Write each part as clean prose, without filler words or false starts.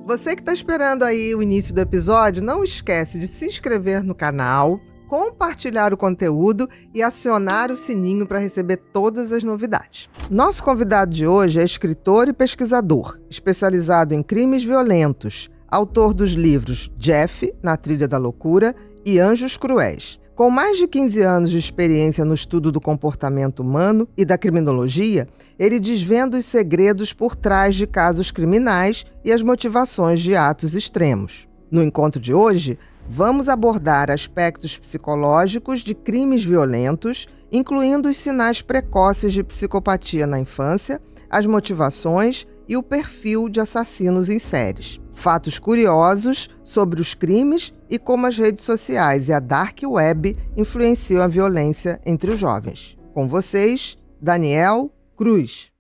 Você que está esperando aí o início do episódio, não esquece de se inscrever no canal, compartilhar o conteúdo e acionar o sininho para receber todas as novidades. Nosso convidado de hoje é escritor e pesquisador, especializado em crimes violentos, autor dos livros Jeff, Na Trilha da Loucura e Anjos Cruéis. Com mais de 15 anos de experiência no estudo do comportamento humano e da criminologia, ele desvenda os segredos por trás de casos criminais e as motivações de atos extremos. No encontro de hoje, vamos abordar aspectos psicológicos de crimes violentos, incluindo os sinais precoces de psicopatia na infância, as motivações e o perfil de assassinos em séries. Fatos curiosos sobre os crimes e como as redes sociais e a Dark Web influenciam a violência entre os jovens. Com vocês, Daniel Cruz.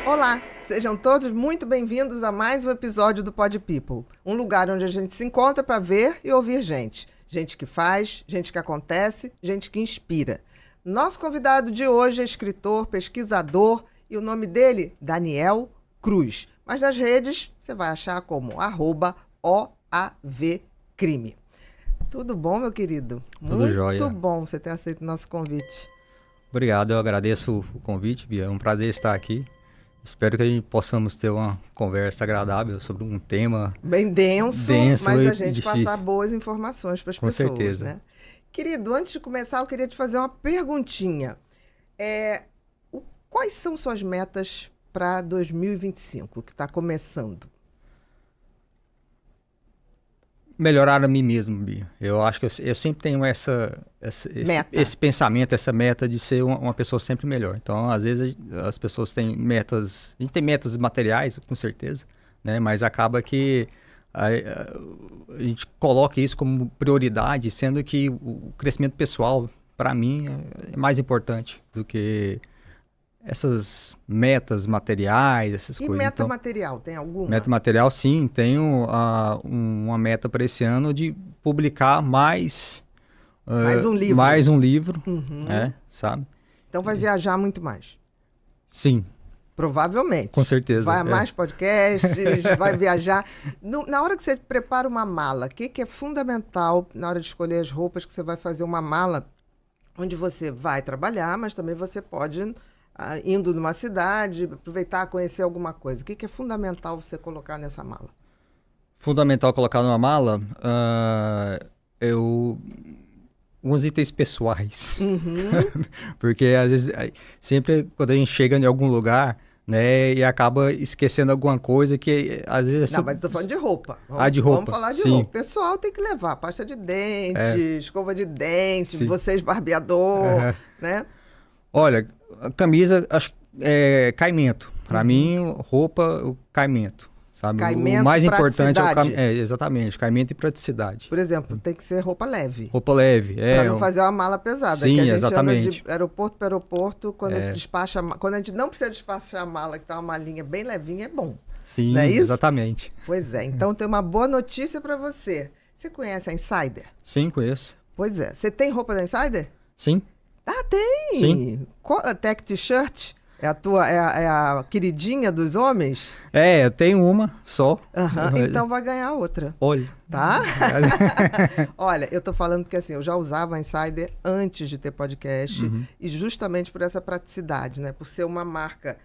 Olá, sejam todos muito bem-vindos a mais um episódio do Pod People, um lugar onde a gente se encontra para ver e ouvir gente. Gente que faz, gente que acontece, gente que inspira. Nosso convidado de hoje é escritor, pesquisador e o nome dele, Daniel Cruz. Mas nas redes você vai achar como @OAVcrime. Tudo bom, meu querido? Tudo jóia. Muito bom você ter aceito o nosso convite. Obrigado, eu agradeço o convite, Bia. É um prazer estar aqui. Espero que a gente possamos ter uma conversa agradável sobre um tema bem denso mas a gente difícil. Passar boas informações para as pessoas. Com certeza. Né? Querido, antes de começar, eu queria te fazer uma perguntinha. Quais são suas metas para 2025, que está começando? Melhorar a mim mesmo, Bia. Eu acho que eu sempre tenho esse pensamento, essa meta de ser uma pessoa sempre melhor. Então, às vezes, as pessoas têm metas... A gente tem metas materiais, com certeza, né? Mas acaba que a gente coloca isso como prioridade, sendo que o crescimento pessoal, para mim, é mais importante do que essas metas materiais, essas coisas. E meta material, tem alguma? Meta material, sim. Tenho uma meta para esse ano de publicar mais um livro. Mais um livro, uhum. Sabe? Então vai viajar muito mais? Sim. Provavelmente. Com certeza. Vai a mais podcasts, vai viajar. Na hora que você prepara uma mala, o que é fundamental na hora de escolher as roupas que você vai fazer uma mala onde você vai trabalhar, mas também você pode... indo numa cidade, aproveitar, conhecer alguma coisa. O que é fundamental você colocar nessa mala? Fundamental colocar numa mala? Uns itens pessoais. Uhum. Porque, às vezes, sempre quando a gente chega em algum lugar, né, e acaba esquecendo alguma coisa que, às vezes... Não, mas estou falando de roupa. De roupa. Vamos falar de sim. roupa. O pessoal tem que levar pasta de dente, escova de dente, sim. vocês barbeador, né? Olha, a camisa, acho caimento. Para mim, roupa, o caimento. Sabe? Caimento, o mais importante é o exatamente, caimento e praticidade. Por exemplo, tem que ser roupa leve. Roupa leve, para não fazer uma mala pesada. Sim, que a gente exatamente. anda de aeroporto para aeroporto, quando a gente despacha, quando a gente não precisa despachar a mala, que tá uma malinha bem levinha, é bom. Sim, não é isso? Exatamente. Pois é, então tem uma boa notícia para você. Você conhece a Insider? Sim, conheço. Pois é. Você tem roupa da Insider? Sim. Ah, tem! Sim. A Tech T-shirt? É a queridinha dos homens? Eu tenho uma só. Então vai ganhar outra. Olha. Tá? Olha, eu tô falando que assim, eu já usava a Insider antes de ter podcast, e justamente por essa praticidade, né? Por ser uma marca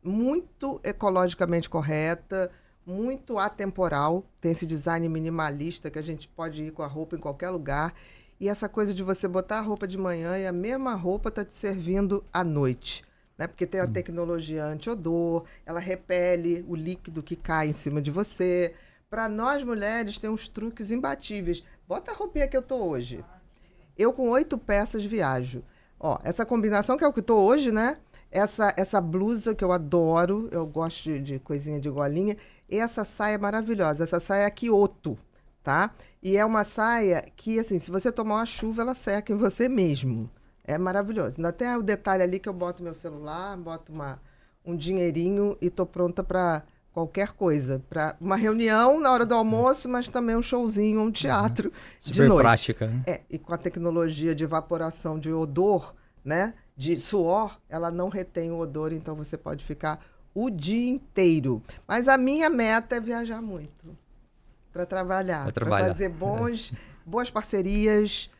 muito ecologicamente correta, muito atemporal, tem esse design minimalista que a gente pode ir com a roupa em qualquer lugar. E essa coisa de você botar a roupa de manhã e a mesma roupa tá te servindo à noite. Né? Porque tem a tecnologia anti-odor, ela repele o líquido que cai em cima de você. Para nós mulheres, tem uns truques imbatíveis. Bota a roupinha que eu tô hoje. Eu com 8 peças viajo. Ó, essa combinação que é o que eu tô hoje, né? Essa blusa que eu adoro, eu gosto de coisinha de golinha. E essa saia maravilhosa, essa saia é Kyoto. tá? E é uma saia que, assim, se você tomar uma chuva, ela seca em você mesmo. É maravilhoso. Ainda tem o detalhe ali que eu boto meu celular, boto um dinheirinho e tô pronta para qualquer coisa. Para uma reunião na hora do almoço, mas também um showzinho, um teatro de Super noite. prática, né? E com a tecnologia de evaporação de odor, né? De suor, ela não retém o odor, então você pode ficar o dia inteiro. Mas a minha meta é viajar muito. Para trabalhar, para fazer boas parcerias.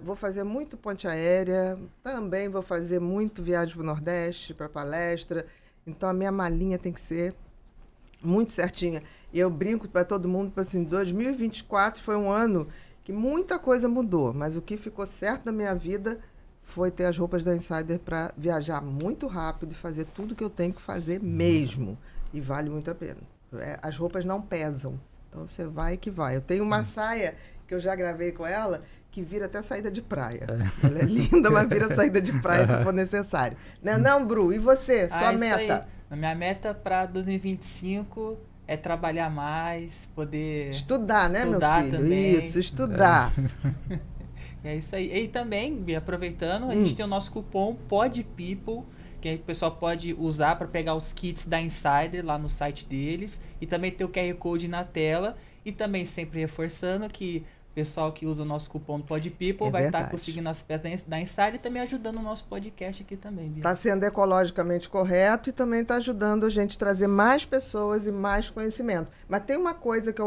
Vou fazer muito ponte aérea, também vou fazer muito viagem para o Nordeste, para palestra. Então, a minha malinha tem que ser muito certinha. E eu brinco para todo mundo, assim, 2024 foi um ano que muita coisa mudou, mas o que ficou certo na minha vida foi ter as roupas da Insider para viajar muito rápido e fazer tudo que eu tenho que fazer mesmo. E vale muito a pena. As roupas não pesam. Então, você vai que vai. Eu tenho uma saia que eu já gravei com ela, que vira até saída de praia. Ela é linda, mas vira saída de praia se for necessário. Não, Bru? E você? Sua meta? A minha meta para 2025 é trabalhar mais, poder... Estudar, né, meu filho? Também. Isso, estudar. É isso aí. E também, aproveitando, a gente tem o nosso cupom PODPeople, que o pessoal pode usar para pegar os kits da Insider lá no site deles. E também ter o QR Code na tela. E também sempre reforçando que o pessoal que usa o nosso cupom PODPeople vai estar conseguindo as peças da Insider e também ajudando o nosso podcast aqui também, Bia. Está sendo ecologicamente correto e também está ajudando a gente a trazer mais pessoas e mais conhecimento. Mas tem uma coisa que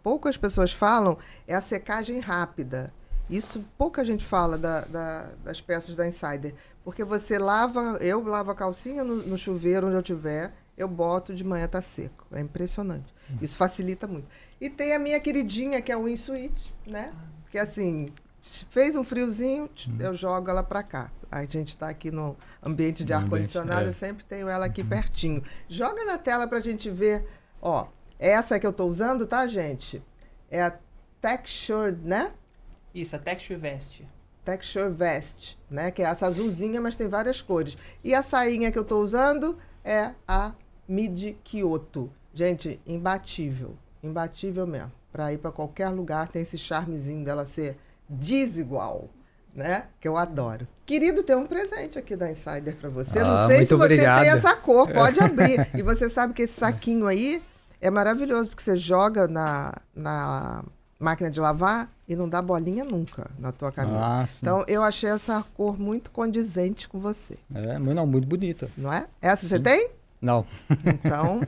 poucas pessoas falam, é a secagem rápida. Isso pouca gente fala das peças da Insider. Porque você eu lavo a calcinha no chuveiro onde eu tiver, eu boto, de manhã tá seco. É impressionante. Isso facilita muito. E tem a minha queridinha, que é o Windsuite, né? Que assim, fez um friozinho, eu jogo ela para cá. A gente está aqui no ambiente de ar-condicionado, eu sempre tenho ela aqui pertinho. Joga na tela pra gente ver. Ó, essa que eu tô usando, tá, gente? É a Texture, né? Isso, a Texture Vest. Texture Vest, né? Que é essa azulzinha, mas tem várias cores. E a sainha que eu tô usando é a Midi Kyoto. Gente, imbatível. Imbatível mesmo. Para ir para qualquer lugar, tem esse charmezinho dela ser desigual, né? Que eu adoro. Querido, tem um presente aqui da Insider para você. Não sei se você tem essa cor, pode abrir. E você sabe que esse saquinho aí é maravilhoso, porque você joga na máquina de lavar e não dá bolinha nunca na tua camisa. Então, eu achei essa cor muito condizente com você. Muito bonita. Não é? Essa você tem? Não. Então,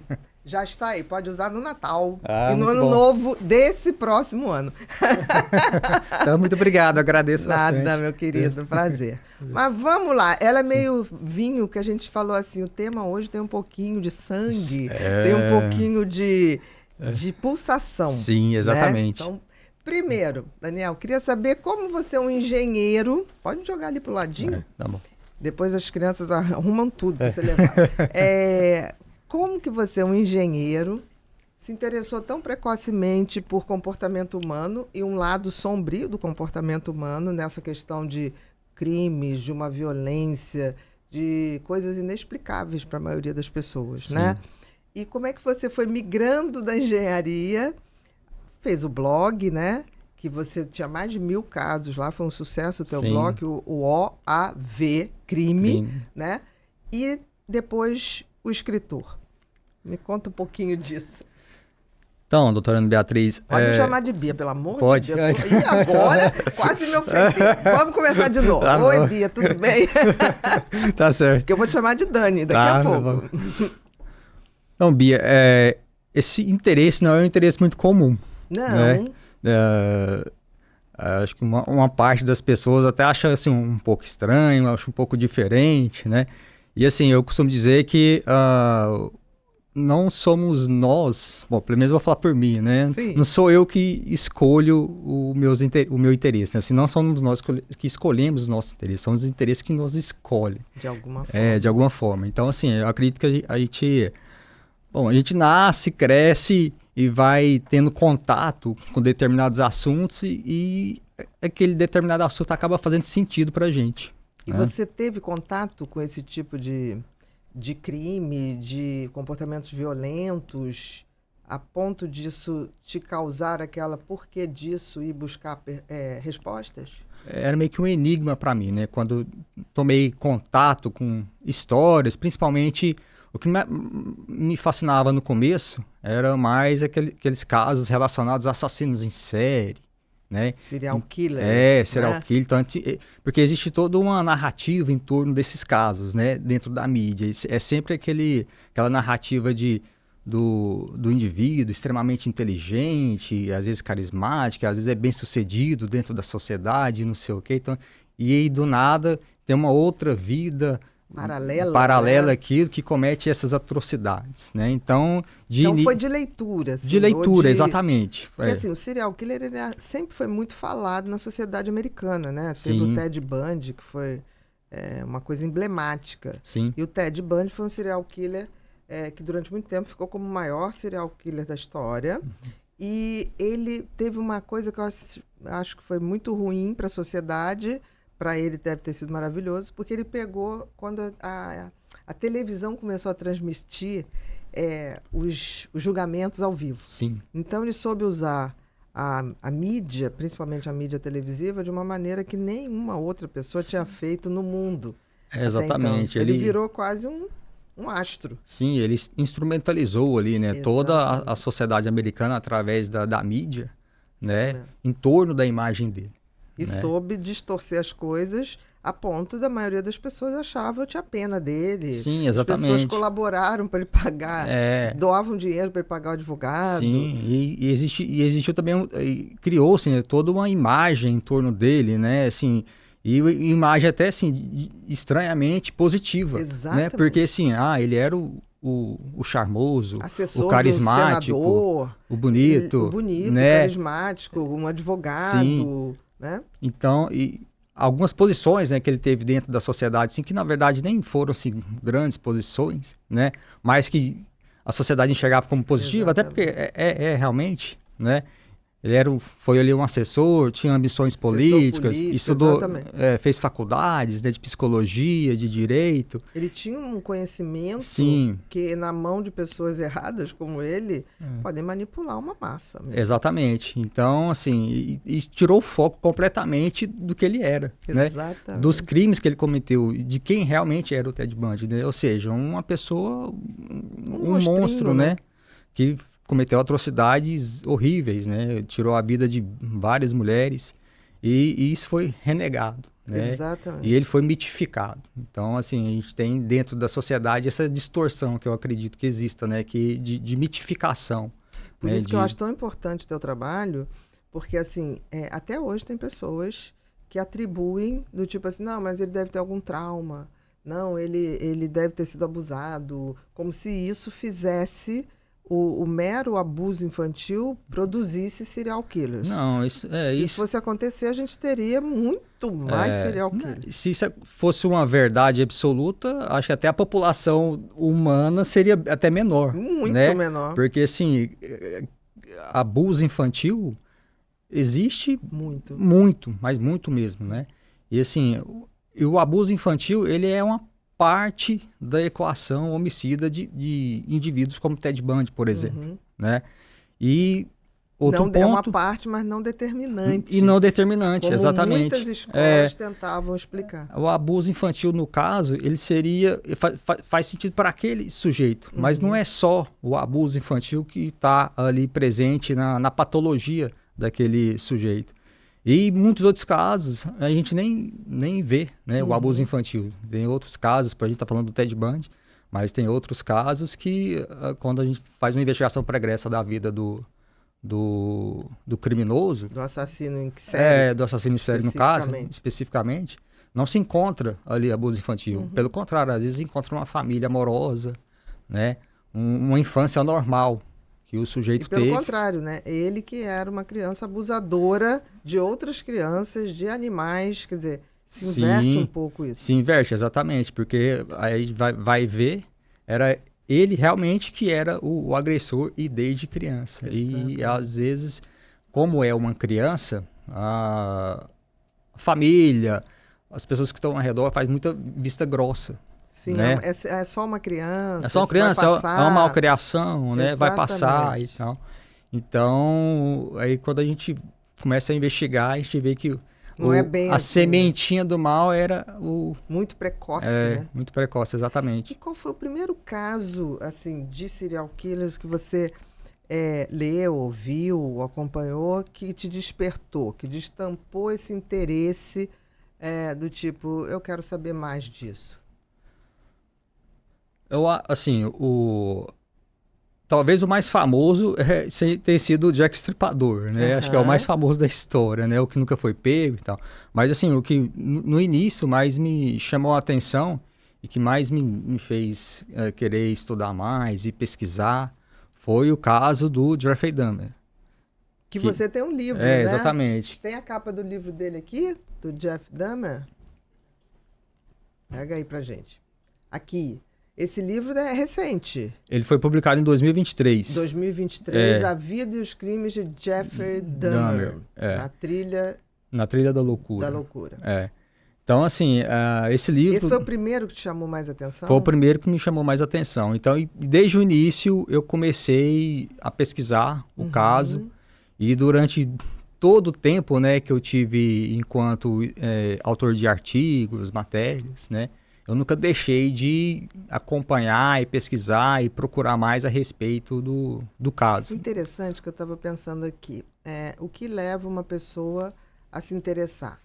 já está aí. Pode usar no Natal e no ano novo desse próximo ano. Então, muito obrigado. Agradeço bastante. Nada, meu querido. Prazer. Mas vamos lá. Ela é meio vinho, que a gente falou assim, o tema hoje tem um pouquinho de sangue, tem um pouquinho de pulsação. Sim, exatamente. Né? Então, primeiro, Daniel, queria saber como você é um engenheiro. Pode jogar ali pro ladinho? Tá bom. Depois as crianças arrumam tudo para você levar. Como que você, um engenheiro, se interessou tão precocemente por comportamento humano e um lado sombrio do comportamento humano nessa questão de crimes, de uma violência, de coisas inexplicáveis para a maioria das pessoas, né? E como é que você foi migrando da engenharia, fez o blog, né? Que você tinha mais de 1000 casos lá, foi um sucesso o teu blog, o OAV, crime, né? E depois o escritor. Me conta um pouquinho disso. Então, doutora Ana Beatriz... Pode me chamar de Bia, pelo amor pode. de Deus. E agora, quase me ofendi. Vamos começar de novo. Tá Oi, bom. Bia, tudo bem? Tá certo. Porque eu vou te chamar de Dani daqui a pouco. Então, Bia, esse interesse não é um interesse muito comum. Não. Né? Acho que uma parte das pessoas até acha assim, um pouco estranho, acha um pouco diferente, né? E assim, eu costumo dizer que não somos nós, bom, pelo menos eu vou falar por mim, né? Sim. Não sou eu que escolho o meu interesse, né? Assim, não somos nós que escolhemos os nossos interesses, são os interesses que nos escolhem. De alguma forma. De alguma forma. Então, assim, eu acredito que a gente nasce, cresce e vai tendo contato com determinados assuntos e aquele determinado assunto acaba fazendo sentido pra gente. E você teve contato com esse tipo de crime, de comportamentos violentos a ponto disso te causar aquela porquê disso e buscar respostas? Era meio que um enigma para mim, né? Quando tomei contato com histórias, principalmente o que me fascinava no começo era mais aqueles casos relacionados a assassinos em série, né? Serial killers. Serial né? killer. Então, porque existe toda uma narrativa em torno desses casos, né? Dentro da mídia. É sempre aquela narrativa do indivíduo extremamente inteligente, às vezes carismático, às vezes é bem sucedido dentro da sociedade, não sei o quê. Então, e aí, do nada, tem uma outra vida paralela né? àquilo que comete essas atrocidades, né? Então, foi de leitura. Assim, de leitura, exatamente. Porque assim, o serial killer sempre foi muito falado na sociedade americana, né? Sim. Teve o Ted Bundy, que foi uma coisa emblemática. Sim. E o Ted Bundy foi um serial killer que durante muito tempo ficou como o maior serial killer da história. E ele teve uma coisa que eu acho que foi muito ruim para a sociedade. Para ele deve ter sido maravilhoso, porque ele pegou, quando a televisão começou a transmitir os julgamentos ao vivo. Sim. Então ele soube usar a mídia, principalmente a mídia televisiva, de uma maneira que nenhuma outra pessoa tinha feito no mundo. Exatamente. Então. Ele virou quase um astro. Sim, ele instrumentalizou ali, né, toda a sociedade americana através da mídia, né, em torno da imagem dele. E soube distorcer as coisas a ponto da maioria das pessoas achava que tinha pena dele. Sim, exatamente. As pessoas colaboraram para ele pagar, doavam dinheiro para ele pagar o advogado. Sim, e existiu também, criou-se, né, toda uma imagem em torno dele, né, assim, e imagem até, assim, estranhamente positiva. Exatamente. Né, porque, assim, ele era o charmoso, assessor o carismático, senador, o bonito, né? Carismático, um advogado, Sim. Né? Então, algumas posições, né, que ele teve dentro da sociedade, assim, que na verdade nem foram assim, grandes posições, né, mas que a sociedade enxergava como positiva, até porque realmente, né, ele foi ali um assessor, tinha ambições políticas, estudou, fez faculdades, né, de psicologia, de direito. Ele tinha um conhecimento Sim. que na mão de pessoas erradas como ele, podem manipular uma massa. Mesmo. Exatamente. Então, assim, e tirou o foco completamente do que ele era, né? Dos crimes que ele cometeu, de quem realmente era o Ted Bundy, né? Ou seja, uma pessoa, um monstro, né? Que cometeu atrocidades horríveis, né? Tirou a vida de várias mulheres e isso foi renegado, né? Exatamente. E ele foi mitificado. Então, assim, a gente tem dentro da sociedade essa distorção que eu acredito que exista, né? De mitificação. Por isso que eu acho tão importante o teu trabalho, porque, assim, até hoje tem pessoas que atribuem do tipo assim, não, mas ele deve ter algum trauma, não, ele deve ter sido abusado, como se isso fizesse o mero abuso infantil produzisse serial killers. Não, se isso fosse acontecer, a gente teria muito mais serial killers. Se isso fosse uma verdade absoluta, acho que até a população humana seria até menor. Muito menor. Porque, assim, abuso infantil existe muito, mas muito mesmo, né? E, assim, o abuso infantil, ele é uma parte da equação homicida de indivíduos como Ted Bundy, por exemplo, né? E outro ponto... É uma parte, mas não determinante. E não determinante, como exatamente. Muitas escolas tentavam explicar. O abuso infantil, no caso, ele seria... Faz sentido para aquele sujeito, mas não é só o abuso infantil que está ali presente na patologia daquele sujeito. E muitos outros casos, a gente nem vê, né, o abuso infantil. Tem outros casos, a gente está falando do Ted Bundy, mas tem outros casos que, quando a gente faz uma investigação pregressa da vida do criminoso... Do assassino em série. Do assassino em série, no caso, especificamente, não se encontra ali abuso infantil. Pelo contrário, às vezes encontra uma família amorosa, né, uma infância normal. Que o sujeito teve. Pelo contrário, né? Ele que era uma criança abusadora de outras crianças, de animais, quer dizer, se inverte um pouco isso. Se inverte, exatamente, porque aí vai ver, era ele realmente que era o agressor e desde criança. Exatamente. E às vezes, como é uma criança, a família, as pessoas que estão ao redor faz muita vista grossa. Sim, né? É só uma criança. É só uma criança, é uma malcriação, né? Vai passar e tal. Então, aí quando a gente começa a investigar, a gente vê que a sementinha do mal era muito precoce, né? Muito precoce, exatamente. E qual foi o primeiro caso, assim, de serial killers que você leu, ouviu, acompanhou, que te despertou, que destampou esse interesse do tipo, eu quero saber mais disso? Talvez o mais famoso tenha sido o Jack Stripador, né? Acho que é o mais famoso da história, né? O que nunca foi pego e tal. Mas, assim, o que no início mais me chamou a atenção e que mais me fez querer estudar mais e pesquisar foi o caso do Jeffrey Dahmer. Que você tem um livro, né? Exatamente. Tem a capa do livro dele aqui, do Jeff Dahmer? Pega aí pra gente. Aqui. Esse livro é recente. Ele foi publicado em 2023. 2023, A Vida e os Crimes de Jeffrey Dahmer. Na trilha da loucura. Da loucura. Então, assim, esse livro... Esse foi o primeiro que te chamou mais atenção? Foi o primeiro que me chamou mais atenção. Então, desde o início, eu comecei a pesquisar o caso. E durante todo o tempo, né, que eu tive enquanto autor de artigos, matérias, né, eu nunca deixei de acompanhar e pesquisar e procurar mais a respeito do caso. Interessante que eu estava pensando aqui. O que leva uma pessoa a se interessar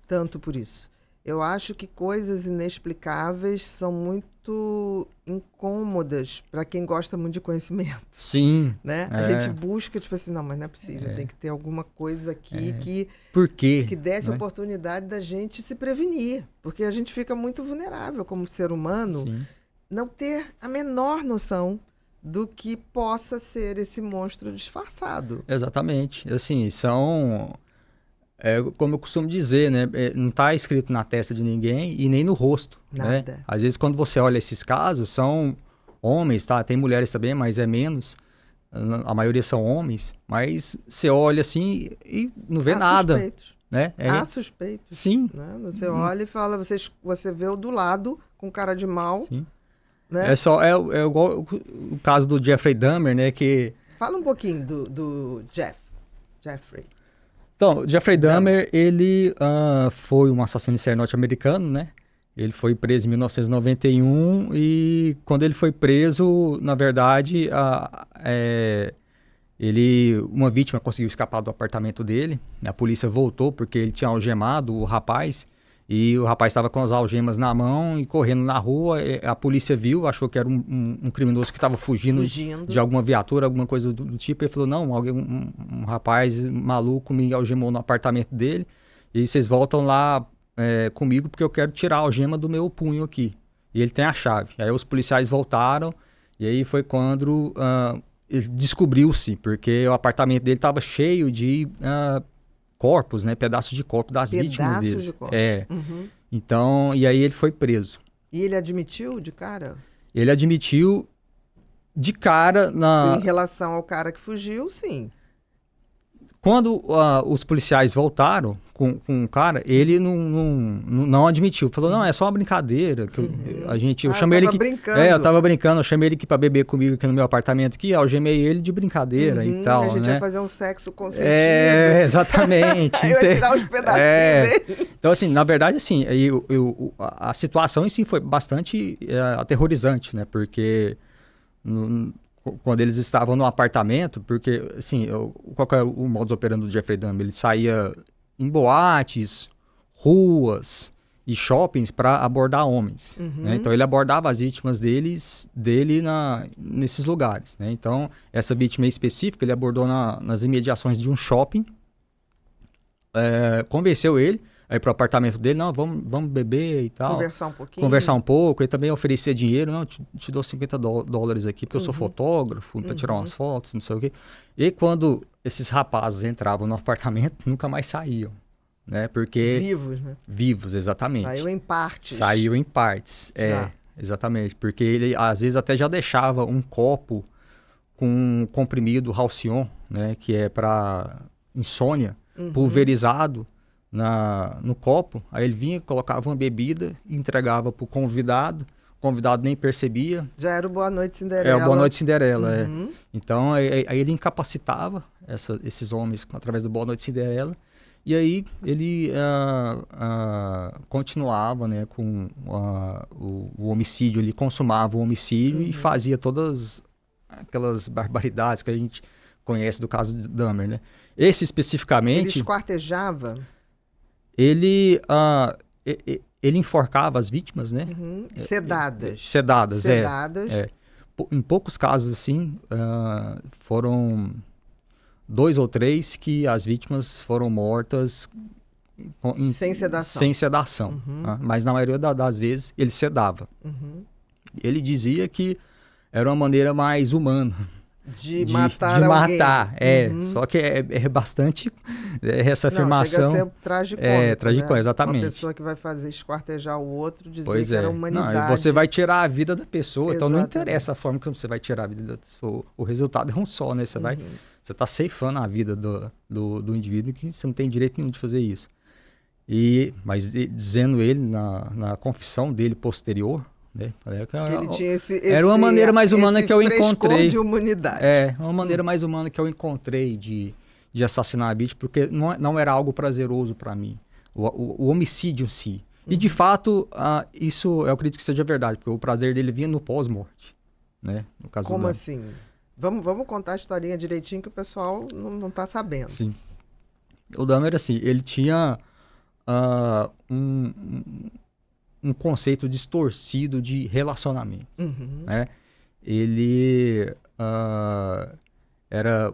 tanto por isso? Eu acho que coisas inexplicáveis são muito incômodas para quem gosta muito de conhecimento. Sim. Né? A gente busca, tipo assim, não, mas não é possível, tem que ter alguma coisa aqui que... Por quê? Que desse oportunidade da gente se prevenir. Porque a gente fica muito vulnerável como ser humano, não ter a menor noção do que possa ser esse monstro disfarçado. Exatamente. Assim, como eu costumo dizer, né? Não está escrito na testa de ninguém e nem no rosto. Nada. Né? Às vezes, quando você olha esses casos, são homens, tá? Tem mulheres também, mas é menos. A maioria são homens. Mas você olha assim e não vê nada. Suspeitos. Né? Há suspeitos. Sim. Né? Você olha e fala, você vê o do lado com cara de mal. Sim. Né? É igual o caso do Jeffrey Dahmer, né? Que... Fala um pouquinho do Jeffrey. Então, Jeffrey Dahmer, ele foi um assassino em série norte-americano, né? Ele foi preso em 1991 e quando ele foi preso, na verdade, uma vítima conseguiu escapar do apartamento dele. A polícia voltou porque ele tinha algemado o rapaz e o rapaz estava com as algemas na mão e correndo na rua. A polícia viu, achou que era um criminoso que estava fugindo de alguma viatura, alguma coisa do tipo. Ele falou, não, um rapaz maluco me algemou no apartamento dele e vocês voltam lá comigo porque eu quero tirar a algema do meu punho aqui. E ele tem a chave. Aí os policiais voltaram e aí foi quando descobriu-se, porque o apartamento dele estava cheio de... corpos, né? Pedaços de corpo das vítimas deles. De corpo. Então, e aí ele foi preso. E ele admitiu de cara? Ele admitiu de cara Em relação ao cara que fugiu, sim. Quando os policiais voltaram com o cara, ele não admitiu. Falou, não, é só uma brincadeira. Que eu chamei ele brincando. Eu tava brincando, eu chamei ele aqui pra beber comigo aqui no meu apartamento aqui, algemei ele de brincadeira e tal, a gente né? ia fazer um sexo consentido. Exatamente. Eu ia tirar os pedacinhos dele. Então, assim, na verdade, assim, a situação em si foi bastante aterrorizante, né? Porque... quando eles estavam no apartamento, porque, assim, qual que era o modus operandi do Jeffrey Dahmer? Ele saía em boates, ruas e shoppings para abordar homens. Né? Então, ele abordava as vítimas dele nesses lugares. Né? Então, essa vítima específica, ele abordou nas imediações de um shopping, convenceu ele aí pro apartamento dele, não, vamos beber e tal. Conversar um pouco, e também oferecer dinheiro, não, te dou $50 aqui, porque eu sou fotógrafo, para tirar umas fotos, não sei o quê. E quando esses rapazes entravam no apartamento, nunca mais saíam, né, porque... Vivos, né? Vivos, exatamente. Saiu em partes. Exatamente, porque ele, às vezes, até já deixava um copo com um comprimido Halcion, né, que é para insônia, pulverizado, no copo, aí ele vinha, colocava uma bebida, entregava pro convidado, convidado nem percebia. Já era o Boa Noite Cinderela. É, o Boa Noite Cinderela, Então, aí ele incapacitava esses homens através do Boa Noite Cinderela. E aí ele continuava, né, com o homicídio, ele consumava o homicídio e fazia todas aquelas barbaridades que a gente conhece do caso de Dahmer, né? Esse especificamente... Ele esquartejava? Ele enforcava as vítimas, né? Sedadas. Sedadas. Em poucos casos, assim, foram 2 ou 3 que as vítimas foram mortas sem sedação. Sem sedação. Mas na maioria das vezes ele sedava. Ele dizia que era uma maneira mais humana de matar alguém. Só que é bastante essa afirmação. Chega a ser tragicômico, tragicômico, né? exatamente. Uma pessoa que vai fazer esquartejar o outro, dizer pois que era humanidade. Não, e você vai tirar a vida da pessoa, Exatamente. Então não interessa a forma que você vai tirar a vida da pessoa. O resultado é um só, né? Você está ceifando a vida do indivíduo, que você não tem direito nenhum de fazer isso. Mas dizendo ele na confissão dele posterior, né? Ele tinha era uma maneira mais humana que eu encontrei. De humanidade. Uma maneira mais humana que eu encontrei de assassinar a vítima, porque não era algo prazeroso para mim, o homicídio em si. E de fato, isso eu acredito que seja verdade, porque o prazer dele vinha no pós-morte, né? No caso Como assim? Vamos contar a historinha direitinho que o pessoal não tá sabendo. Sim. O Dahmer, assim, ele tinha um conceito distorcido de relacionamento. Né? Ele era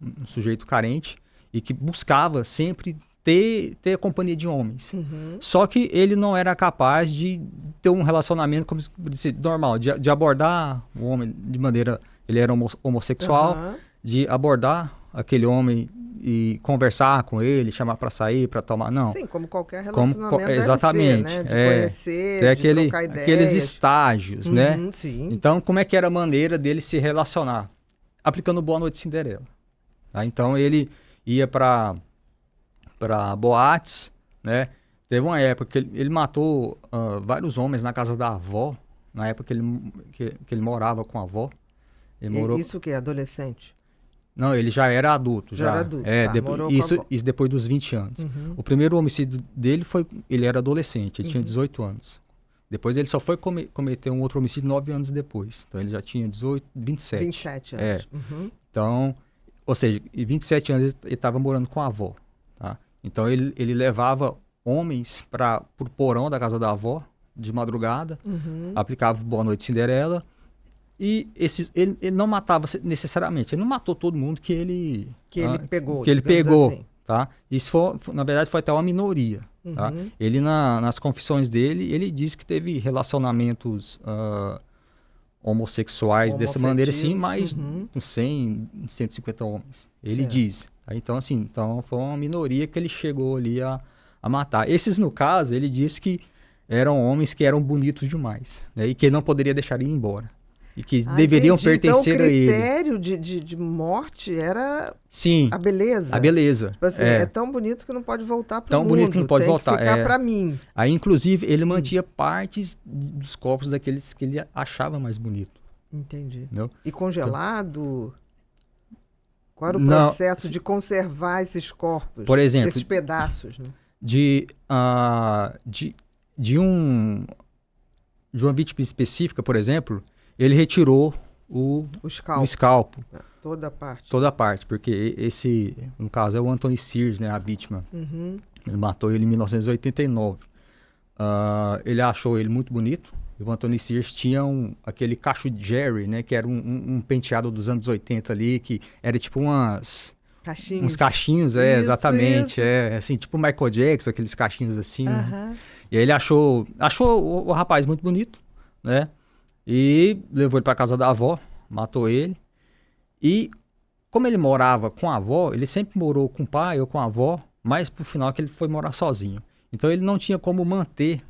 um sujeito carente, e que buscava sempre ter a companhia de homens. Só que ele não era capaz de ter um relacionamento como normal, de abordar o homem de maneira... Ele era homossexual, de abordar aquele homem e conversar com ele, chamar para sair, para tomar... Não. Sim, como qualquer relacionamento exatamente, deve ser, né? De conhecer, ter de trocar ideias. Aqueles estágios, né? Sim. Então, como é que era a maneira dele se relacionar? Aplicando Boa Noite Cinderela. Tá? Então, ele ia para boates, né? Teve uma época que ele matou vários homens na casa da avó, na época que ele morava com a avó. Isso que é adolescente? Não, ele já era adulto. Já era adulto, isso depois dos 20 anos. O primeiro homicídio dele ele era adolescente, ele tinha 18 anos. Depois ele só foi cometer um outro homicídio 9 anos depois. Então ele já tinha 27. 27 anos. Então, ou seja, em 27 anos ele estava morando com a avó. Tá? Então ele levava homens para o porão da casa da avó, de madrugada, aplicava Boa Noite Cinderela. E ele não matava necessariamente, ele não matou todo mundo que ele pegou. Assim. Tá? Isso, na verdade, foi até uma minoria. Tá? Ele, nas confissões dele, ele disse que teve relacionamentos homossexuais dessa maneira, sim, mas com 100, 150 homens. Ele diz. Tá? Então, assim, foi uma minoria que ele chegou ali a matar. Esses, no caso, ele disse que eram homens que eram bonitos demais, né? E que ele não poderia deixar ir embora. E que deveriam pertencer a ele. Então, o critério de morte era a beleza. A beleza. Tipo assim, é tão bonito que não pode voltar para o mundo. Tão bonito que não pode voltar. Tem que ficar para mim. Aí, inclusive, ele mantinha partes dos corpos daqueles que ele achava mais bonito. Entendi. Entendeu? E congelado? Qual era o processo de conservar esses corpos? Por exemplo, esses pedaços, né? De uma vítima específica, por exemplo, ele retirou o escalpo. Toda a parte. Toda a parte, porque esse, no caso, é o Anthony Sears, né, a vítima. Ele matou ele em 1989. Ele achou ele muito bonito. E o Anthony Sears tinha aquele cacho Jerry, né, que era um penteado dos anos 80 ali, que era tipo uns cachinhos, exatamente. Isso. Assim, tipo Michael Jackson, aqueles cachinhos assim. Né? E aí ele achou o rapaz muito bonito, né? E levou ele para casa da avó, matou ele. E como ele morava com a avó, ele sempre morou com o pai ou com a avó, mas pro final que ele foi morar sozinho. Então ele não tinha como manter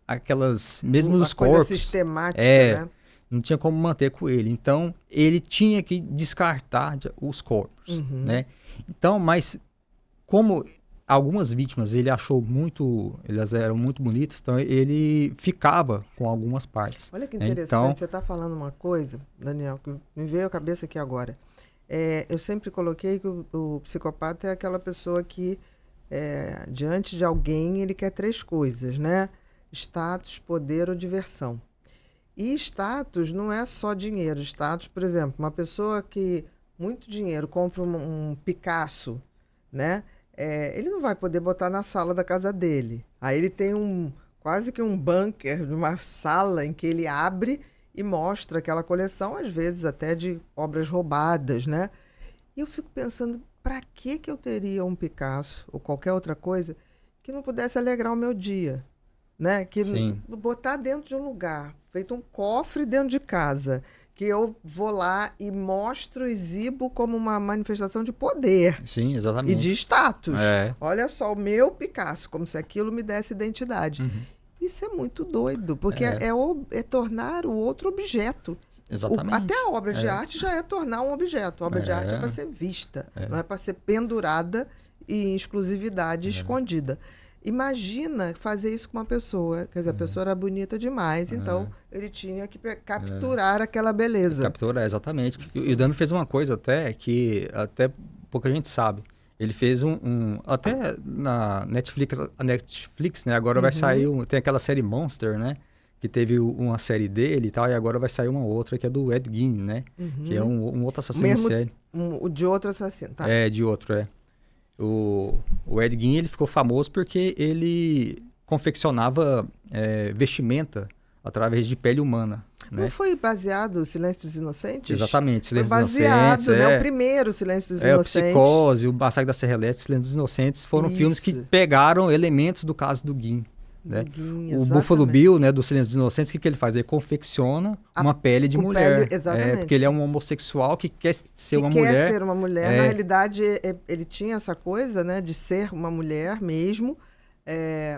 aquelas, mesmo os corpos. Coisa sistemática, né? Não tinha como manter com ele. Então ele tinha que descartar os corpos, né? Então, mas como algumas vítimas ele achou elas eram muito bonitas, então ele ficava com algumas partes. Olha que interessante, então, você está falando uma coisa, Daniel, que me veio à cabeça aqui agora. Eu sempre coloquei que o psicopata é aquela pessoa que, diante de alguém, ele quer 3 coisas, né? Status, poder ou diversão. E status não é só dinheiro. Status, por exemplo, uma pessoa que muito dinheiro compra um Picasso, né? Ele não vai poder botar na sala da casa dele. Aí ele tem quase que um bunker, uma sala em que ele abre e mostra aquela coleção, às vezes até de obras roubadas, né? E eu fico pensando, para que eu teria um Picasso ou qualquer outra coisa que não pudesse alegrar o meu dia, né? Que botar dentro de um lugar, feito um cofre dentro de casa, que eu vou lá e mostro, exibo como uma manifestação de poder. Sim, exatamente. E de status. Olha só, o meu Picasso, como se aquilo me desse identidade. Uhum. Isso é muito doido, porque é tornar o outro objeto. Exatamente. Até a obra de arte já é tornar um objeto. A obra de arte é para ser vista, não é para ser pendurada e em exclusividade escondida. Imagina fazer isso com uma pessoa. Quer dizer, a pessoa era bonita demais, então ele tinha que capturar aquela beleza. Capturar, exatamente. E o Dahmer fez uma coisa até que até pouca gente sabe. Ele fez até na Netflix, né? Agora vai sair, tem aquela série Monster, né? Que teve uma série dele e tal, e agora vai sair uma outra que é do Ed Gein, né? Que é um outro assassino em série. O de outro assassino, tá? De outro, O Ed Gein, ele ficou famoso porque ele confeccionava vestimenta através de pele humana. Não foi baseado o Silêncio dos Inocentes? Exatamente, Silêncio dos Inocentes. Foi baseado, né? O primeiro Silêncio dos Inocentes. O Psicose, o Massacre da Serra Elétrica, o Silêncio dos Inocentes foram filmes que pegaram elementos do caso do Gein. Né? O Buffalo Bill, né, do Silêncio dos Inocentes, o que ele faz? Ele confecciona uma pele de mulher. Exatamente. Porque ele é um homossexual que quer ser uma mulher. Quer ser uma mulher. Na realidade, ele tinha essa coisa, né, de ser uma mulher mesmo,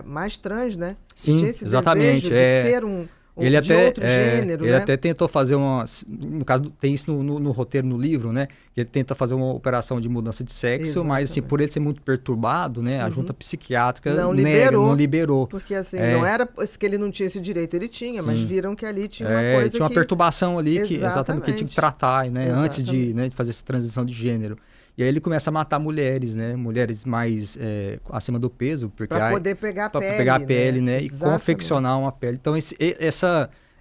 mais trans, né? Sim, tinha esse exatamente. desejo de ser ele de outro gênero, ele né? até tentou fazer no caso, tem isso no roteiro, no livro, né? Que ele tenta fazer uma operação de mudança de sexo, exatamente. Mas assim, por ele ser muito perturbado, né? A junta psiquiátrica não liberou. Porque assim, não era que ele não tinha esse direito, ele tinha, mas viram que ali tinha uma coisa tinha uma perturbação ali que exatamente que ele tinha que tratar, né? Exatamente. Antes de fazer essa transição de gênero. E aí ele começa a matar mulheres, né? Mulheres mais acima do peso. Para poder pegar a pele, né? E confeccionar uma pele. Então,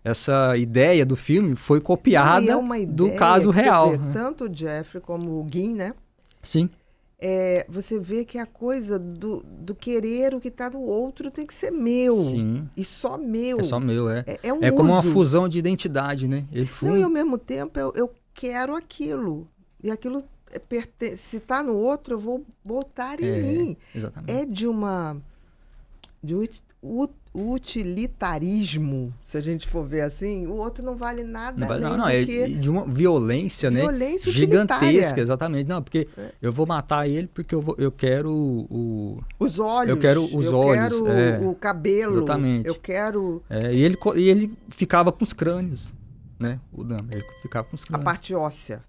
essa ideia do filme foi copiada do caso real. Você vê, tanto o Jeffrey como o Gein, né? Sim. Você vê que a coisa do querer o que está no outro tem que ser meu. Sim. E só meu. É só meu, É um como uso. uma fusão de identidade, né? E ao mesmo tempo eu quero aquilo. E aquilo... se está no outro, eu vou botar em mim. Exatamente. É de utilitarismo, se a gente for ver assim, o outro não vale nada. É de uma violência, né? Gigantesca, exatamente. Não, porque eu vou matar ele porque eu quero os olhos. Eu quero os olhos. Eu quero o cabelo. Exatamente. Eu quero... E ele ficava com os crânios. Né? O Dahmer, ele ficava com os crânios. A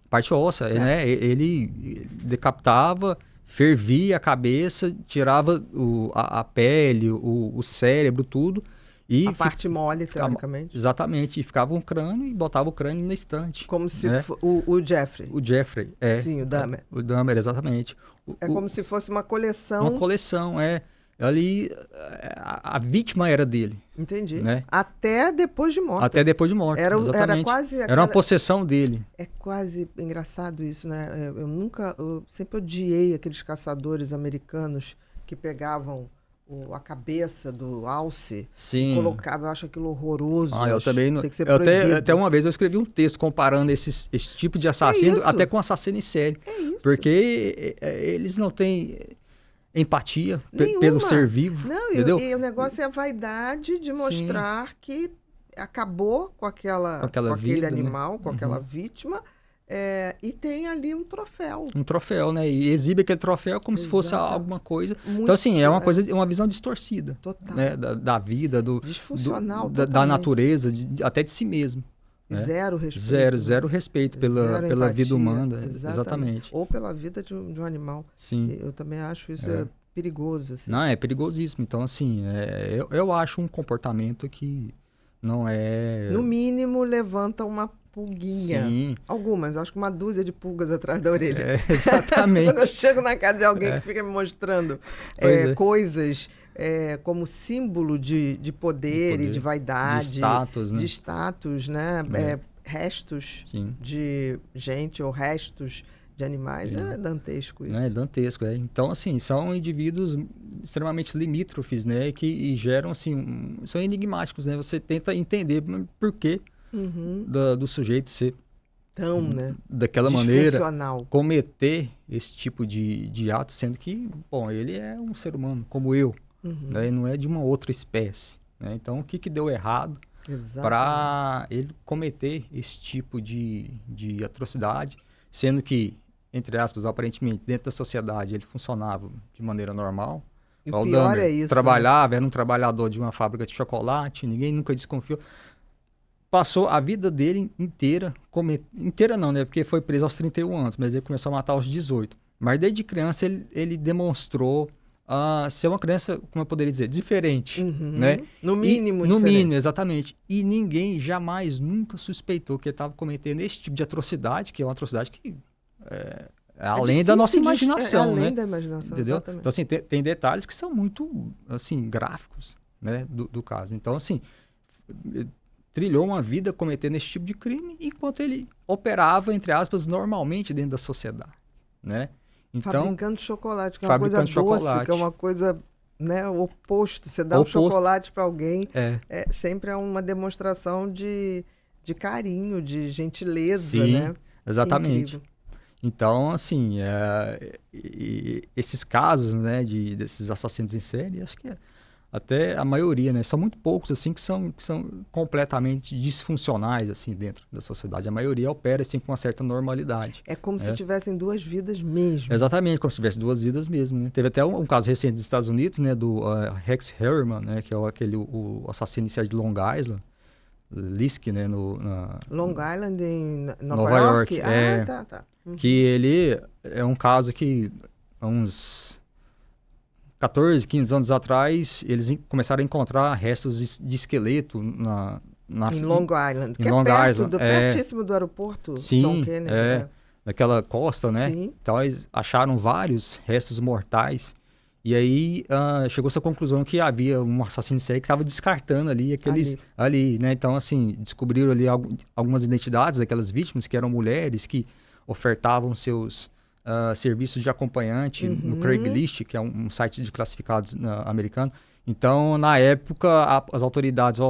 parte óssea. Né? Ele decapitava, fervia a cabeça, tirava a pele, o cérebro, tudo. E a parte mole, teoricamente. Exatamente. E ficava um crânio e botava o crânio na estante. Como se o Jeffrey. O Jeffrey, Sim, o Dahmer. O Dahmer, exatamente. Como se fosse uma coleção. Uma coleção, Ali, a vítima era dele. Entendi. Né? Até depois de morte. Até depois de morte, exatamente. Era uma possessão dele. É quase engraçado isso, né? Eu sempre odiei aqueles caçadores americanos que pegavam a cabeça do alce e colocavam. Eu acho aquilo horroroso. Eu também não. Tem que ser proibido. Até uma vez eu escrevi um texto comparando esse tipo de assassino até com assassino em série. Porque eles não têm... empatia pelo ser vivo. Não, entendeu? E o negócio é a vaidade de mostrar que acabou com aquele vida, animal, né? com aquela vítima, e tem ali um troféu. Um troféu, né? E exibe aquele troféu como se fosse alguma coisa. Então, assim, é uma visão distorcida. Total. Né? Da vida, disfuncional, da natureza, até de si mesmo. Né? Zero respeito. Zero respeito pela vida humana. Exatamente. Ou pela vida de um animal. Sim. Eu também acho isso perigoso. Assim. Não, é perigosíssimo. Então, assim, eu acho um comportamento que não é... No mínimo, levanta uma pulguinha. Sim. Algumas, acho que uma dúzia de pulgas atrás da orelha. Exatamente. Quando eu chego na casa de alguém que fica me mostrando coisas como símbolo de poder e de vaidade. De status, né? De status, né? Restos de gente ou restos de animais. É dantesco isso. É dantesco, Então, assim, são indivíduos extremamente limítrofes, né? Que geram, assim, são enigmáticos, né? Você tenta entender por quê do sujeito ser né? daquela maneira, cometer esse tipo de ato, sendo que, bom, ele é um ser humano como eu, né? E não é de uma outra espécie, né? Então, o que deu errado para ele cometer esse tipo de atrocidade, sendo que, entre aspas, aparentemente, dentro da sociedade, ele funcionava de maneira normal. E o pior é isso. Trabalhava, era um trabalhador de uma fábrica de chocolate, ninguém nunca desconfiou. Passou a vida dele inteira, inteira não, né? Porque foi preso aos 31 anos, mas ele começou a matar aos 18. Mas desde criança ele demonstrou ser uma criança, como eu poderia dizer, diferente, né? No mínimo, no mínimo, exatamente. E ninguém jamais, nunca suspeitou que ele estava cometendo esse tipo de atrocidade, que é uma atrocidade que é além da nossa imaginação, além né? da imaginação, entendeu? Exatamente. Então, assim, tem detalhes que são muito, assim, gráficos, né, do caso. Então, assim, trilhou uma vida cometendo esse tipo de crime enquanto ele operava, entre aspas, normalmente dentro da sociedade, né? Então, fabricando chocolate, que é uma coisa doce, que é uma coisa, né, o oposto. Você dá um chocolate para alguém, sempre é uma demonstração de carinho, de gentileza, sim, né? Exatamente. Então, assim, esses casos, né, desses assassinos em série, acho que até a maioria, né, são muito poucos, assim, que são completamente disfuncionais, assim, dentro da sociedade. A maioria opera, assim, com uma certa normalidade. É como se tivessem duas vidas mesmo. Exatamente, como se tivesse duas vidas mesmo, né? Teve até um caso recente dos Estados Unidos, né, do Rex Harriman, né, que é o assassino em série de Long Island, Lisk, né, Long Island em Nova York? Tá. Que ele é um caso que uns 14, 15 anos atrás, eles começaram a encontrar restos de esqueleto em Long Island, que Long é Island, pertíssimo do aeroporto John Kennedy. Naquela costa, né? Sim. Então eles acharam vários restos mortais. E aí chegou-se à conclusão que havia um assassino em série que estava descartando ali aqueles... Ali, né? Então, assim, descobriram ali algumas identidades daquelas vítimas, que eram mulheres que ofertavam seus serviços de acompanhante no Craigslist, que é um site de classificados americano. Então, na época, as autoridades,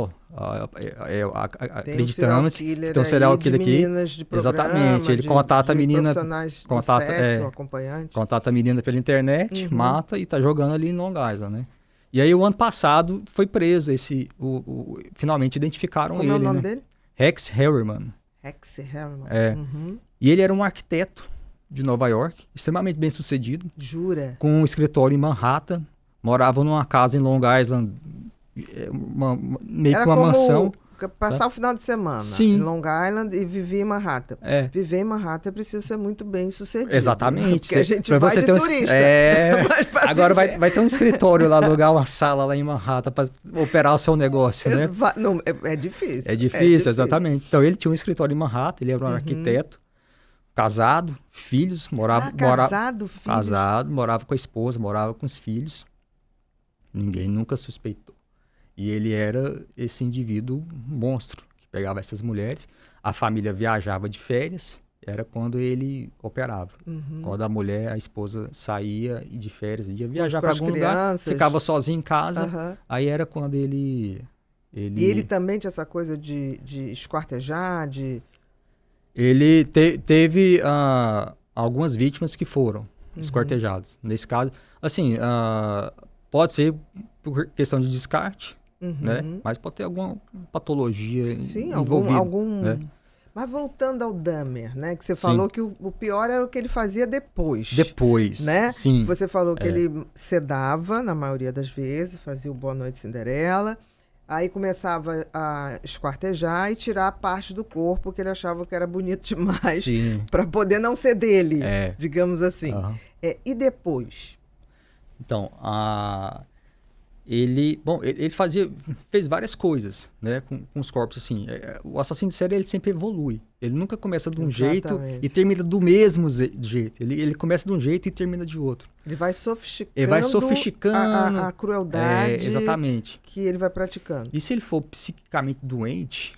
acreditamos que tem um serial killer aqui. Exatamente, ele contata a menina, contata a menina pela internet, mata e está jogando ali em Long Island, né? E aí, o ano passado, foi preso finalmente identificaram ele. Como é o nome dele? Rex Harriman. Rex Harriman. E ele era um arquiteto de Nova York, extremamente bem sucedido. Jura? Com um escritório em Manhattan. Morava numa casa em Long Island, meio que uma mansão. Passar o final de semana em Long Island e viver em Manhattan. Viver em Manhattan é preciso ser muito bem sucedido. Exatamente. Porque a gente vai de turista. Agora vai ter um escritório lá, alugar uma sala lá em Manhattan para operar o seu negócio, né? Não, é difícil. É difícil, exatamente. Então ele tinha um escritório em Manhattan, ele era um arquiteto, casado, filhos, morava com a esposa, morava com os filhos. Ninguém nunca suspeitou. E ele era esse indivíduo monstro, que pegava essas mulheres. A família viajava de férias, era quando ele operava. Quando a esposa saía de férias, ia viajar para algum lugar, ficava sozinho em casa, aí era quando ele... E ele também tinha essa coisa de esquartejar, Ele teve algumas vítimas que foram esquartejadas. Nesse caso, assim... pode ser por questão de descarte, né? Mas pode ter alguma patologia envolvida. Né? Mas voltando ao Dahmer, né? Que você falou que o pior era o que ele fazia depois. Né? Sim. Você falou que ele sedava, na maioria das vezes, fazia o Boa Noite Cinderela. Aí começava a esquartejar e tirar a parte do corpo que ele achava que era bonito demais para poder não ser dele, digamos assim. E depois? Então, ele fez várias coisas, né, com os corpos, assim. O assassino de série, ele sempre evolui. Ele nunca começa de um jeito e termina do mesmo jeito. Ele começa de um jeito e termina de outro. Ele vai sofisticando a crueldade exatamente. que ele vai praticando. E se ele for psiquicamente doente,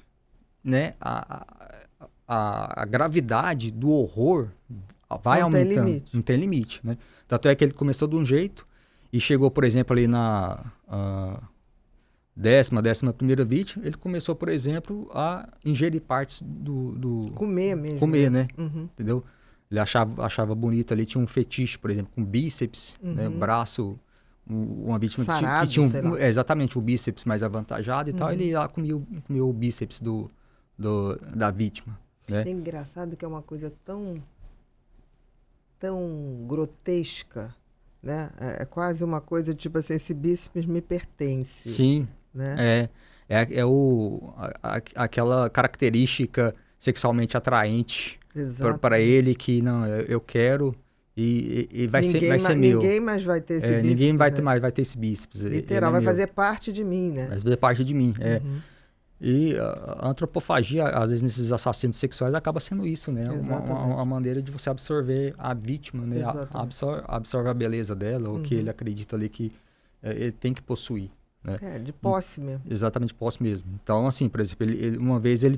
né, a gravidade do horror vai aumentando. Não tem limite, né? Tanto é que ele começou de um jeito e chegou, por exemplo, ali na 11ª vítima, ele começou, por exemplo, a ingerir partes do... Comer mesmo. Comer, né? Entendeu? Ele achava bonito ali, tinha um fetiche, por exemplo, com bíceps, né? Braço, uma vítima sarado, que tinha exatamente o bíceps mais avantajado e tal, ele lá comia o bíceps da vítima, né? É engraçado que é uma coisa tão grotesca, né? É quase uma coisa tipo assim, esse bíceps me pertence. Sim, né? Aquela característica sexualmente atraente para ele que não, eu quero e vai ser meu. Ninguém mais vai ter esse bíceps. Ninguém vai ter esse bíceps. Literal, vai fazer parte de mim, né? Vai fazer parte de mim, E a antropofagia, às vezes, nesses assassinos sexuais, acaba sendo isso, né? Uma maneira de você absorver a vítima, né? Absorve a beleza dela, ou que ele acredita ali que ele tem que possuir, né? De posse mesmo. Exatamente, posse mesmo. Então, assim, por exemplo, uma vez ele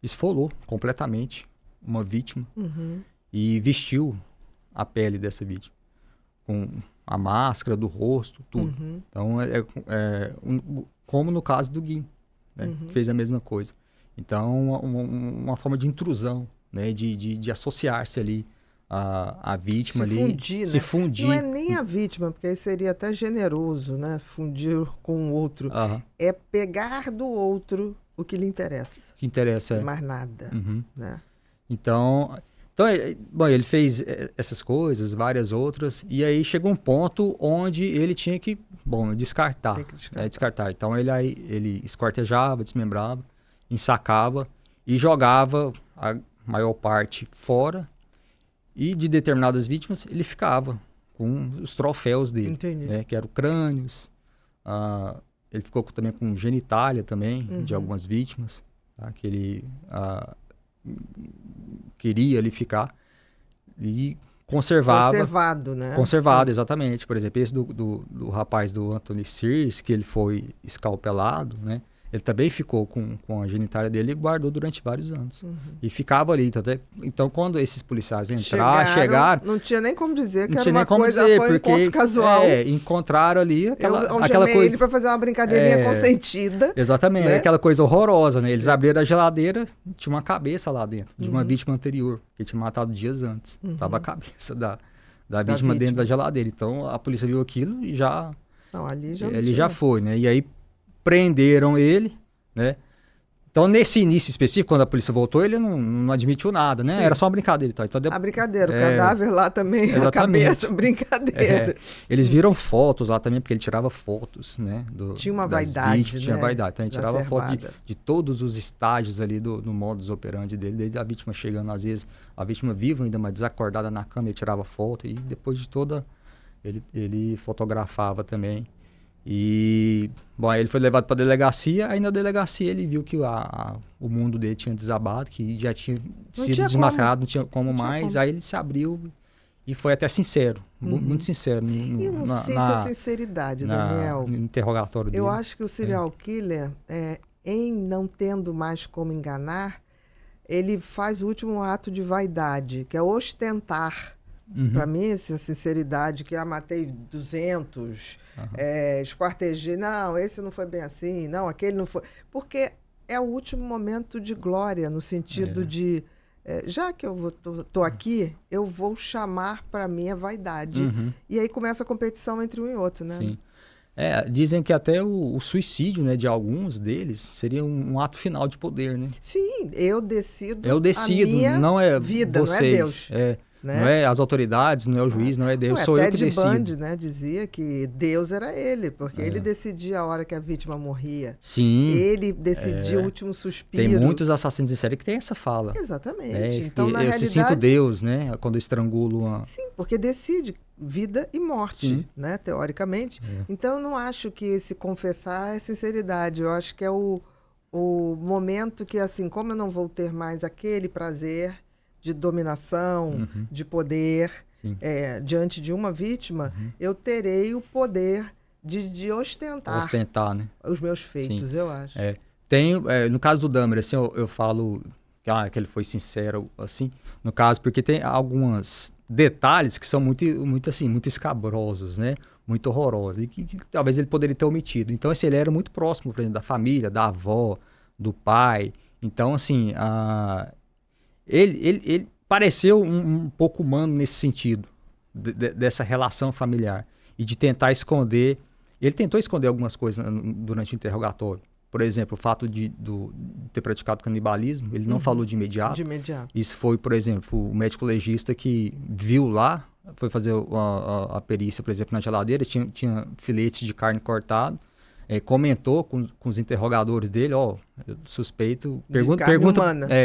esfolou completamente uma vítima e vestiu a pele dessa vítima, com a máscara do rosto, tudo. Então, como no caso do Gui. Né, que fez a mesma coisa. Então, uma forma de intrusão, né, de associar-se ali à vítima. Se fundir. Não é nem a vítima, porque aí seria até generoso, né? Fundir com o outro. É pegar do outro o que lhe interessa. O que interessa. Mais nada. Né? Então, ele fez essas coisas, várias outras, e aí chegou um ponto onde ele tinha que, descartar. Tem que descartar. Então ele esquartejava, desmembrava, ensacava e jogava a maior parte fora, e de determinadas vítimas ele ficava com os troféus dele, né, que eram crânios. Ele ficou também com genitália também, de algumas vítimas, tá, que ele queria ali ficar, e conservado, né? Conservado, exatamente. Por exemplo, esse do rapaz do Anthony Sears, que ele foi escalpelado, né? Ele também ficou com a genitália dele e guardou durante vários anos. E ficava ali. Então, quando esses policiais chegaram... Não tinha nem como dizer que era uma coisa, foi um encontro casual. Encontraram ali aquela chamei coisa... ele para fazer uma brincadeirinha consentida. Exatamente, né? Aquela coisa horrorosa, né? Eles abriram a geladeira, tinha uma cabeça lá dentro, de uma vítima anterior, que tinha matado dias antes. Tava a cabeça da vítima dentro da geladeira. Então, a polícia viu aquilo e já... Não, ali já foi, né? E aí prenderam ele, né? Então, nesse início específico, quando a polícia voltou, ele não admitiu nada, né? Sim. Era só uma brincadeira. Então, a brincadeira, o cadáver lá também, exatamente. A cabeça, brincadeira. Eles viram fotos lá também, porque ele tirava fotos, né? Tinha uma vaidade, vítimas, né? Tinha vaidade. Então, ele tirava foto de todos os estágios ali do modus operandi dele, desde a vítima chegando, às vezes, a vítima viva ainda, mas desacordada na cama, ele tirava foto, e depois de toda... Ele fotografava também. E, ele foi levado para a delegacia, aí na delegacia ele viu que o mundo dele tinha desabado, que já tinha sido desmascarado, não tinha como mais, aí ele se abriu e foi até sincero, muito sincero. Eu não sei se é sinceridade, Daniel. No interrogatório dele. Eu acho que o serial killer, em não tendo mais como enganar, ele faz o último ato de vaidade, que é ostentar. Para mim, essa sinceridade, que matei 200, esquartejei, não, esse não foi bem assim, não, aquele não foi. Porque é o último momento de glória, no sentido de, já que eu tô aqui, eu vou chamar para mim a vaidade. E aí começa a competição entre um e outro, né? Sim. Dizem que até o suicídio, né, de alguns deles seria um ato final de poder, né? Sim, eu decido a minha não é vida, vocês. Não é Deus. Né? Não é as autoridades, não é o juiz, não é Deus, sou eu que decido. Ted Bundy, né, dizia que Deus era ele, porque ele decidia a hora que a vítima morria. Sim. Ele decidia o último suspiro. Tem muitos assassinos em série que tem essa fala. Exatamente. Então, na realidade... Eu sinto Deus, né, quando eu estrangulo uma... Sim, porque decide vida e morte, né, teoricamente. Então, eu não acho que esse confessar é sinceridade. Eu acho que é o momento que, assim, como eu não vou ter mais aquele prazer de dominação, de poder diante de uma vítima, eu terei o poder de ostentar né? os meus feitos, eu acho. No caso do Dahmer, assim, eu falo que ele foi sincero, assim, no caso, porque tem alguns detalhes que são muito escabrosos, né? Muito horrorosos, e que talvez ele poderia ter omitido. Então, assim, ele era muito próximo, por exemplo, da família, da avó, do pai. Então, assim, ele pareceu um pouco humano nesse sentido, dessa relação familiar. E de tentar esconder... Ele tentou esconder algumas coisas durante o interrogatório. Por exemplo, o fato de ter praticado canibalismo, ele não falou de imediato. De imediato. Isso foi, por exemplo, o médico legista que viu lá, foi fazer a perícia, por exemplo, na geladeira, tinha filetes de carne cortado, comentou com os interrogadores dele, suspeito,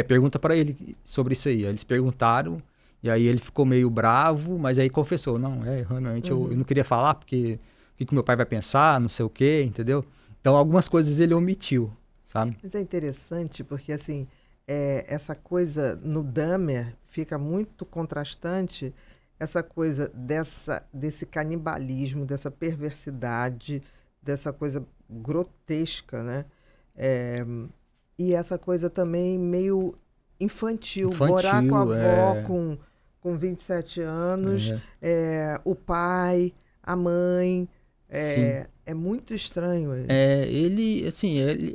pergunta para ele sobre isso aí. Aí eles perguntaram, e aí ele ficou meio bravo, mas aí confessou, não, realmente eu não queria falar, porque o que meu pai vai pensar, não sei o quê, entendeu? Então, algumas coisas ele omitiu, sabe? Mas é interessante, porque, assim, essa coisa no Dahmer fica muito contrastante, essa coisa desse canibalismo, dessa perversidade, dessa coisa grotesca, né? E essa coisa também meio infantil. Morar com a avó com 27 anos, o pai, a mãe... É muito estranho ele.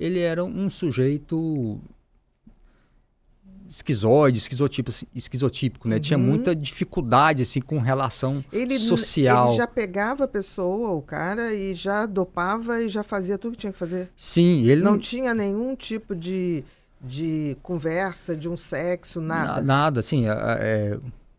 Ele era um sujeito esquizotípico, né? Tinha muita dificuldade, assim, com relação social. Ele já pegava a pessoa, o cara, e já dopava e já fazia tudo que tinha que fazer. Sim, ele não tinha nenhum tipo de conversa, de um sexo, nada. Nada, assim,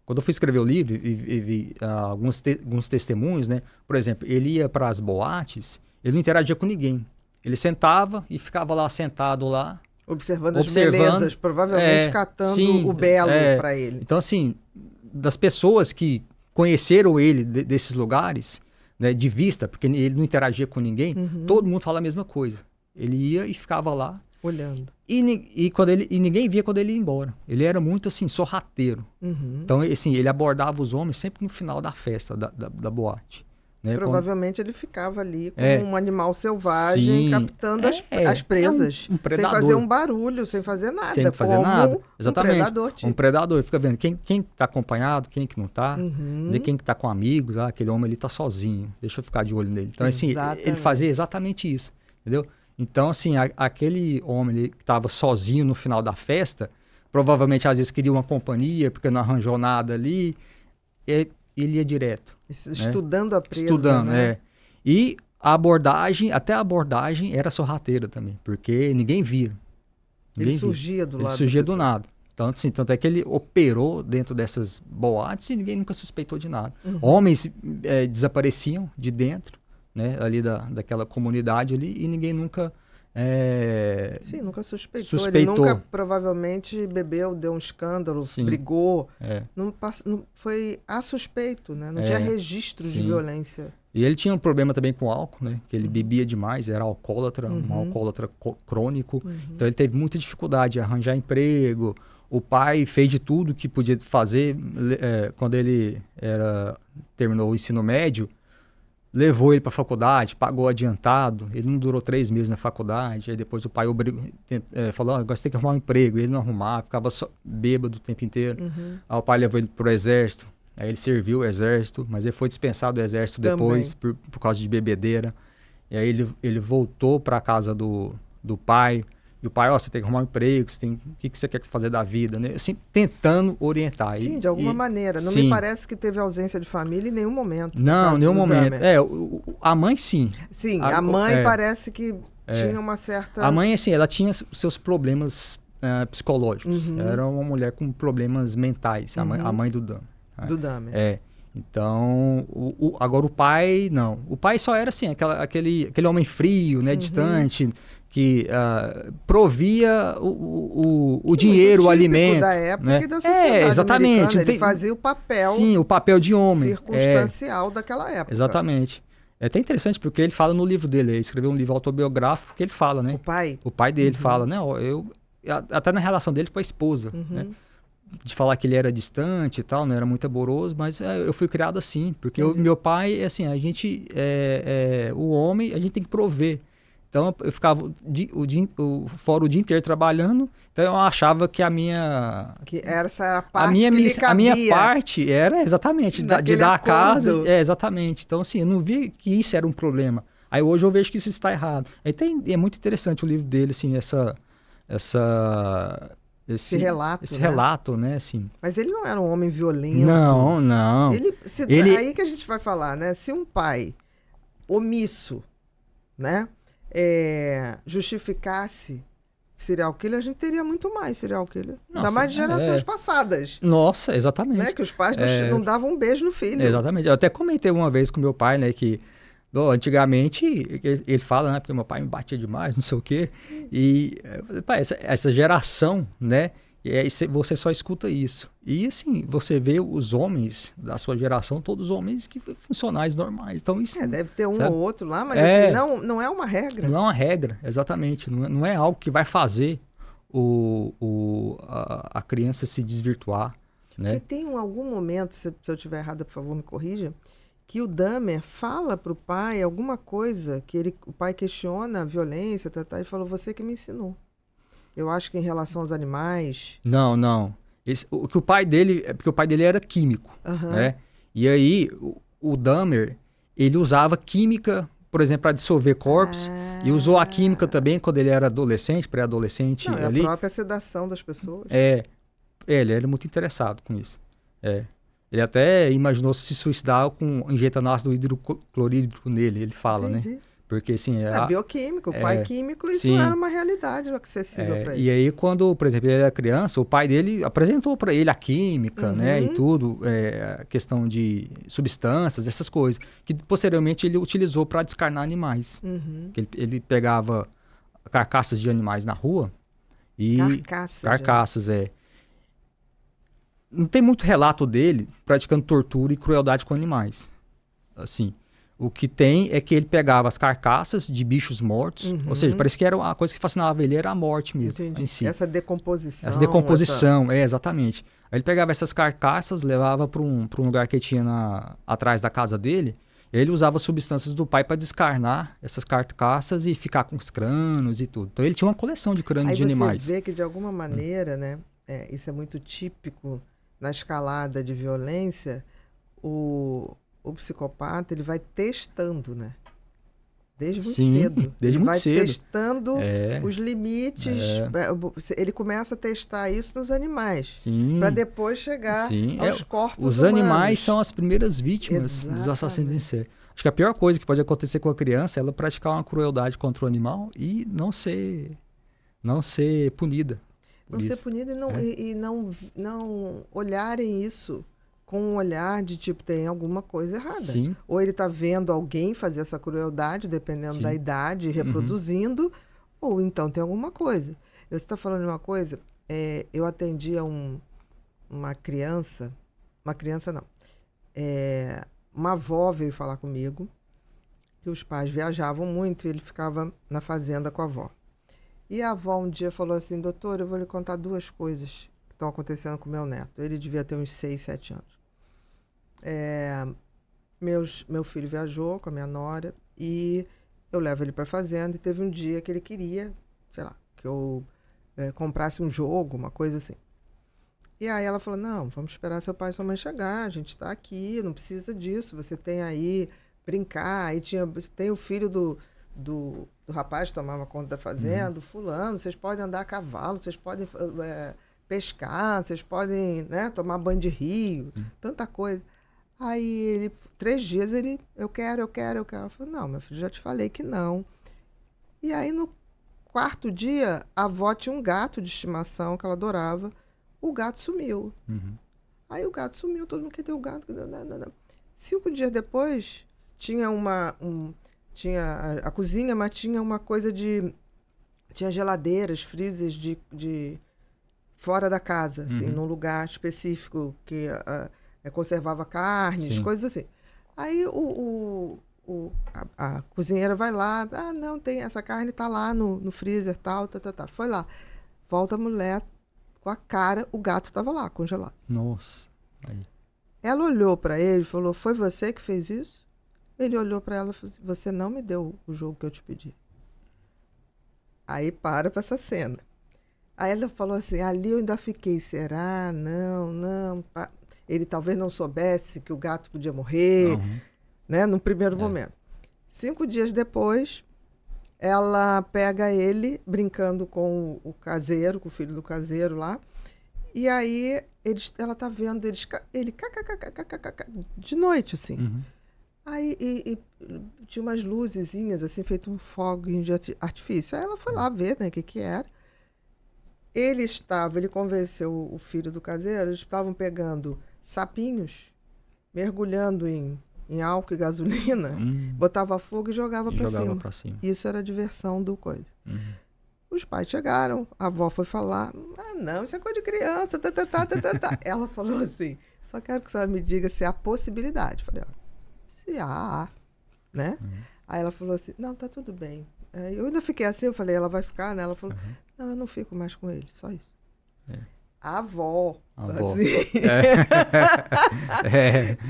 quando eu fui escrever o livro e vi alguns testemunhos, né? Por exemplo, ele ia para as boates, ele não interagia com ninguém. Ele sentava e ficava lá sentado lá. Observando as belezas, provavelmente catando o belo para ele. Então, assim, das pessoas que conheceram ele desses lugares, né, de vista, porque ele não interagia com ninguém, todo mundo fala a mesma coisa. Ele ia e ficava lá. Olhando. E ninguém via quando ele ia embora. Ele era muito, assim, sorrateiro. Então, assim, ele abordava os homens sempre no final da festa, da boate. Né? Provavelmente ele ficava ali como um animal selvagem, captando as presas. Um predador. Sem fazer um barulho, sem fazer nada. Sem fazer nada. Exatamente. Um predador. Ele fica vendo quem está acompanhado, quem que não está, quem que está com amigos. Aquele homem ali está sozinho. Deixa eu ficar de olho nele. Então, assim, ele fazia exatamente isso. Entendeu? Então, assim, aquele homem que estava sozinho no final da festa, provavelmente às vezes queria uma companhia, porque não arranjou nada ali, ele ia direto. Estudando a presa. Estudando, né? E até a abordagem era sorrateira também, porque ninguém via. Ele surgia do lado. Ele surgia do nada. Então, assim, tanto é que ele operou dentro dessas boates e ninguém nunca suspeitou de nada. Homens desapareciam de dentro, né, ali daquela comunidade ali, e ninguém nunca nunca suspeitou. Ele nunca provavelmente bebeu, deu um escândalo, brigou. Não foi suspeito, né? Não tinha registro de violência. E ele tinha um problema também com álcool, né? Que ele bebia demais, era alcoólatra, um alcoólatra crônico. Então ele teve muita dificuldade de arranjar emprego. O pai fez de tudo que podia fazer. Quando ele terminou o ensino médio, levou ele para a faculdade, pagou adiantado. Ele não durou 3 meses na faculdade. Aí depois o pai falou, agora você tem que arrumar um emprego. Ele não arrumava, ficava só bêbado o tempo inteiro. Aí o pai levou ele para o exército. Aí ele serviu o exército, mas ele foi dispensado do exército depois por causa de bebedeira. E aí ele voltou para a casa do pai. E o pai, você tem que arrumar um emprego, o que você quer fazer da vida, né? Assim, tentando orientar. Sim, de alguma maneira. Não me parece que teve ausência de família em nenhum momento. Não, em nenhum momento. A mãe, sim. Sim, a mãe parece que tinha uma certa... A mãe, assim, ela tinha seus problemas psicológicos. Era uma mulher com problemas mentais, a mãe do Dan. Do Dahmer. Então, agora o pai, não. O pai só era assim, aquele homem frio, né, distante, que provia o dinheiro, o alimento. Da época, né? E da sociedade exatamente. Ele fazia o papel... Sim, o papel de homem. Circunstancial daquela época. Exatamente. É até interessante, porque ele fala no livro dele, ele escreveu um livro autobiográfico que ele fala, né? O pai dele fala, né? Até na relação dele com a esposa, né? De falar que ele era distante e tal, não era muito amoroso, mas eu fui criado assim, porque meu pai, assim, a gente, o homem, a gente tem que prover. Então eu ficava fora o dia inteiro trabalhando, então eu achava que a minha... Que essa era a parte que lhe cabia. A minha parte era exatamente de dar a casa. Exatamente. Então assim, eu não vi que isso era um problema. Aí hoje eu vejo que isso está errado. É muito interessante o livro dele, assim, esse relato, né, assim. Mas ele não era um homem violento. Não. Aí que a gente vai falar, né? Se um pai omisso, né, justificasse serial killer, a gente teria muito mais serial killer. Ainda mais de gerações passadas. Nossa, exatamente. Né? Que os pais não davam um beijo no filho. Exatamente. Eu até comentei uma vez com meu pai, né, que antigamente, ele fala, né, porque meu pai me batia demais, não sei o quê, e essa geração, né, você só escuta isso. E assim, você vê os homens da sua geração, todos homens que funcionais normais. Então isso... deve ter um ou outro lá, mas assim, não é uma regra. Não é uma regra, exatamente. Não é algo que vai fazer a criança se desvirtuar, né? Porque tem algum momento, se eu estiver errada, por favor, me corrija, que o Dahmer fala para o pai alguma coisa, que o pai questiona a violência, e falou, você que me ensinou. Eu acho que em relação aos animais... Não. Porque o pai dele era químico, né? E aí, o Dahmer, ele usava química, por exemplo, para dissolver corpos, e usou a química também quando ele era adolescente, pré-adolescente. A própria sedação das pessoas. Ele era muito interessado com isso. Ele até imaginou se suicidar injetando ácido hidroclorídrico nele, ele fala, né? Porque assim... É bioquímico, o pai químico, isso era uma realidade acessível para ele. E aí quando, por exemplo, ele era criança, o pai dele apresentou para ele a química, né? E tudo, a questão de substâncias, essas coisas, que posteriormente ele utilizou para descarnar animais. Que ele pegava carcaças de animais na rua e... Carcaças, Não tem muito relato dele praticando tortura e crueldade com animais. Assim, o que tem é que ele pegava as carcaças de bichos mortos, ou seja, parece que era a coisa que fascinava ele, era a morte mesmo, em si. Essa decomposição. Exatamente. Aí ele pegava essas carcaças, levava para um lugar que tinha atrás da casa dele, e ele usava substâncias do pai para descarnar essas carcaças e ficar com os crânios e tudo. Então ele tinha uma coleção de crânios de animais. Aí você vê que de alguma maneira, né, isso é muito típico na escalada de violência, o psicopata, ele vai testando, né? Desde muito cedo. Ele vai testando os limites. Ele começa a testar isso nos animais. Para depois chegar aos corpos humanos. Os animais são as primeiras vítimas dos assassinos em série. Acho que a pior coisa que pode acontecer com a criança é ela praticar uma crueldade contra o animal e não ser punida. Ser punida e não olharem isso com um olhar de tipo, tem alguma coisa errada. Sim. Ou ele está vendo alguém fazer essa crueldade, dependendo da idade, reproduzindo, ou então tem alguma coisa. Você está falando de uma coisa, eu atendia uma criança não, uma avó veio falar comigo, que os pais viajavam muito e ele ficava na fazenda com a avó. E a avó um dia falou assim, doutor, eu vou lhe contar 2 coisas que estão acontecendo com o meu neto. Ele devia ter uns 6, 7 anos. Meu filho viajou com a minha nora e eu levo ele para a fazenda e teve um dia que ele queria, sei lá, que eu comprasse um jogo, uma coisa assim. E aí ela falou, não, vamos esperar seu pai e sua mãe chegar, a gente está aqui, não precisa disso, você tem aí brincar, aí tem o filho do rapaz que tomava conta da fazenda, fulano, vocês podem andar a cavalo, vocês podem pescar, vocês podem, né, tomar banho de rio, tanta coisa. Aí 3 dias eu quero. Eu falei, não, meu filho, já te falei que não. E aí no 4º dia, a avó tinha um gato de estimação que ela adorava, o gato sumiu. Aí o gato sumiu, todo mundo quer ter o gato. Não. 5 dias depois, tinha tinha a cozinha, mas tinha uma coisa de... Tinha geladeiras, freezers de fora da casa, assim, num lugar específico que conservava carnes, coisas assim. Aí a cozinheira vai lá, não, tem essa carne, tá lá no freezer, tal. Foi lá. Volta a mulher com a cara, o gato estava lá, congelado. Nossa. Aí. Ela olhou para ele e falou, foi você que fez isso? Ele olhou para ela e falou, você não me deu o jogo que eu te pedi. Aí para essa cena. Aí ela falou assim, ali eu ainda fiquei, será? Não. Ele talvez não soubesse que o gato podia morrer, né? No primeiro momento. 5 dias depois, ela pega ele brincando com o caseiro, com o filho do caseiro lá. E aí ela tá vendo ele de noite, assim. Aí tinha umas luzezinhas, assim, feito um foguinho de artifício. Aí ela foi lá ver, né, o que era. Ele convenceu o filho do caseiro, eles estavam pegando sapinhos, mergulhando em álcool e gasolina, botava fogo e jogava pra cima. Isso era a diversão do coisa. Os pais chegaram, a avó foi falar, não, isso é coisa de criança, Ela falou assim, só quero que você me diga se há possibilidade. Falei, se há, né? Aí ela falou assim, não, tá tudo bem. Eu ainda fiquei assim, eu falei, ela vai ficar, né? Ela falou, não, eu não fico mais com ele, só isso. A avó. Assim.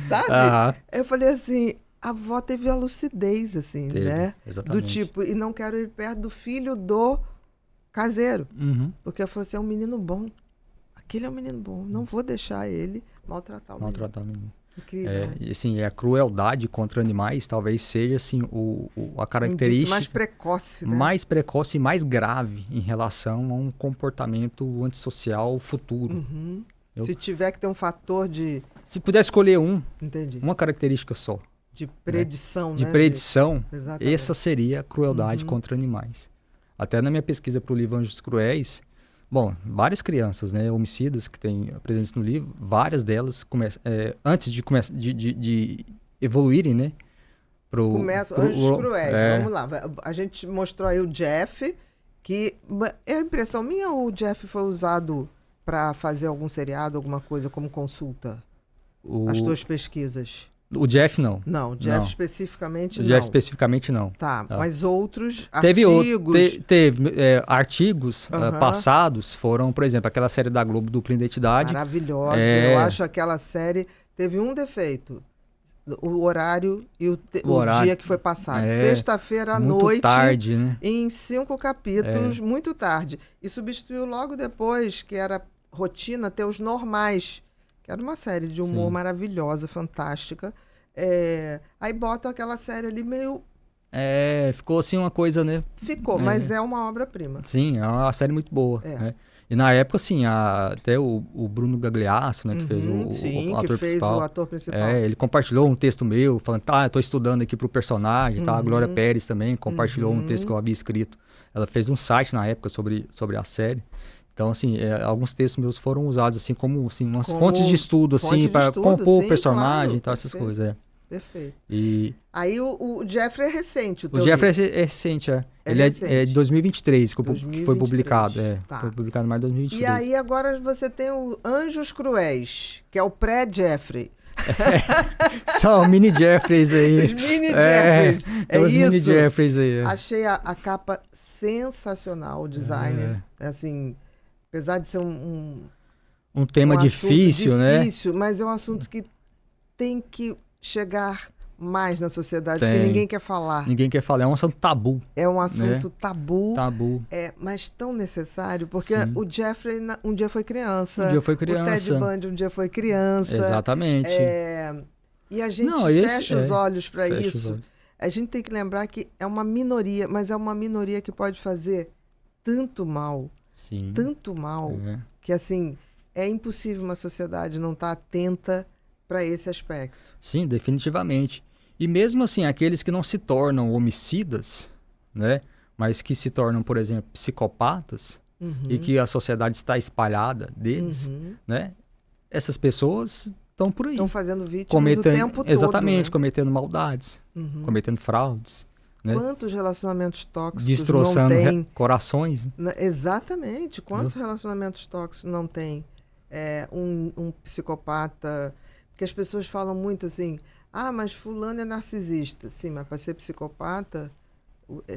Sabe? Eu falei assim, a avó teve a lucidez, assim, né? Exatamente. Do tipo, e não quero ir perto do filho do caseiro. Porque ela falou assim, é um menino bom. Aquele é um menino bom. Não vou deixar ele maltratar o menino. Incrível, né? E assim, a crueldade contra animais talvez seja assim, a característica mais precoce, né? Mais precoce e mais grave em relação a um comportamento antissocial futuro. Se tiver que ter um fator de... Se puder escolher Entendi. uma característica só. De predição, né? De predição, Exatamente. essa seria a crueldade contra animais. Até na minha pesquisa para o livro Anjos Cruéis, bom, várias crianças, né, homicidas que têm presentes no livro, várias delas antes de evoluírem, né, Anjos Cruéis, vamos lá. A gente mostrou aí o Jeff, que é a impressão minha ou o Jeff foi usado para fazer algum seriado, alguma coisa como consulta? As tuas pesquisas? O Jeff não. Não, o Jeff especificamente não. O Jeff especificamente não. Tá, mas outros teve artigos... Teve artigos passados, foram, por exemplo, aquela série da Globo, Dupla Identidade. Maravilhosa. Eu acho aquela série teve um defeito. O horário e o dia que foi passado. Sexta-feira à noite. Muito tarde, né? Em 5 capítulos, muito tarde. E substituiu logo depois, que era rotina, ter os normais. Que era uma série de humor maravilhosa, fantástica. Aí bota aquela série ali meio... ficou assim uma coisa, né? Ficou, mas é uma obra-prima. Sim, é uma série muito boa. Né? E na época, assim, até o Bruno Gagliasso, né, que fez o ator principal. O ator principal. Ele compartilhou um texto meu, falando, eu tô estudando aqui pro personagem, tá? A Glória Pérez também compartilhou um texto que eu havia escrito. Ela fez um site na época sobre a série. Então, assim, alguns textos meus foram usados, assim, como assim, umas fontes de estudo, assim, para compor o personagem e tal, essas coisas. Perfeito. E... Aí o Jeffrey é recente. O Jeffrey é recente, Ele é de 2023, que foi publicado. Foi publicado em maio de 2023. E aí agora você tem o Anjos Cruéis, que é o pré-Jeffrey. São mini Jeffreys aí. Os mini Jeffreys. Os mini Jeffreys aí. Achei a capa sensacional, o design. Assim, apesar de ser um tema difícil, né? Difícil, mas é um assunto que tem que chegar mais na sociedade, porque ninguém quer falar. Ninguém quer falar, é um assunto tabu. É um assunto tabu. Tabu. Mas tão necessário, porque o Jeffrey um dia foi criança. Um dia foi criança. O Ted Bundy um dia foi criança. Exatamente. E a gente fecha os olhos para isso. A gente tem que lembrar que é uma minoria, mas é uma minoria que pode fazer tanto mal. Sim. Tanto mal, que assim, é impossível uma sociedade não estar atenta para esse aspecto. Sim, definitivamente. E mesmo assim, aqueles que não se tornam homicidas, né, mas que se tornam, por exemplo, psicopatas, e que a sociedade está espalhada deles, né, essas pessoas estão por aí. Estão fazendo vítimas o tempo todo. Exatamente, né? Cometendo maldades, cometendo fraudes. Né? Quantos relacionamentos tóxicos destroçando não tem? Corações. Exatamente. Quantos relacionamentos tóxicos não tem um psicopata? Porque as pessoas falam muito assim, mas fulano é narcisista. Sim, mas para ser psicopata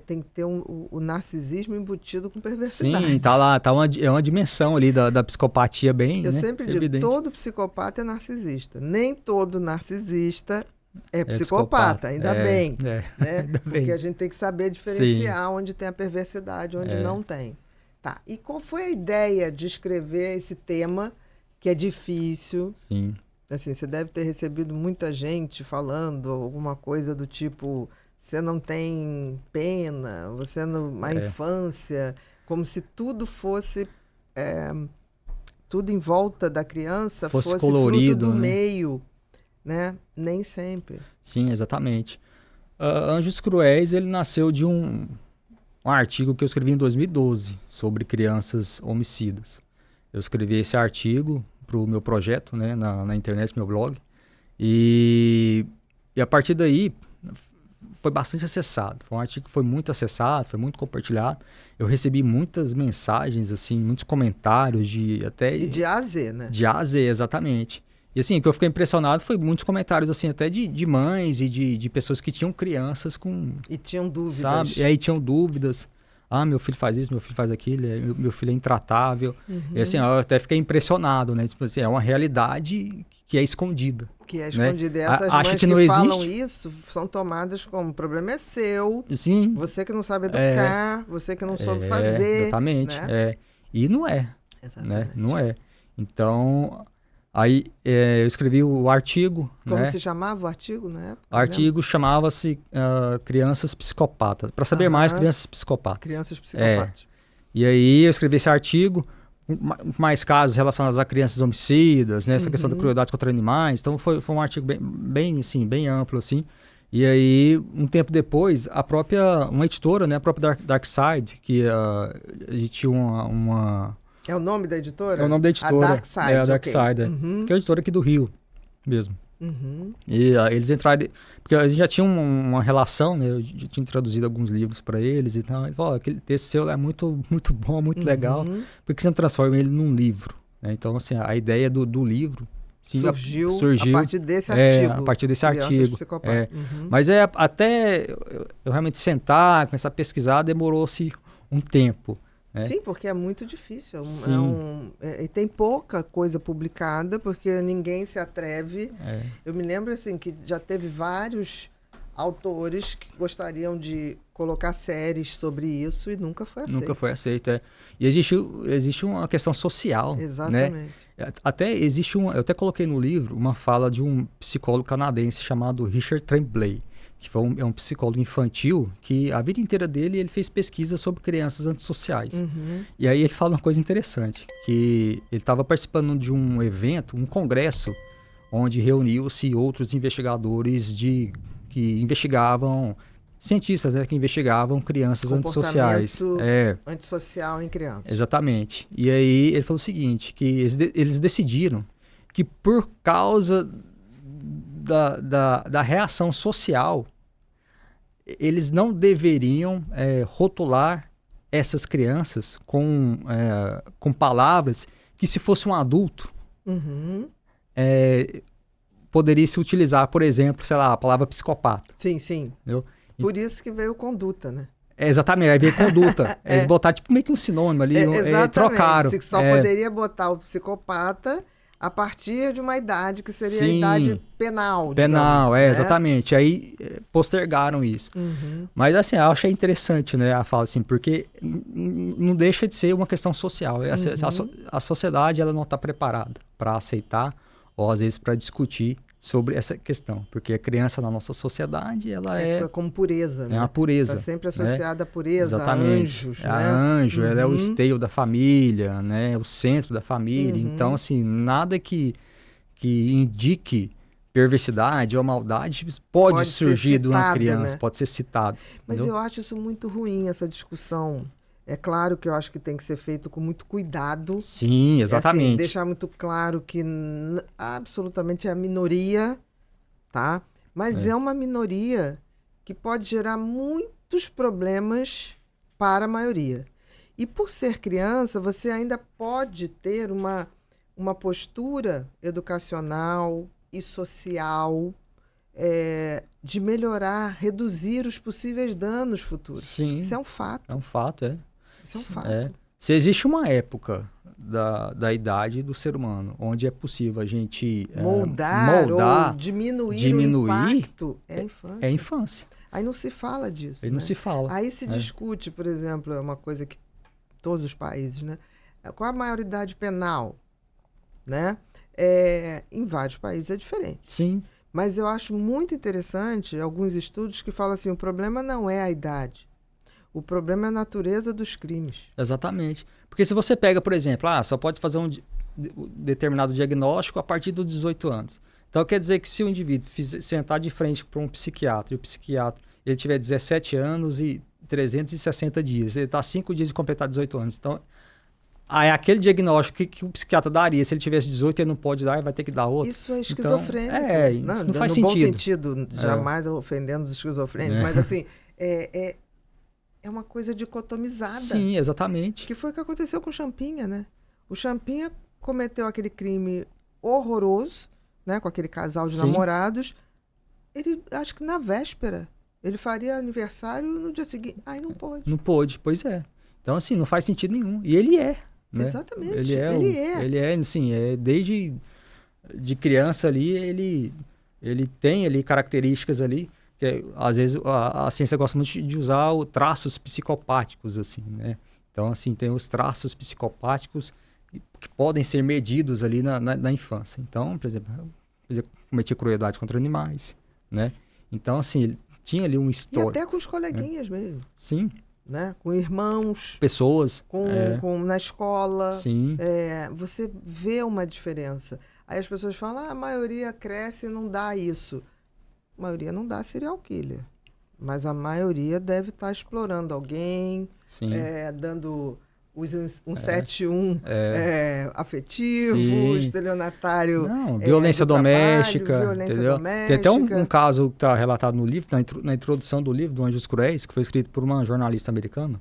tem que ter o narcisismo embutido com perversidade. Sim, tá lá, é uma dimensão ali da psicopatia bem Eu né, sempre digo, evidente. todo psicopata é narcisista. Nem todo narcisista é psicopata, ainda bem. Né? Ainda Porque bem. a gente tem que saber diferenciar onde tem a perversidade, onde não tem. Tá. E qual foi a ideia de escrever esse tema que é difícil? Sim. Assim, você deve ter recebido muita gente falando alguma coisa do tipo, você não tem pena, você não, a infância, como se tudo fosse tudo em volta da criança fosse colorido, fruto do né? meio, né? Nem sempre. Sim, exatamente. Anjos Cruéis, ele nasceu de um artigo que eu escrevi em 2012 sobre crianças homicidas. Eu escrevi esse artigo para o meu projeto, né, na internet, meu blog, e a partir daí foi bastante acessado. Foi um artigo que foi muito acessado, foi muito compartilhado. Eu recebi muitas mensagens, assim, muitos comentários E de A a Z, né? De A a Z, exatamente. E assim, o que eu fiquei impressionado foi muitos comentários, assim, até de mães e de pessoas que tinham crianças com... E tinham dúvidas. Sabe? E aí tinham dúvidas. Meu filho faz isso, meu filho faz aquilo, meu filho é intratável. E assim, eu até fiquei impressionado, né? Tipo assim, é uma realidade que é escondida. Que é escondida. Né? E essas Acho mães que não falam existe. isso são tomadas como o problema é seu. Sim. Você que não sabe educar, você que não soube fazer. Exatamente. Né? E não é. Exatamente. Né? Não é. Então, aí eu escrevi o artigo. Como né? se chamava o artigo na época? O artigo chamava-se Crianças Psicopatas. Para saber mais, Crianças Psicopatas. Crianças Psicopatas. E aí eu escrevi esse artigo, mais casos relacionados a crianças homicidas, né? Essa questão da crueldade contra animais. Então foi um artigo bem amplo, assim. E aí, um tempo depois, uma editora, né? A própria Darkside, que a gente tinha uma... É o nome da editora? É o nome da editora. A Darkside, a Darkside, que é a editora aqui do Rio mesmo. E eles entraram... Porque a gente já tinha uma relação, né? Eu já tinha traduzido alguns livros para eles e tal. Ele falou, aquele texto seu é muito, muito bom, muito legal. Por que você não transforma ele num livro? Né? Então, assim, a ideia do livro... Sim, surgiu a partir desse artigo. A partir desse artigo. Mas até eu realmente sentar, começar a pesquisar, demorou-se um tempo. Né? Sim, porque é muito difícil. E tem pouca coisa publicada, porque ninguém se atreve. Eu me lembro assim, que já teve vários autores que gostariam de colocar séries sobre isso e nunca foi aceito. Nunca foi aceito, E existe uma questão social. Exatamente. Né? Até existe eu até coloquei no livro uma fala de um psicólogo canadense chamado Richard Tremblay, que é um psicólogo infantil que a vida inteira dele ele fez pesquisa sobre crianças antissociais. E aí ele fala uma coisa interessante, que ele estava participando de um evento, um congresso, onde reuniu-se outros investigadores que investigavam, cientistas, né, que investigavam crianças antissociais. Antissocial em crianças. Exatamente. E aí ele falou o seguinte, que eles decidiram que por causa da reação social, eles não deveriam rotular essas crianças com palavras que, se fosse um adulto, poderia se utilizar, por exemplo, sei lá, a palavra psicopata. Sim, sim. Entendeu? Por isso que veio conduta, né? Exatamente, aí veio conduta. Eles botaram tipo meio que um sinônimo ali, trocaram. Você só poderia botar o psicopata a partir de uma idade que seria a idade penal. Penal, digamos, né? Exatamente. Aí postergaram isso. Mas assim, eu achei interessante, né, a fala assim, porque não deixa de ser uma questão social. A sociedade ela não está preparada para aceitar ou às vezes para discutir sobre essa questão, porque a criança na nossa sociedade, ela é como pureza, né? É uma pureza. Está sempre associada à pureza, exatamente. A anjos, né? A anjo, ela é o esteio da família, né? O centro da família. Então, assim, nada que indique perversidade ou maldade pode surgir de uma criança, né? Pode ser citado. Mas entendeu? eu acho isso muito ruim, essa discussão É claro que eu acho que tem que ser feito com muito cuidado. Sim, exatamente. Assim, deixar muito claro que absolutamente é a minoria, tá? Mas é uma minoria que pode gerar muitos problemas para a maioria. E por ser criança, você ainda pode ter uma postura educacional e social de melhorar, reduzir os possíveis danos futuros. Sim. Isso é um fato. É um fato, Isso é um fato. Se existe uma época da idade do ser humano onde é possível a gente moldar ou diminuir o impacto, é a infância. É a infância. Aí não se fala disso. Aí não se fala. Aí se discute, por exemplo, é uma coisa que todos os países, né? Qual a maioridade penal? Né? Em vários países é diferente. Sim. Mas eu acho muito interessante alguns estudos que falam assim, o problema não é a idade. O problema é a natureza dos crimes. Exatamente. Porque se você pega, por exemplo, só pode fazer um determinado diagnóstico a partir dos 18 anos. Então quer dizer que se o indivíduo sentar de frente para um psiquiatra e o psiquiatra ele tiver 17 anos e 360 dias, ele está 5 dias de completar 18 anos. Então, é aquele diagnóstico que o psiquiatra daria. Se ele tivesse 18, ele não pode dar, ele vai ter que dar outro. Isso é esquizofrênico. Então, isso não faz sentido. No bom sentido, jamais ofendendo os esquizofrênicos, mas assim, é uma coisa dicotomizada. Sim, exatamente. Que foi o que aconteceu com o Champinha, né? O Champinha cometeu aquele crime horroroso, né? Com aquele casal de namorados. Ele, acho que na véspera, ele faria aniversário no dia seguinte. Aí não pôde. Não pôde, pois é. Então, assim, não faz sentido nenhum. E ele é. Né? Exatamente. Ele é, assim, desde de criança ali, ele tem ali características ali, que às vezes a ciência gosta muito de usar traços psicopáticos, assim, né? Então, assim, tem os traços psicopáticos que podem ser medidos ali na infância. Então, por exemplo, cometia crueldade contra animais, né? Então, assim, ele tinha ali um histórico. E até com os coleguinhas mesmo. Sim. Né? Com irmãos. Pessoas. Na escola. Sim. Você vê uma diferença. Aí as pessoas falam, a maioria cresce e não dá isso. A maioria não dá serial killer. Mas a maioria deve estar explorando alguém, dando os 171 afetivo, estelionatário. Violência doméstica. Violência doméstica. Tem até um caso que está relatado no livro, na introdução do livro, do Anjos Cruéis, que foi escrito por uma jornalista americana.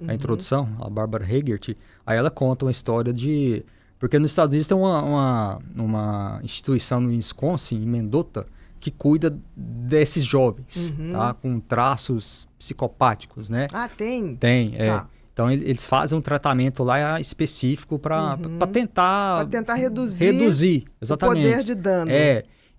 A introdução, a Barbara Haggart. Aí ela conta uma história de... Porque nos Estados Unidos tem uma instituição no Wisconsin, em Mendota, que cuida desses jovens, tá? Com traços psicopáticos, né? Tem? Tem, Tá. Então, eles fazem um tratamento lá específico para tentar... Para tentar reduzir exatamente. O poder de dano.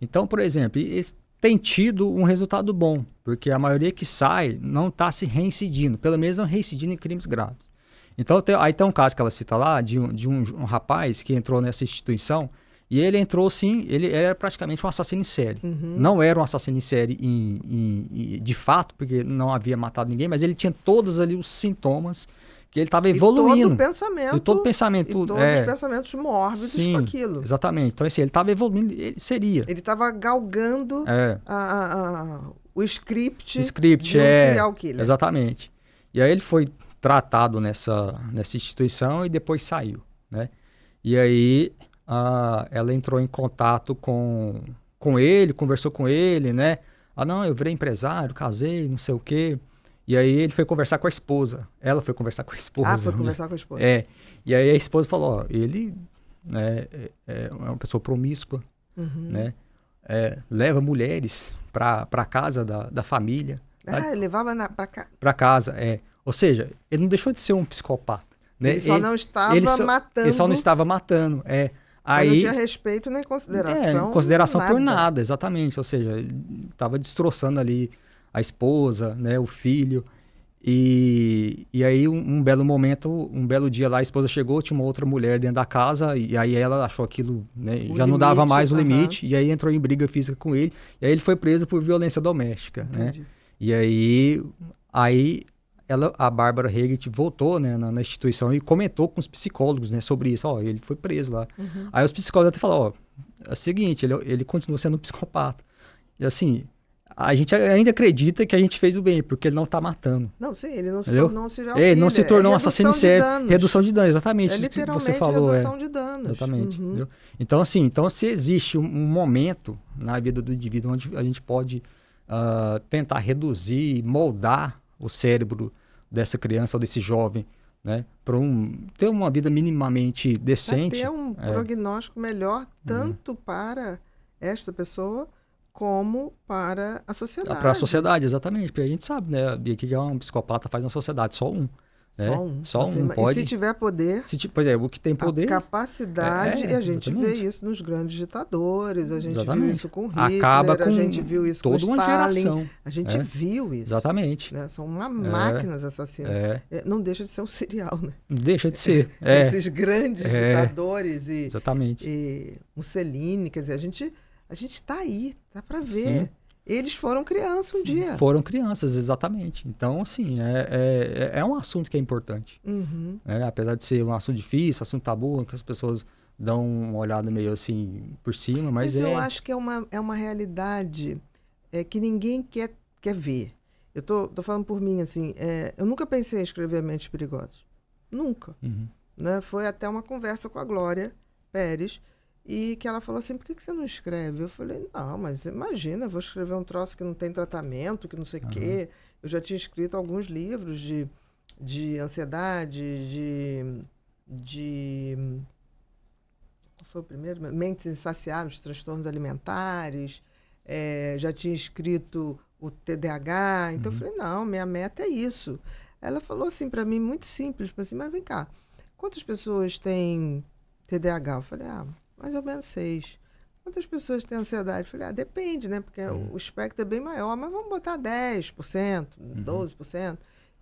Então, por exemplo, eles têm tido um resultado bom, porque a maioria que sai não está se reincidindo, pelo menos não reincidindo em crimes graves. Então, aí tem um caso que ela cita lá, de um rapaz que entrou nessa instituição, e ele entrou, sim, ele era praticamente um assassino em série. Não era um assassino em série de fato, porque não havia matado ninguém, mas ele tinha todos ali os sintomas que ele estava evoluindo. E todo pensamento. E todos os pensamentos mórbidos com aquilo. Exatamente. Então, assim, ele estava evoluindo, ele seria. Ele estava galgando o script de um serial killer. Exatamente. E aí ele foi tratado nessa instituição e depois saiu, né? E aí... ela entrou em contato com ele, conversou com ele, né? Não, eu virei empresário, casei, não sei o quê. E aí ele foi conversar com a esposa. Ela foi conversar com a esposa. Foi conversar com a esposa. E aí a esposa falou, ele é uma pessoa promíscua, né? Leva mulheres para casa da família. Levava para casa, Ou seja, ele não deixou de ser um psicopata. Né? Ele só não estava matando. Ele só não estava matando, Aí, não tinha respeito nem consideração. Consideração por nada, exatamente. Ou seja, ele estava destroçando ali a esposa, né, o filho. E aí, um belo momento, um belo dia lá, a esposa chegou, tinha uma outra mulher dentro da casa, e aí ela achou aquilo, né, já não dava mais o limite, e aí entrou em briga física com ele, e aí ele foi preso por violência doméstica. Né? E aí a Barbara Haggart voltou, né, na instituição e comentou com os psicólogos, né, sobre isso. Ele foi preso lá. Aí os psicólogos até falaram, é o seguinte, ele continua sendo um psicopata. E assim, a gente ainda acredita que a gente fez o bem, porque ele não está matando. Não, sim, ele não se Entendeu? tornou um serial Ele não se tornou um redução assassino em série. danos. Redução de danos, exatamente. É isso que literalmente você falou, redução de danos. Exatamente. Entendeu? Então, assim, então, se existe um momento na vida do indivíduo onde a gente pode tentar reduzir, moldar o cérebro dessa criança ou desse jovem, né, para ter uma vida minimamente decente. Para ter um prognóstico melhor, tanto para esta pessoa como para a sociedade. Para a sociedade, exatamente. Porque a gente sabe, né, Bia, que um psicopata faz na sociedade, só um. Né? Só um. Pode. E se tiver poder... Pois é, o que tem poder... A capacidade, e a gente vê isso nos grandes ditadores, a gente viu isso com Hitler, acaba com a gente viu isso com Stalin. Uma geração. A gente viu isso. Exatamente. Né? São máquinas assassinas. Não deixa de ser um serial, né? Não deixa de ser. Esses grandes ditadores exatamente. E Mussolini, quer dizer, a gente tá aí, dá para ver. Sim. Eles foram crianças um dia. Foram crianças, exatamente. Então, assim, é um assunto que é importante. Apesar de ser um assunto difícil, assunto tabu, que as pessoas dão uma olhada meio assim por cima, mas eu acho que é uma realidade que ninguém quer ver. Eu tô falando por mim, assim, eu nunca pensei em escrever Mentes Perigosas. Nunca. Né? Foi até uma conversa com a Glória Pérez, e que ela falou assim, por que você não escreve? Eu falei, não, mas imagina, eu vou escrever um troço que não tem tratamento, que não sei o quê. Eu já tinha escrito alguns livros de ansiedade, qual foi o primeiro? Mentes Insaciáveis, Transtornos Alimentares. Já tinha escrito o TDAH. Então eu falei, não, minha meta é isso. Ela falou assim para mim, muito simples, assim, mas vem cá, quantas pessoas têm TDAH? Eu falei, mais ou menos 6. Quantas pessoas têm ansiedade? Eu falei, depende, né? Porque o espectro é bem maior, mas vamos botar 10%, 12%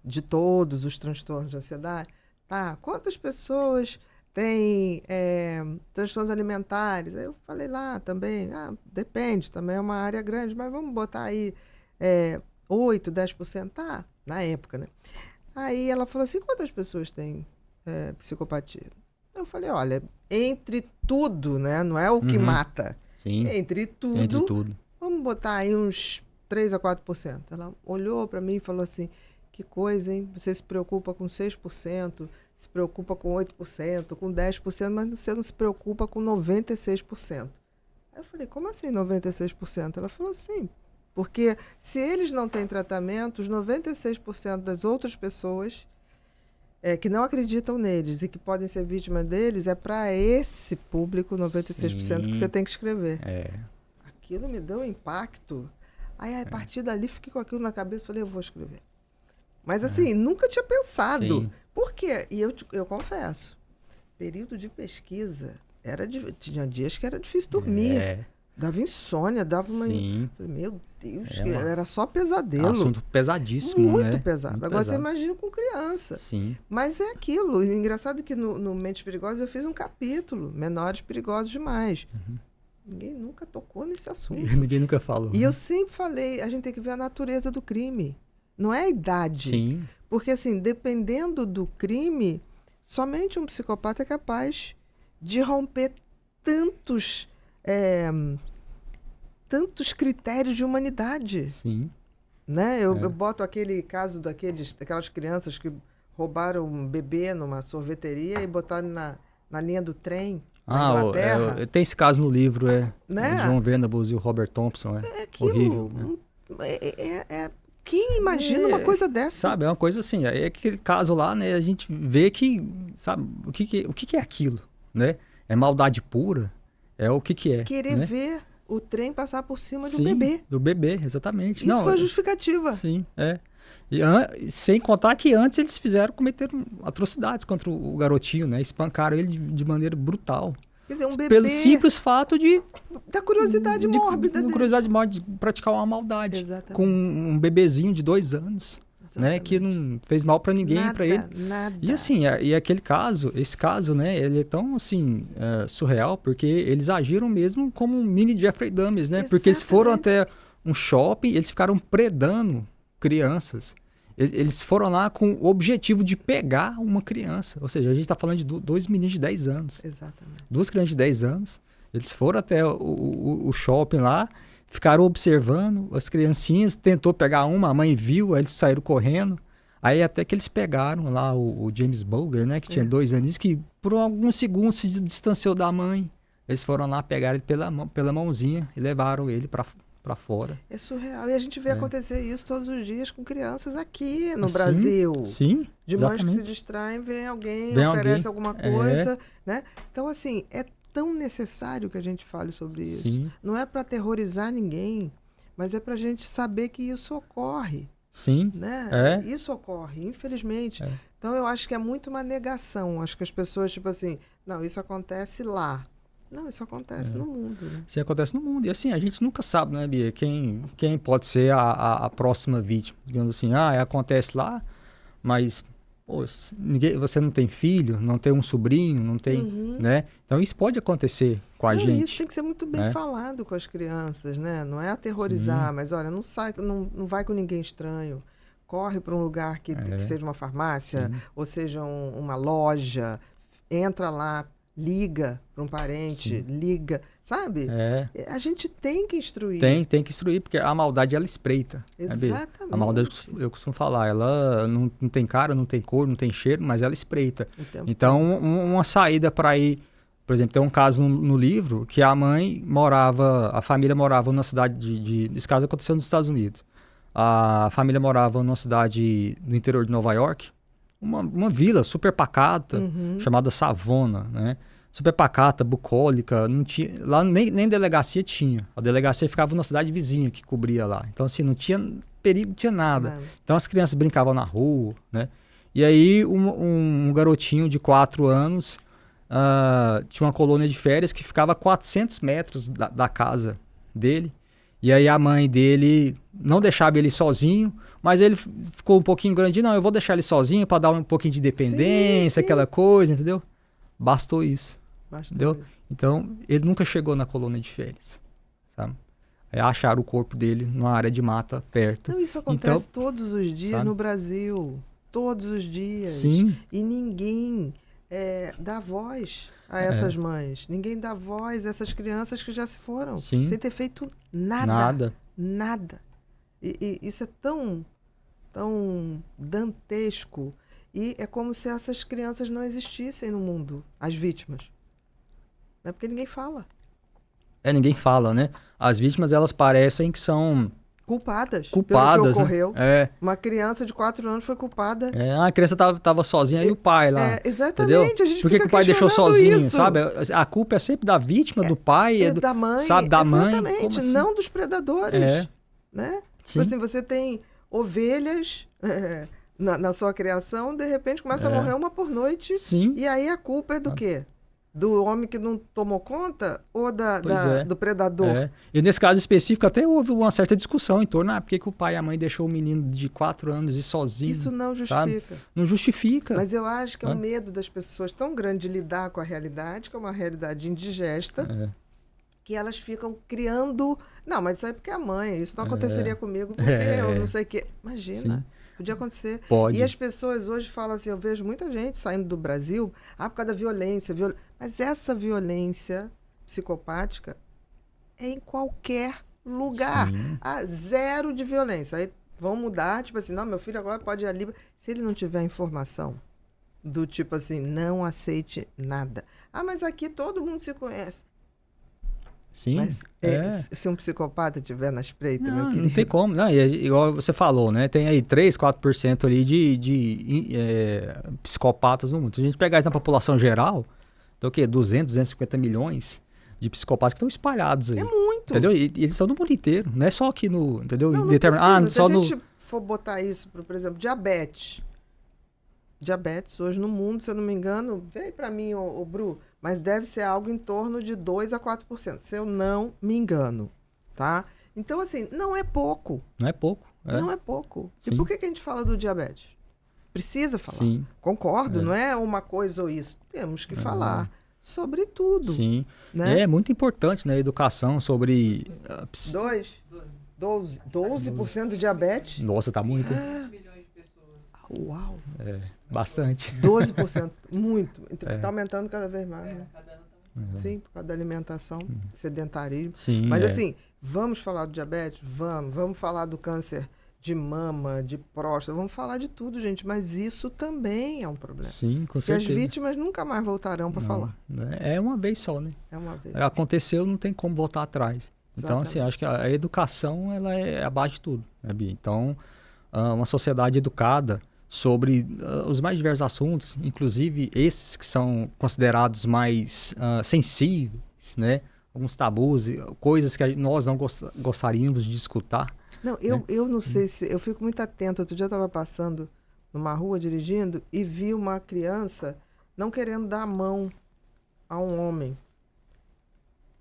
de todos os transtornos de ansiedade. Tá, quantas pessoas têm transtornos alimentares? Aí eu falei lá também, depende, também é uma área grande, mas vamos botar aí 8%, 10%, tá? Na época, né? Aí ela falou assim, quantas pessoas têm psicopatia? Eu falei, olha, entre tudo, né? Não é o que mata. Sim. Entre tudo, vamos botar aí uns 3% a 4%. Ela olhou para mim e falou assim, que coisa, hein? Você se preocupa com 6%, se preocupa com 8%, com 10%, mas você não se preocupa com 96%. Aí eu falei, como assim 96%? Ela falou assim, porque se eles não têm tratamento, os 96% das outras pessoas que não acreditam neles e que podem ser vítimas deles, é para esse público, 96%, que você tem que escrever. Aquilo me deu um impacto. Aí, a partir dali, fiquei com aquilo na cabeça e falei, eu vou escrever. Mas, assim, nunca tinha pensado. Sim. Por quê? E eu confesso, período de pesquisa, tinha dias que era difícil dormir. Dava insônia, dava uma... Sim. Meu Deus, era só pesadelo. Assunto pesadíssimo, Muito né? pesado. Muito Agora pesado. você imagina com criança. Sim. Mas é aquilo. E engraçado que no Mentes Perigosas eu fiz um capítulo, Menores Perigosos Demais. Ninguém nunca tocou nesse assunto. Ninguém nunca falou. E eu sempre falei, a gente tem que ver a natureza do crime. Não é a idade. Sim. Porque, assim, dependendo do crime, somente um psicopata é capaz de romper tantos critérios de humanidade. Sim. Né? Eu boto aquele caso daquelas crianças que roubaram um bebê numa sorveteria e botaram na linha do trem na Inglaterra. Tem esse caso no livro, né? O John Venables e o Robert Thompson. Horrível. Quem imagina uma coisa dessa? Sabe, é uma coisa assim, aquele caso lá, né, a gente vê que, sabe, o que é aquilo, né? É maldade pura? É o que é? Querer né? ver o trem passar por cima de um Sim, bebê. do bebê, exatamente. Isso foi justificativa. Sim, E sem contar que antes eles cometeram atrocidades contra o garotinho, né? Espancaram ele de maneira brutal. Quer dizer, um bebê... Pelo simples fato da curiosidade mórbida dele. Curiosidade mórbida de praticar uma maldade. Exatamente. Com um bebezinho de 2 anos. Né, que não fez mal para ninguém, para ele. Nada. E assim, esse caso, né, ele é tão assim surreal, porque eles agiram mesmo como um mini Jeffrey Dahmer, né? Porque eles foram até um shopping, eles ficaram predando crianças. Eles foram lá com o objetivo de pegar uma criança. Ou seja, a gente está falando de 2 meninos de 10 anos. Exatamente. 2 crianças de 10 anos. Eles foram até o shopping lá, ficaram observando as criancinhas, tentou pegar uma, a mãe viu, aí eles saíram correndo. Aí até que eles pegaram lá o James Bulger, né, que tinha 2 anos, que por alguns segundos se distanciou da mãe. Eles foram lá, pegaram ele pela mãozinha e levaram ele para fora. É surreal. E a gente vê acontecer isso todos os dias com crianças aqui no Brasil. Sim, de mães que se distraem, vem alguém, oferece alguma coisa, né? Então, assim, é tão necessário que a gente fale sobre isso. Sim. Não é para aterrorizar ninguém, mas é para a gente saber que isso ocorre. Sim. Né? Isso ocorre, infelizmente. Então, eu acho que é muito uma negação. Acho que as pessoas, tipo assim, não, isso acontece lá. Não, isso acontece no mundo. Né? Isso acontece no mundo. E assim, a gente nunca sabe, né, Bia? Quem pode ser a próxima vítima. Digamos assim, acontece lá, mas pô, você não tem filho, não tem um sobrinho, não tem, né? Então isso pode acontecer com a gente. Isso tem que ser muito bem falado com as crianças, né? Não é aterrorizar, mas olha, não vai com ninguém estranho. Corre para um lugar que seja uma farmácia, ou seja uma loja, entra lá, liga para um parente, liga, sabe? A gente tem que instruir. Tem que instruir, porque a maldade, ela espreita. Exatamente. A maldade, eu costumo falar, ela não tem cara, não tem cor, não tem cheiro, mas ela espreita. Então, uma saída para ir... Por exemplo, tem um caso no livro que a família morava numa cidade esse caso aconteceu nos Estados Unidos. A família morava numa cidade no interior de Nova York, uma vila super pacata, chamada Savona, né? Super pacata, bucólica, não tinha, lá nem delegacia tinha. A delegacia ficava na cidade vizinha que cobria lá. Então, assim, não tinha perigo, não tinha nada. Então, as crianças brincavam na rua, né? E aí, um garotinho de 4 anos tinha uma colônia de férias que ficava a 400 metros da casa dele. E aí, a mãe dele não deixava ele sozinho, mas ele ficou um pouquinho grandinho. Não, eu vou deixar ele sozinho para dar um pouquinho de dependência, aquela coisa, entendeu? Bastou isso. Entendeu? Então, ele nunca chegou na colônia de férias, sabe? Aí acharam o corpo dele numa área de mata perto. Não, isso acontece todos os dias no Brasil. Todos os dias. Sim. E ninguém dá voz a essas mães. Ninguém dá voz a essas crianças que já se foram. Sim. Sem ter feito nada. Nada. E isso é tão dantesco. E é como se essas crianças não existissem no mundo, as vítimas. Não é porque ninguém fala. Ninguém fala, né? As vítimas, elas parecem que são... Culpadas pelo que ocorreu. Né? Uma criança de 4 anos foi culpada. A criança tava sozinha e o pai lá. Exatamente. Entendeu? A gente Por que fica o pai deixou sozinho, isso. sabe? A culpa é sempre da vítima, do pai, da mãe. Sabe, da mãe. Exatamente, assim? Não dos predadores. Né? Sim. Tipo assim, você tem ovelhas na sua criação, de repente começa a morrer uma por noite. Sim. E aí a culpa é do quê? Do homem que não tomou conta ou do predador? E nesse caso específico até houve uma certa discussão em torno, por que o pai e a mãe deixou o menino de 4 anos ir sozinho? Isso não justifica. Sabe? Não justifica. Mas eu acho que é um medo das pessoas tão grande de lidar com a realidade, que é uma realidade indigesta, que elas ficam criando... Não, mas isso aí porque é a mãe, isso não aconteceria comigo porque eu não sei o quê. Imagina. Sim. Podia acontecer. Pode. E as pessoas hoje falam assim, eu vejo muita gente saindo do Brasil, por causa da violência. Mas essa violência psicopática é em qualquer lugar. Zero de violência. Aí vão mudar, tipo assim, não, meu filho agora pode ir ali. Se ele não tiver informação do tipo assim, não aceite nada. Mas aqui todo mundo se conhece. Sim. Mas se um psicopata estiver na espreita, meu querido... Não tem como. Não, igual você falou, né? Tem aí 3, 4% ali de psicopatas no mundo. Se a gente pegar isso na população geral, tem o quê? 200, 250 milhões de psicopatas que estão espalhados aí. É muito. Entendeu? E eles estão no mundo inteiro. Não é só aqui no... Entendeu? Não precisa. Se a gente for botar isso, por exemplo, diabetes. Diabetes hoje no mundo, se eu não me engano, vem para mim, o Bru, mas deve ser algo em torno de 2 a 4%, se eu não me engano, tá? Então, assim, não é pouco. Não é pouco. Não é pouco. Sim. E por que a gente fala do diabetes? Precisa falar. Sim. Concordo, não é uma coisa ou isso. Temos que falar sobre tudo. Sim. Né? É muito importante, né, a educação sobre... 12% de diabetes? Nossa, tá muito. Uau! Bastante. 12%, muito. Está aumentando cada vez mais, né? Sim, por causa da alimentação, sedentarismo. Sim, mas assim, Vamos falar do diabetes? Vamos falar do câncer de mama, de próstata, vamos falar de tudo, gente, mas isso também é um problema. Sim, com certeza. E as vítimas nunca mais voltarão para falar. É uma vez só, né? É uma vez. Aconteceu, não tem como voltar atrás. Então, Exatamente. assim, acho que a educação, ela é a base de tudo, né, Bia? Então, uma sociedade educada sobre os mais diversos assuntos, inclusive esses que são considerados mais sensíveis, né? Alguns tabus, coisas que nós não gostaríamos de escutar. Não, eu não sei se... Eu fico muito atenta. Outro dia eu estava passando numa rua dirigindo e vi uma criança não querendo dar a mão a um homem.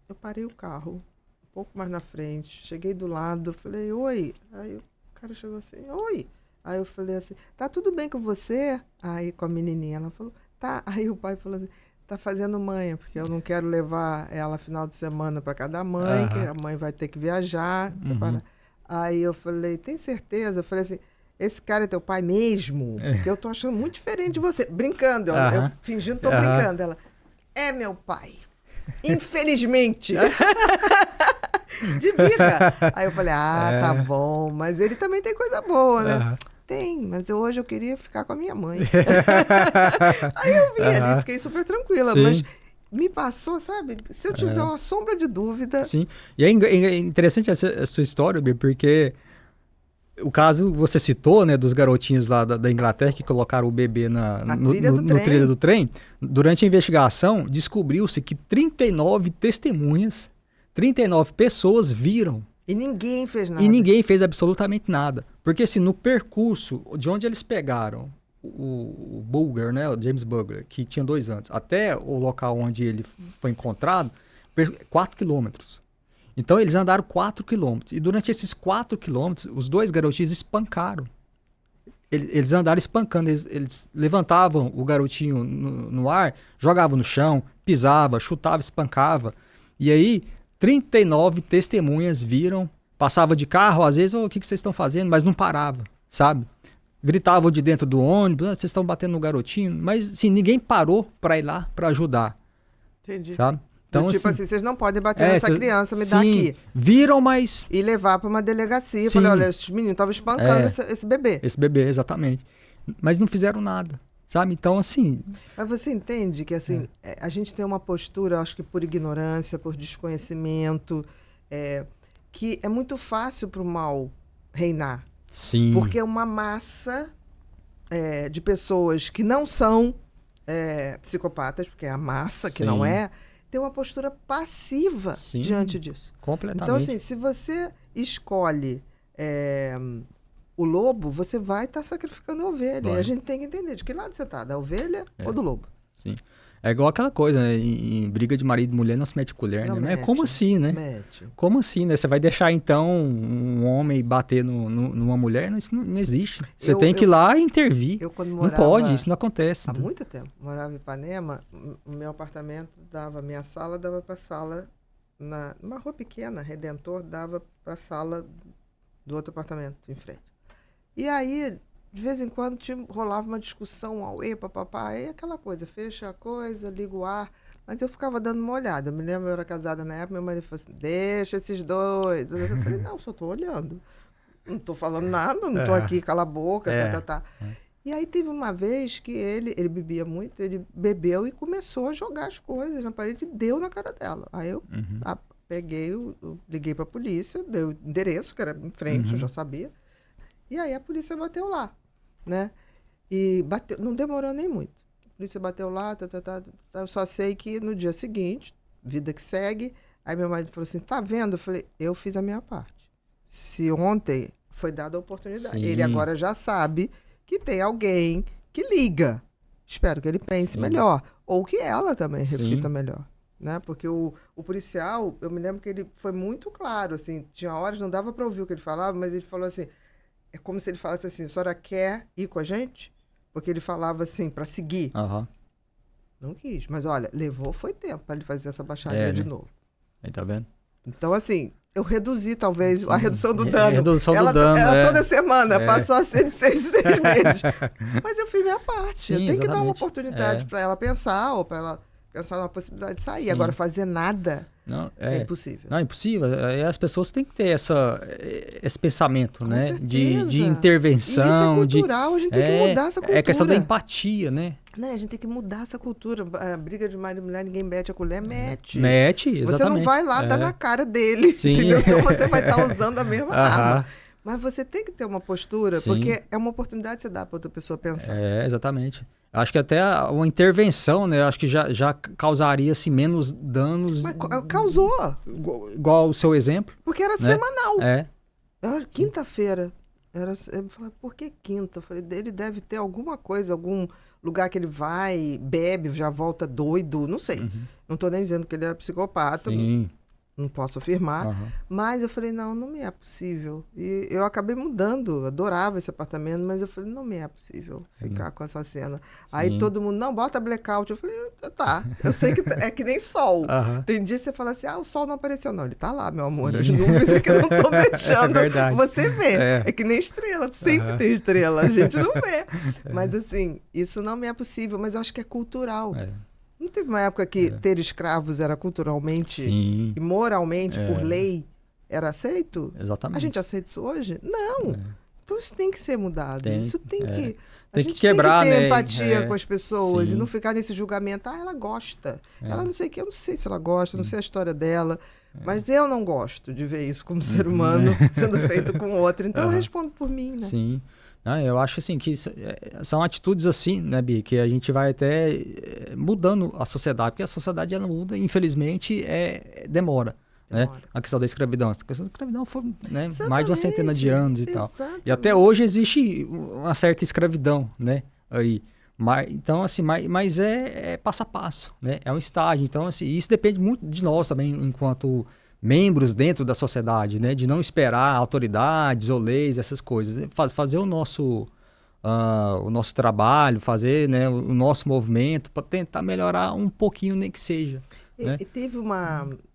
Eu parei o carro um pouco mais na frente, cheguei do lado, falei, oi. Aí o cara chegou assim, oi. Aí eu falei assim, tá tudo bem com você? Aí com a menininha, ela falou, tá. Aí o pai falou assim, tá fazendo manha, porque eu não quero levar ela final de semana para cada mãe, que a mãe vai ter que viajar, separar. Aí eu falei, tem certeza? Eu falei assim, esse cara é teu pai mesmo? Porque eu tô achando muito diferente de você. Brincando, eu fingindo que tô brincando. Ela, é meu pai. Infelizmente. De birra. Aí eu falei, tá bom, mas ele também tem coisa boa, né? Tem, mas hoje eu queria ficar com a minha mãe. Aí eu vi ali, fiquei super tranquila, sim. Mas me passou, sabe? Se eu tiver uma sombra de dúvida... Sim, e é interessante essa sua história, Bia, porque o caso você citou, né, dos garotinhos lá da Inglaterra que colocaram o bebê no trilho do trem. Durante a investigação, descobriu-se que 39 testemunhas, 39 pessoas viram. E ninguém fez nada. E ninguém fez absolutamente nada. Porque assim, no percurso de onde eles pegaram o Bulger, né, o James Bulger, que tinha 2 anos, até o local onde ele foi encontrado, 4 quilômetros. Então eles andaram 4 quilômetros. E durante esses 4 quilômetros, os 2 garotinhos espancaram. Eles andaram espancando. Eles levantavam o garotinho no ar, jogavam no chão, pisava, chutava, espancava. E aí, 39 testemunhas viram, passava de carro, às vezes, o que vocês estão fazendo? Mas não parava, sabe? Gritavam de dentro do ônibus, vocês estão batendo no garotinho. Mas, assim, ninguém parou para ir lá para ajudar. Entendi. Sabe? Então, tipo assim, vocês não podem bater nessa criança, me dá aqui. Viram, mas... E levar para uma delegacia. Falei, olha, esses meninos estavam espancando esse bebê. Esse bebê, exatamente. Mas não fizeram nada, sabe? Então, assim... Mas você entende que, assim, a gente tem uma postura, acho que por ignorância, por desconhecimento, que é muito fácil para o mal reinar. Sim. Porque é uma massa de pessoas que não são psicopatas, porque é a massa que não é, tem uma postura passiva diante disso. Completamente. Então, assim, se você escolhe o lobo, você vai estar sacrificando a ovelha. E a gente tem que entender de que lado você está, da ovelha ou do lobo. Sim. É igual aquela coisa, né? Em briga de marido e mulher não se mete colher, não né? Mete, como assim, né? Mete. Como assim, né? Você vai deixar, então, um homem bater numa mulher? Isso não existe. Você tem que ir lá e intervir. Eu, quando morava, não pode, isso não acontece. Há muito tempo. Morava em Ipanema, o meu apartamento minha sala dava para a sala, numa rua pequena, Redentor, dava para a sala do outro apartamento em frente. E aí, de vez em quando, rolava uma discussão, papapá, aí aquela coisa, fecha a coisa, liga o ar. Mas eu ficava dando uma olhada. Eu me lembro, eu era casada na época, meu marido falou assim, deixa esses dois. Eu falei, não, só estou olhando. Não estou falando nada, não estou aqui, cala a boca, tá. E aí teve uma vez que ele bebia muito, ele bebeu e começou a jogar as coisas na parede e deu na cara dela. Aí eu peguei, liguei para a polícia, dei o endereço, que era em frente, eu já sabia. E aí a polícia bateu lá, né? E bateu, não demorou nem muito. A polícia bateu lá, eu só sei que no dia seguinte, vida que segue, aí meu marido falou assim, tá vendo? Eu falei, eu fiz a minha parte. Se ontem foi dada a oportunidade, ele agora já sabe que tem alguém que liga. Espero que ele pense melhor. Ou que ela também reflita melhor. Né? Porque o policial, eu me lembro que ele foi muito claro, assim, tinha horas, não dava para ouvir o que ele falava, mas ele falou assim, é como se ele falasse assim, a senhora quer ir com a gente? Porque ele falava assim, para seguir. Não quis, mas olha, foi tempo para ele fazer essa baixaria de novo. Aí tá vendo? Então, assim, eu reduzi talvez a redução do dano. Ela toda semana passou a ser de 6 meses. Mas eu fiz minha parte. Eu tenho que dar uma oportunidade para ela pensar, ou para ela pensar numa possibilidade de sair. Sim. Agora, fazer nada é impossível. Não, é impossível. As pessoas têm que ter esse pensamento, com né? certeza. De intervenção. E isso é cultural, a gente tem que mudar essa cultura. É questão da empatia, né? A gente tem que mudar essa cultura. A briga de marido e mulher, ninguém mete a colher, mete. Mete, exatamente. Você não vai lá dar na cara dele, Sim. entendeu? Então você vai estar usando a mesma arma. Mas você tem que ter uma postura, Sim. porque é uma oportunidade que você dá para outra pessoa pensar. Exatamente. Acho que até uma intervenção, né? Acho que já causaria assim, menos danos. Mas causou. Igual o seu exemplo. Porque era semanal. Era quinta-feira. Eu falei, por que quinta? Eu falei, ele deve ter alguma coisa, algum lugar que ele vai, bebe, já volta doido, não sei. Não estou nem dizendo que ele era psicopata. Sim. Não posso afirmar, mas eu falei, não me é possível. E eu acabei mudando, adorava esse apartamento, mas eu falei, não me é possível ficar com essa cena. Sim. Aí todo mundo, não, bota blackout. Eu falei, tá, eu sei que é que nem sol. Tem dia que você fala assim, o sol não apareceu. Não, ele tá lá, meu amor, as nuvens que não estão deixando você ver. É que nem estrela, sempre tem estrela, a gente não vê. Mas assim, isso não me é possível, mas eu acho que é cultural. Não teve uma época que ter escravos era culturalmente e moralmente, por lei, era aceito? Exatamente. A gente aceita isso hoje? Não. Então isso tem que ser mudado. Isso tem que... Tem que quebrar, tem que ter né? empatia com as pessoas e não ficar nesse julgamento. Ela gosta. Ela não sei o que, eu não sei se ela gosta, não sei a história dela. Mas eu não gosto de ver isso como ser humano sendo feito com outro. Então eu respondo por mim, né? Sim. Eu acho assim que são atitudes assim, né, Bi, que a gente vai até mudando a sociedade, porque a sociedade ela muda, infelizmente, demora. Né? A questão da escravidão. A questão da escravidão foi mais de uma centena de anos e tal. E até hoje existe uma certa escravidão, né? Aí. Então, assim, mas é passo a passo, né? É um estágio. Então, assim, isso depende muito de nós também, enquanto membros dentro da sociedade, né? De não esperar autoridades ou leis, essas coisas. Fazer o nosso trabalho, fazer, né, o nosso movimento para tentar melhorar um pouquinho, nem que seja. Né?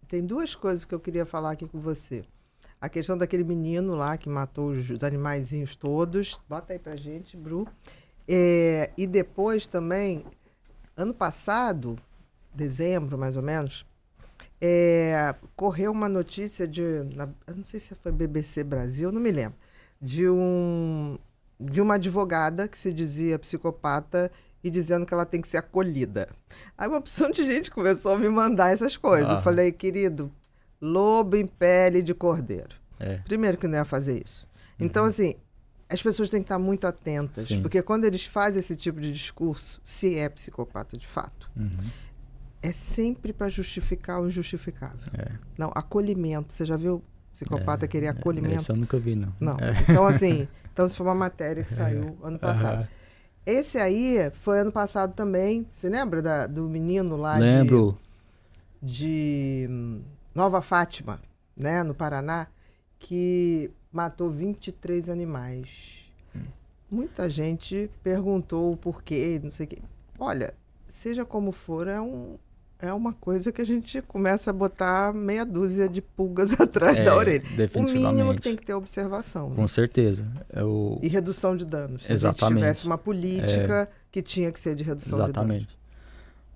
Tem duas coisas que eu queria falar aqui com você. A questão daquele menino lá que matou os animaizinhos todos. Bota aí pra gente, Bru. E depois também, ano passado, dezembro mais ou menos, correu uma notícia eu não sei se foi BBC Brasil, não me lembro, de uma advogada que se dizia psicopata e dizendo que ela tem que ser acolhida. Aí uma opção de gente começou a me mandar essas coisas. Eu falei, querido, lobo em pele de cordeiro. Primeiro que não ia fazer isso. Então, assim, as pessoas têm que estar muito atentas, porque quando eles fazem esse tipo de discurso, se é psicopata de fato, é sempre para justificar o injustificável. Não, acolhimento. Você já viu psicopata querer acolhimento? Isso eu nunca vi, não. Não. Então, assim, isso foi uma matéria que saiu ano passado. Esse aí foi ano passado também. Você lembra do menino lá Lembro. de Nova Fátima, né, no Paraná, que matou 23 animais. Muita gente perguntou o porquê, não sei o quê. Olha, seja como for, é uma coisa que a gente começa a botar meia dúzia de pulgas atrás da orelha. O mínimo que tem que ter observação. Com certeza. E redução de danos. Se Exatamente. a gente tivesse uma política que tinha que ser de redução de danos. Exatamente.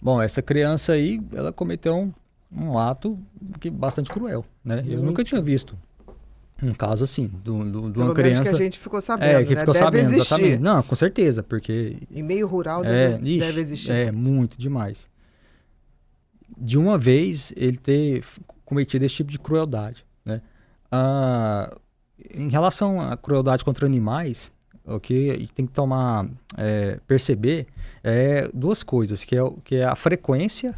Bom, essa criança aí, ela cometeu um ato bastante cruel, né? Eu nunca tinha visto um caso assim, de uma criança... que a gente ficou sabendo, que ficou deve sabendo, existir. Exatamente. Não, com certeza, porque... Em meio rural deve existir. Muito demais. De uma vez, ele ter cometido esse tipo de crueldade, né? Em relação à crueldade contra animais, o que a gente tem que perceber duas coisas, que é a frequência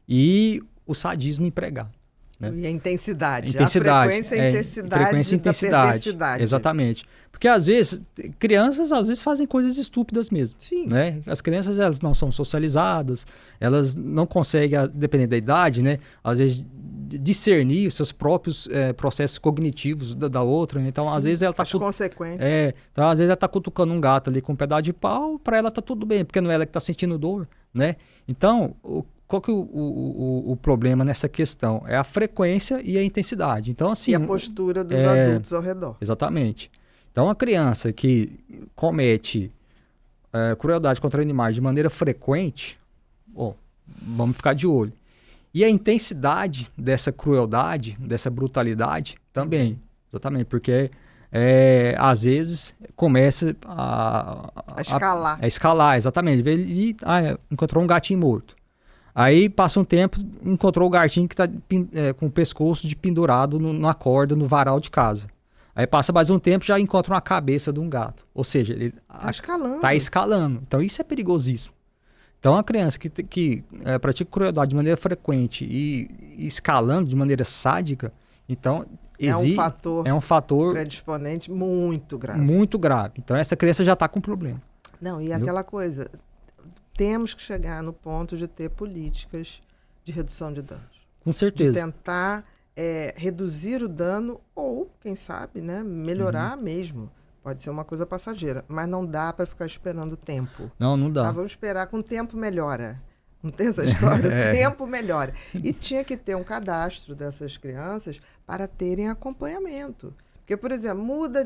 e o sadismo empregado. Né? E a intensidade. A frequência e intensidade. Perversidade. Exatamente. Porque às vezes, crianças fazem coisas estúpidas mesmo. Sim. Né? As crianças elas não são socializadas, elas não conseguem, dependendo da idade, né? Às vezes discernir os seus próprios processos cognitivos da outra. Né? Então, às vezes ela está... As consequências. Então, às vezes ela está cutucando um gato ali com um pedaço de pau, para ela tá tudo bem, porque não é ela que está sentindo dor, né? Então, qual que é o problema nessa questão? É a frequência e a intensidade. Então, assim, e a postura dos adultos ao redor. Exatamente. Então, a criança que comete crueldade contra animais de maneira frequente, vamos ficar de olho. E a intensidade dessa crueldade, dessa brutalidade também, exatamente, porque às vezes começa a escalar. A escalar, exatamente. E encontrou um gatinho morto. Aí passa um tempo, encontrou o gatinho que está com o pescoço pendurado numa corda no varal de casa. Aí passa mais um tempo, já encontra uma cabeça de um gato. Ou seja, ele está escalando. Então isso é perigosíssimo. Então a criança que pratica crueldade de maneira frequente e escalando de maneira sádica, então é um fator predisponente muito grave. Muito grave. Então essa criança já está com problema. Não, e aquela coisa, temos que chegar no ponto de ter políticas de redução de danos. Com certeza. De tentar reduzir o dano ou, quem sabe, né, melhorar mesmo. Pode ser uma coisa passageira, mas não dá para ficar esperando tempo. Não dá. Vamos esperar que o tempo melhora. Não tem essa história? O tempo melhora. E tinha que ter um cadastro dessas crianças para terem acompanhamento. Porque, por exemplo, muda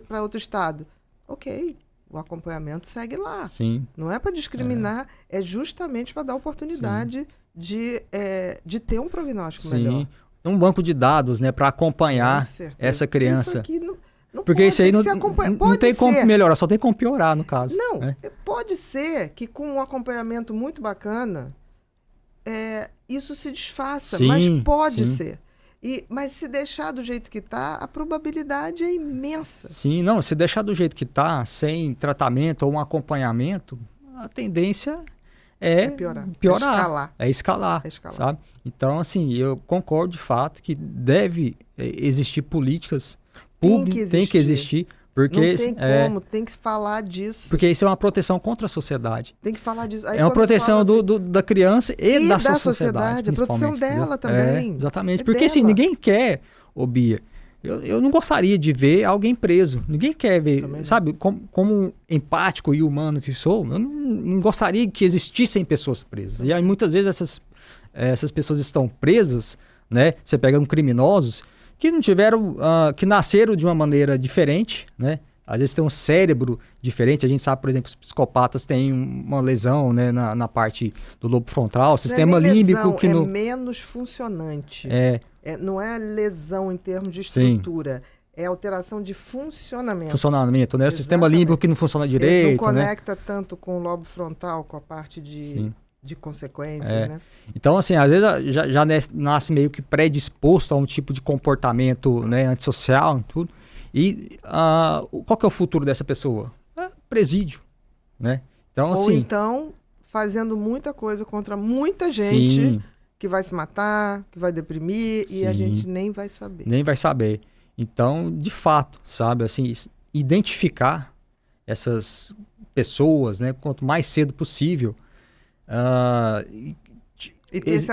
para outro estado. Ok, o acompanhamento segue lá. Sim. Não é para discriminar, é justamente para dar oportunidade de ter um prognóstico melhor. Um banco de dados, né, para acompanhar essa criança. Isso aqui não porque pode, isso aí não tem como melhorar, só tem como piorar, no caso. Não, pode ser que com um acompanhamento muito bacana, isso se desfaça, mas pode ser. Mas se deixar do jeito que está, a probabilidade é imensa. Sim, não, se deixar do jeito que está, sem tratamento ou um acompanhamento, a tendência piorar. Escalar, sabe? Então, assim, eu concordo de fato que deve existir políticas públicas, tem que existir, porque não tem como, tem que falar disso. Porque isso é uma proteção contra a sociedade. Tem que falar disso. Aí, é uma proteção da criança e da sociedade, a proteção dela também. Exatamente, porque assim, ninguém quer, Bia, eu não gostaria de ver alguém preso. Ninguém quer ver, sabe, como empático e humano que sou, eu não gostaria que existissem pessoas presas. E aí muitas vezes essas pessoas estão presas, né? Você pega criminosos que não tiveram, que nasceram de uma maneira diferente, né? Às vezes tem um cérebro diferente. A gente sabe, por exemplo, que os psicopatas têm uma lesão, né, na parte do lobo frontal, sistema límbico que não... menos funcionante. Não é lesão em termos de estrutura. É alteração de funcionamento. Funcionamento, né? O sistema límbico que não funciona direito. Ele não conecta tanto com o lobo frontal, com a parte de consequências, né? Então, assim, às vezes já nasce meio que predisposto a um tipo de comportamento, né, antissocial e tudo. E qual que é o futuro dessa pessoa? Presídio, né? Então, ou então, fazendo muita coisa contra muita gente que vai se matar, que vai deprimir, e a gente nem vai saber. Nem vai saber. Então, de fato, sabe, assim, identificar essas pessoas, né, quanto mais cedo possível, e ter esse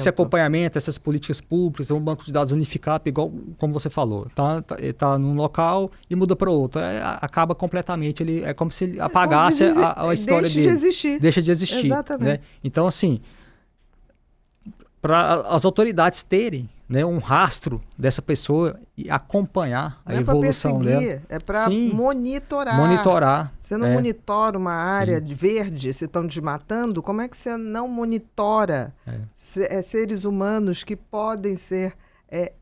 acompanhamento. Essas políticas públicas, um banco de dados unificado, igual como você falou, tá num local e muda para outro, acaba completamente, é como se ele apagasse a história dele. Deixa de existir. Exatamente. Né? Então, assim, para as autoridades terem, né, um rastro dessa pessoa e acompanhar a evolução dela. É para monitorar. Você não monitora uma área verde, se estão desmatando, como é que você não monitora seres humanos que podem ser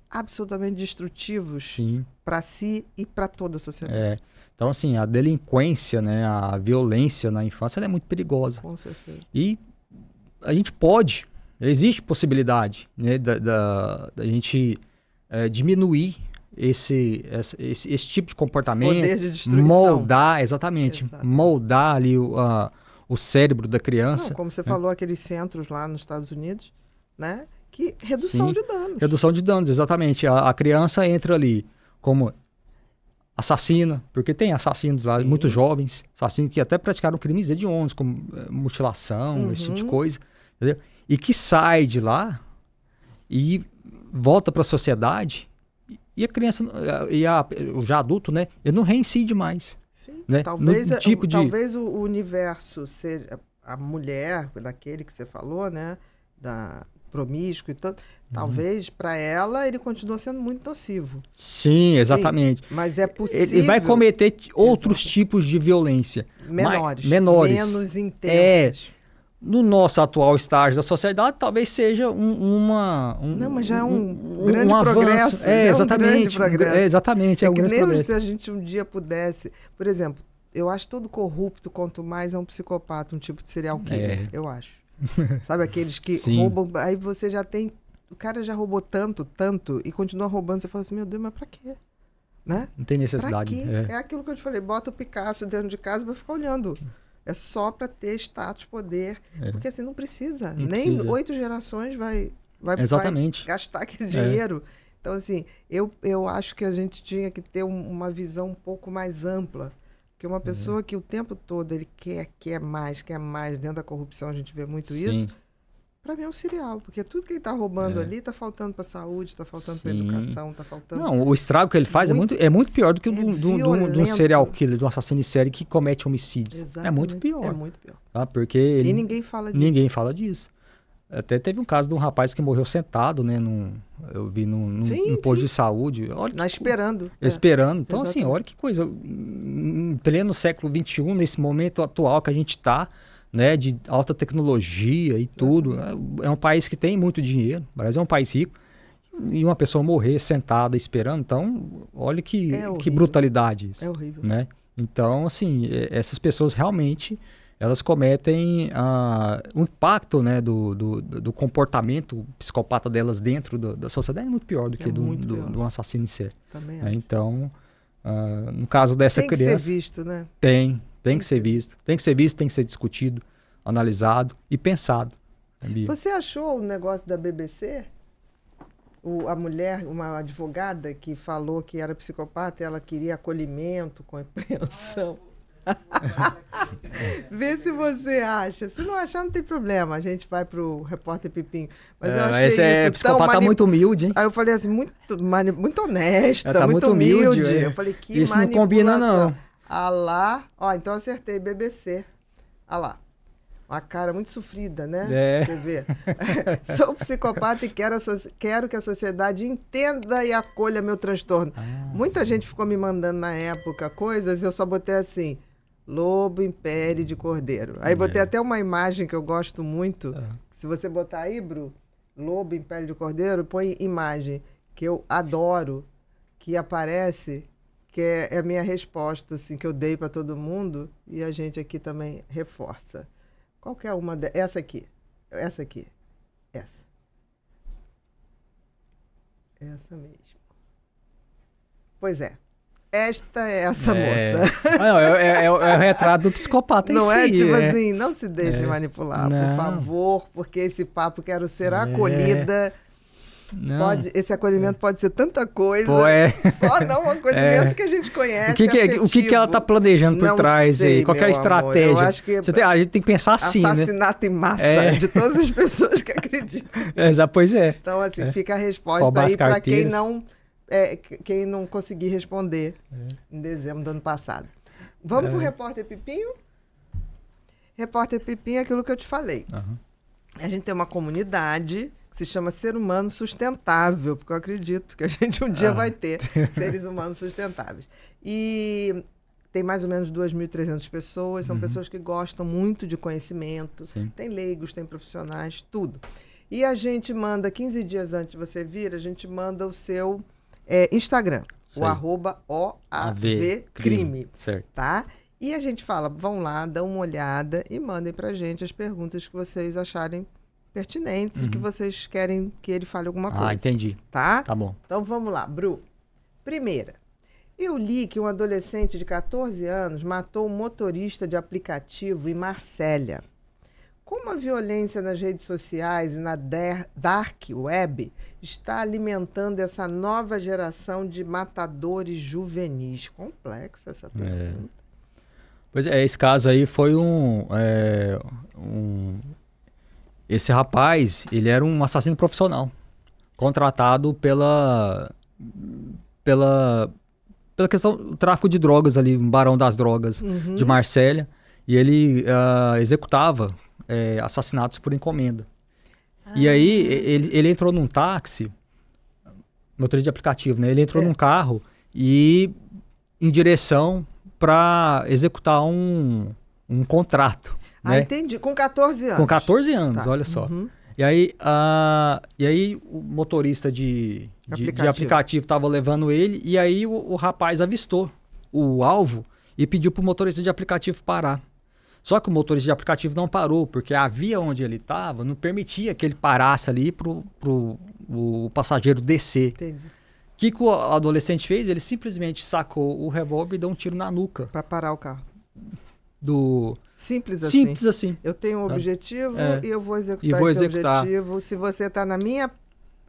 absolutamente destrutivos para si e para toda a sociedade? Então, assim, a delinquência, né, a violência na infância, ela é muito perigosa. Com certeza. E a gente existe possibilidade, né, da gente diminuir esse tipo de comportamento, esse poder de destruição. Moldar ali o cérebro da criança. Não, como você falou, aqueles centros lá nos Estados Unidos, né, que redução de danos. Redução de danos, exatamente. A criança entra ali como assassina, porque tem assassinos lá, muito jovens, assassinos que até praticaram crimes hediondos, como mutilação, esse tipo de coisa, entendeu? E que sai de lá e volta para a sociedade e a criança, o já adulto, né, ele não reincide mais. Sim, né? talvez o universo seja a mulher, daquele que você falou, né, da promíscuo e tanto, talvez para ela ele continua sendo muito nocivo. Sim, exatamente. Sim, mas é possível. Ele vai cometer outros tipos de violência. Menores. Menos intensas. no nosso atual estágio da sociedade, talvez seja Não, mas já é um grande progresso. Exatamente. Exatamente, é que um grande progresso. Se a gente um dia pudesse... Por exemplo, eu acho todo corrupto, quanto mais é um psicopata, um tipo de serial killer, eu acho. Sabe, aqueles que roubam... Aí você já tem... O cara já roubou tanto, e continua roubando. Você fala assim, meu Deus, mas pra quê? Né? Não tem necessidade. Pra quê? É aquilo que eu te falei, bota o Picasso dentro de casa e vai ficar olhando. É só para ter status, poder. Porque assim, não precisa. Nem 8 gerações vai gastar aquele dinheiro. Então, assim, eu acho que a gente tinha que ter uma visão um pouco mais ampla. Porque uma pessoa que o tempo todo ele quer mais, dentro da corrupção a gente vê muito isso. Para mim é um serial, porque tudo que ele está roubando ali está faltando para a saúde, está faltando para a educação, está faltando... Não, o estrago que ele faz é muito pior do que de um serial killer, de um assassino em série que comete homicídios. Exatamente. É muito pior. É muito pior. Tá? Porque e ninguém fala disso. Ninguém fala disso. Até teve um caso de um rapaz que morreu sentado, né? Eu vi num posto de saúde. Olha esperando. Esperando. Então, assim, olha que coisa. Em pleno século XXI, nesse momento atual que a gente está, né, de alta tecnologia e tudo. É um país que tem muito dinheiro. O Brasil é um país rico. E uma pessoa morrer sentada esperando. Então, olha que brutalidade isso. É horrível. Né? Então, assim, essas pessoas realmente, elas cometem o impacto, né, do comportamento psicopata delas dentro da sociedade é muito pior do que do assassino em série. Também então, no caso dessa criança... Tem que ser visto, né? Tem que ser visto. Tem que ser visto, tem que ser discutido, analisado e pensado. Você achou o negócio da BBC? A mulher, uma advogada que falou que era psicopata e ela queria acolhimento, compreensão. Vê se você acha. Se não achar, não tem problema. A gente vai pro repórter Pipinho. Mas eu achei esse psicopata muito humilde, hein? Aí eu falei assim, muito honesta, tá muito humilde. Eu falei, que isso não combina, não. Ah lá. Ó, então acertei, BBC. Ah lá. Uma cara muito sofrida, né? Você vê. Sou psicopata e quero que a sociedade entenda e acolha meu transtorno. Muita gente ficou me mandando na época coisas e eu só botei assim, lobo em pele de cordeiro. Aí botei até uma imagem que eu gosto muito. Se você botar aí, Bru, lobo em pele de cordeiro, põe imagem que eu adoro, que aparece, que é a minha resposta assim, que eu dei para todo mundo e a gente aqui também reforça. Qualquer uma delas. Essa aqui. Essa mesmo. Pois é. Esta é essa moça. Não, é o retrato do psicopata em si. Não é tipo assim, não se deixe manipular, por favor, porque esse papo quero ser acolhida. Esse acolhimento pode ser tanta coisa, só não o acolhimento que a gente conhece. O que ela está planejando por trás aí? Qual é a estratégia? Eu acho que a gente tem que pensar assim, assassinato em massa de todas as pessoas que acreditam. Pois é. Então, assim, fica a resposta aí para quem não conseguir responder em dezembro do ano passado. Vamos para o Repórter Pipinho? Repórter Pipinho é aquilo que eu te falei. A gente tem uma comunidade que se chama Ser Humano Sustentável, porque eu acredito que a gente um dia vai ter seres humanos sustentáveis. E tem mais ou menos 2.300 pessoas, são pessoas que gostam muito de conhecimento, tem leigos, tem profissionais, tudo. E a gente manda, 15 dias antes de você vir, a gente manda o seu Instagram, o @OAVcrime, tá? E a gente fala, vão lá, dão uma olhada e mandem pra gente as perguntas que vocês acharem pertinentes, que vocês querem que ele fale alguma coisa. Entendi. Tá? Tá bom. Então vamos lá, Bru. Primeira, eu li que um adolescente de 14 anos matou um motorista de aplicativo em Marsella. Como a violência nas redes sociais e na dark web está alimentando essa nova geração de matadores juvenis? Complexa essa pergunta. Pois é, esse caso aí foi esse rapaz, ele era um assassino profissional, contratado pela questão do tráfico de drogas ali, um barão das drogas de Marsella, e ele executava assassinatos por encomenda. E aí ele entrou num táxi, motorista de aplicativo, né? Ele entrou num carro e em direção para executar um contrato. né? Entendi. Com 14 anos. Com 14 anos, tá. Olha só. E aí o motorista de aplicativo estava levando ele, e aí o rapaz avistou o alvo e pediu para o motorista de aplicativo parar. Só que o motorista de aplicativo não parou, porque a via onde ele estava não permitia que ele parasse ali para o passageiro descer. Entendi. O que o adolescente fez? Ele simplesmente sacou o revólver e deu um tiro na nuca. Para parar o carro. Simples Simples assim. Eu tenho um objetivo e eu vou executar objetivo. Se você está na minha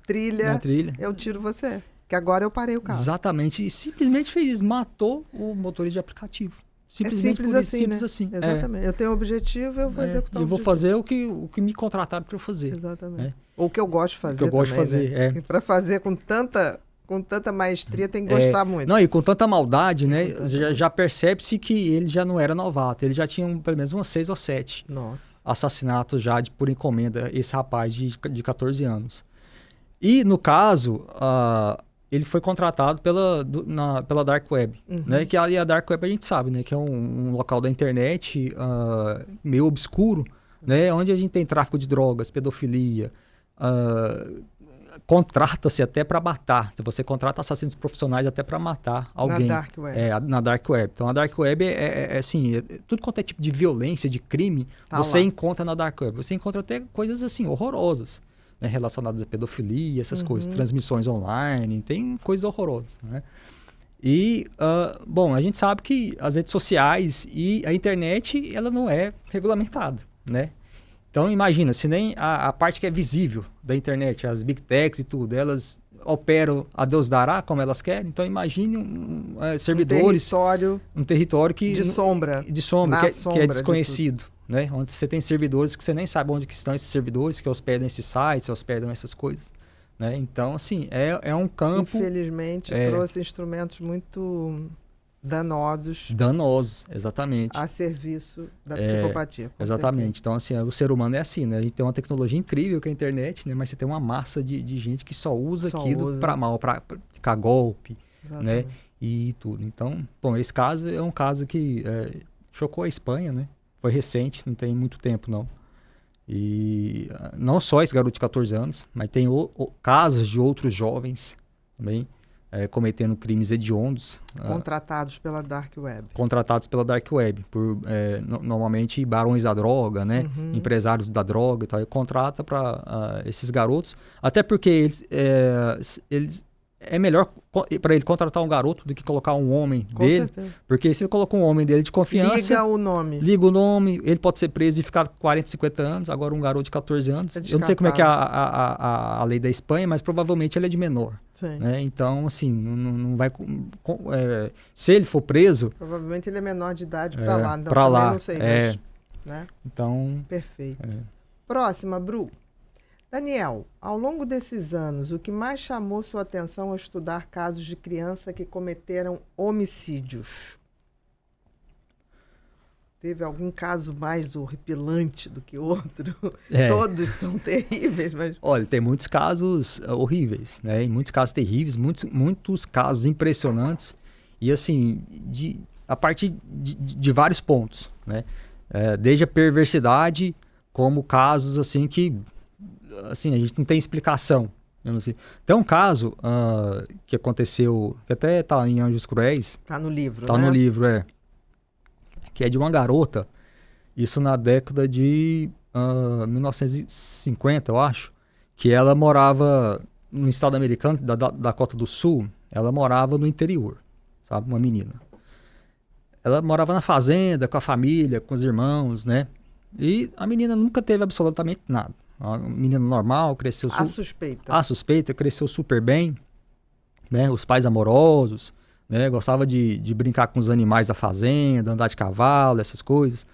trilha, eu tiro você. Que agora eu parei o carro. Exatamente. E simplesmente fez isso. Matou o motorista de aplicativo. Simplesmente simples assim. Exatamente. Eu tenho um objetivo, eu vou executar eu vou fazer o que me contrataram para eu fazer. Exatamente. Ou o que eu gosto de fazer. O que eu gosto de fazer, né? Para fazer com tanta maestria tem que gostar muito. Não, e com tanta maldade, né? Já percebe-se que ele já não era novato. Ele já tinha pelo menos umas 6 ou 7 assassinatos já por encomenda, esse rapaz de 14 anos. E, no caso, ele foi contratado pela Dark Web. Né? Que a Dark Web a gente sabe, né? Que é um local da internet meio obscuro, né? Onde a gente tem tráfico de drogas, pedofilia, contrata-se até para matar. Se você contrata assassinos profissionais até para matar alguém. Na Dark Web. Na Dark Web. Então a Dark Web assim, tudo quanto é tipo de violência, de crime, você encontra na Dark Web. Você encontra até coisas assim, horrorosas, né, relacionadas à pedofilia, essas coisas, transmissões online, tem coisas horrorosas, né? E, bom, a gente sabe que as redes sociais e a internet, ela não é regulamentada, né? Então, imagina, se nem a parte que é visível da internet, as big techs e tudo, elas operam a Deus dará como elas querem. Então, imagine servidores... Um território que... De sombra. Que é desconhecido, né? Onde você tem servidores que você nem sabe onde que estão esses servidores, que hospedam esses sites, hospedam essas coisas, né? Então, assim, é um campo... Infelizmente, trouxe instrumentos muito... Danosos, exatamente. A serviço da psicopatia. Exatamente. Certeza. Então, assim, o ser humano é assim, né? A gente tem uma tecnologia incrível que é a internet, né? Mas você tem uma massa de gente que só usa aquilo para mal, para ficar golpe, né? E tudo. Então, bom, esse caso é um caso que chocou a Espanha, né? Foi recente, não tem muito tempo, não. E não só esse garoto de 14 anos, mas tem casos de outros jovens também, cometendo crimes hediondos. Contratados pela Dark Web. Por, normalmente, barões da droga, né? Empresários da droga e tal. E contrata para esses garotos. Até porque eles é melhor para ele contratar um garoto do que colocar um homem dele. Certeza. Porque se ele colocou um homem dele de confiança... Liga o nome. Ele pode ser preso e ficar 40, 50 anos. Agora um garoto de 14 anos. Eu não sei como é que é a lei da Espanha, mas provavelmente ele é de menor. Né? Então, assim, não vai... se ele for preso... Provavelmente ele é menor de idade para lá. Então, para lá. Não sei, mas, né? Então... Perfeito. Próxima, Bru. Daniel, ao longo desses anos, o que mais chamou sua atenção ao estudar casos de criança que cometeram homicídios? Teve algum caso mais horripilante do que outro? Todos são terríveis, mas... Olha, tem muitos casos horríveis, né? E muitos casos terríveis, muitos casos impressionantes. E assim, a partir de vários pontos, né? Desde a perversidade, como casos assim que... Assim, a gente não tem explicação. Assim. Tem um caso que aconteceu, que até está em Anjos Cruéis. Está no livro, Está no livro, que é de uma garota, isso na década de 1950, eu acho, que ela morava no estado americano, da Dakota do Sul, ela morava no interior, sabe, uma menina. Ela morava na fazenda, com a família, com os irmãos, né? E a menina nunca teve absolutamente nada. Uma menina normal, cresceu... A suspeita, cresceu super bem, né? Os pais amorosos, né? Gostava de brincar com os animais da fazenda, andar de cavalo, essas coisas.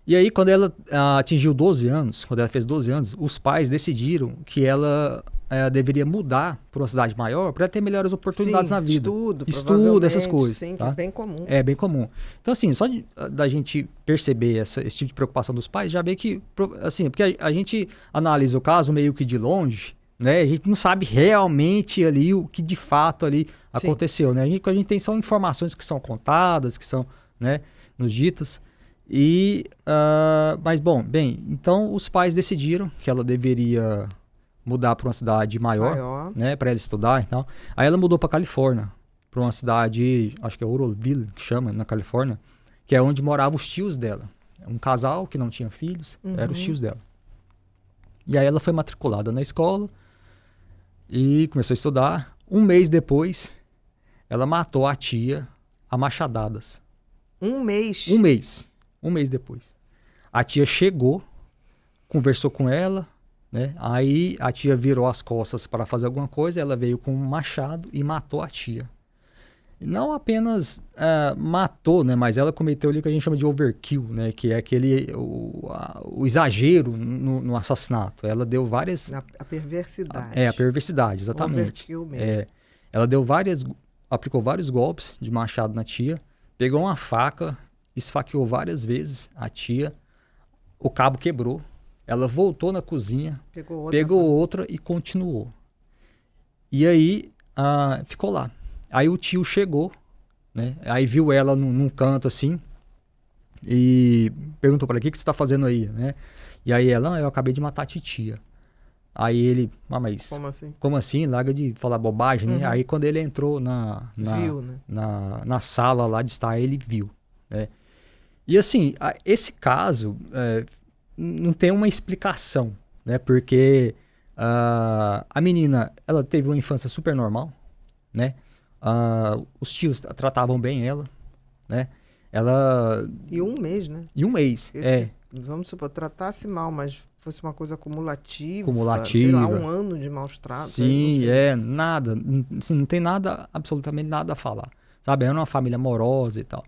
E aí, quando ela atingiu 12 anos, quando ela fez 12 anos, os pais decidiram que ela deveria mudar para uma cidade maior para ter melhores oportunidades na vida. Estudo, essas coisas. Sim, tá? Que é bem comum. É bem comum. Então, assim, só da gente perceber esse tipo de preocupação dos pais, já vê que, assim, porque a gente analisa o caso meio que de longe, né? A gente não sabe realmente ali o que de fato ali aconteceu, né? O que a gente tem são informações que são contadas, que são, né, nos ditas. Mas, bem, então os pais decidiram que ela deveria mudar para uma cidade maior, né, para ela estudar e tal. Aí ela mudou para Califórnia, para uma cidade, acho que é Oroville, que chama, na Califórnia, que é onde moravam os tios dela. Um casal que não tinha filhos, eram os tios dela. E aí ela foi matriculada na escola e começou a estudar. Um mês depois, ela matou a tia a machadadas. Um mês? Um mês depois. A tia chegou, conversou com ela, né? Aí a tia virou as costas para fazer alguma coisa, ela veio com um machado e matou a tia. Não apenas matou, né? Mas ela cometeu ali o que a gente chama de overkill, né? Que é o exagero no assassinato. Ela deu várias... A perversidade. A perversidade, exatamente. Overkill mesmo. Ela aplicou vários golpes de machado na tia, pegou uma faca, esfaqueou várias vezes a tia, o cabo quebrou, ela voltou na cozinha, pegou outra e continuou. E aí ficou lá. Aí o tio chegou, né? Aí viu ela num canto assim e perguntou para ela: o que você está fazendo aí, né? E aí ela: eu acabei de matar a titia. Aí ele: mas como assim? Larga de falar bobagem, né? Aí quando ele entrou viu, né? na sala lá de estar, ele viu, né? E assim, esse caso não tem uma explicação, né? Porque a menina, ela teve uma infância super normal, né? Os tios tratavam bem ela, né? E um mês, né? E um mês, Vamos supor, tratasse mal, mas fosse uma coisa acumulativa. Sei lá, um ano de maus tratos. Sim, nada. Assim, não tem nada, absolutamente nada a falar. Sabe, era uma família amorosa e tal.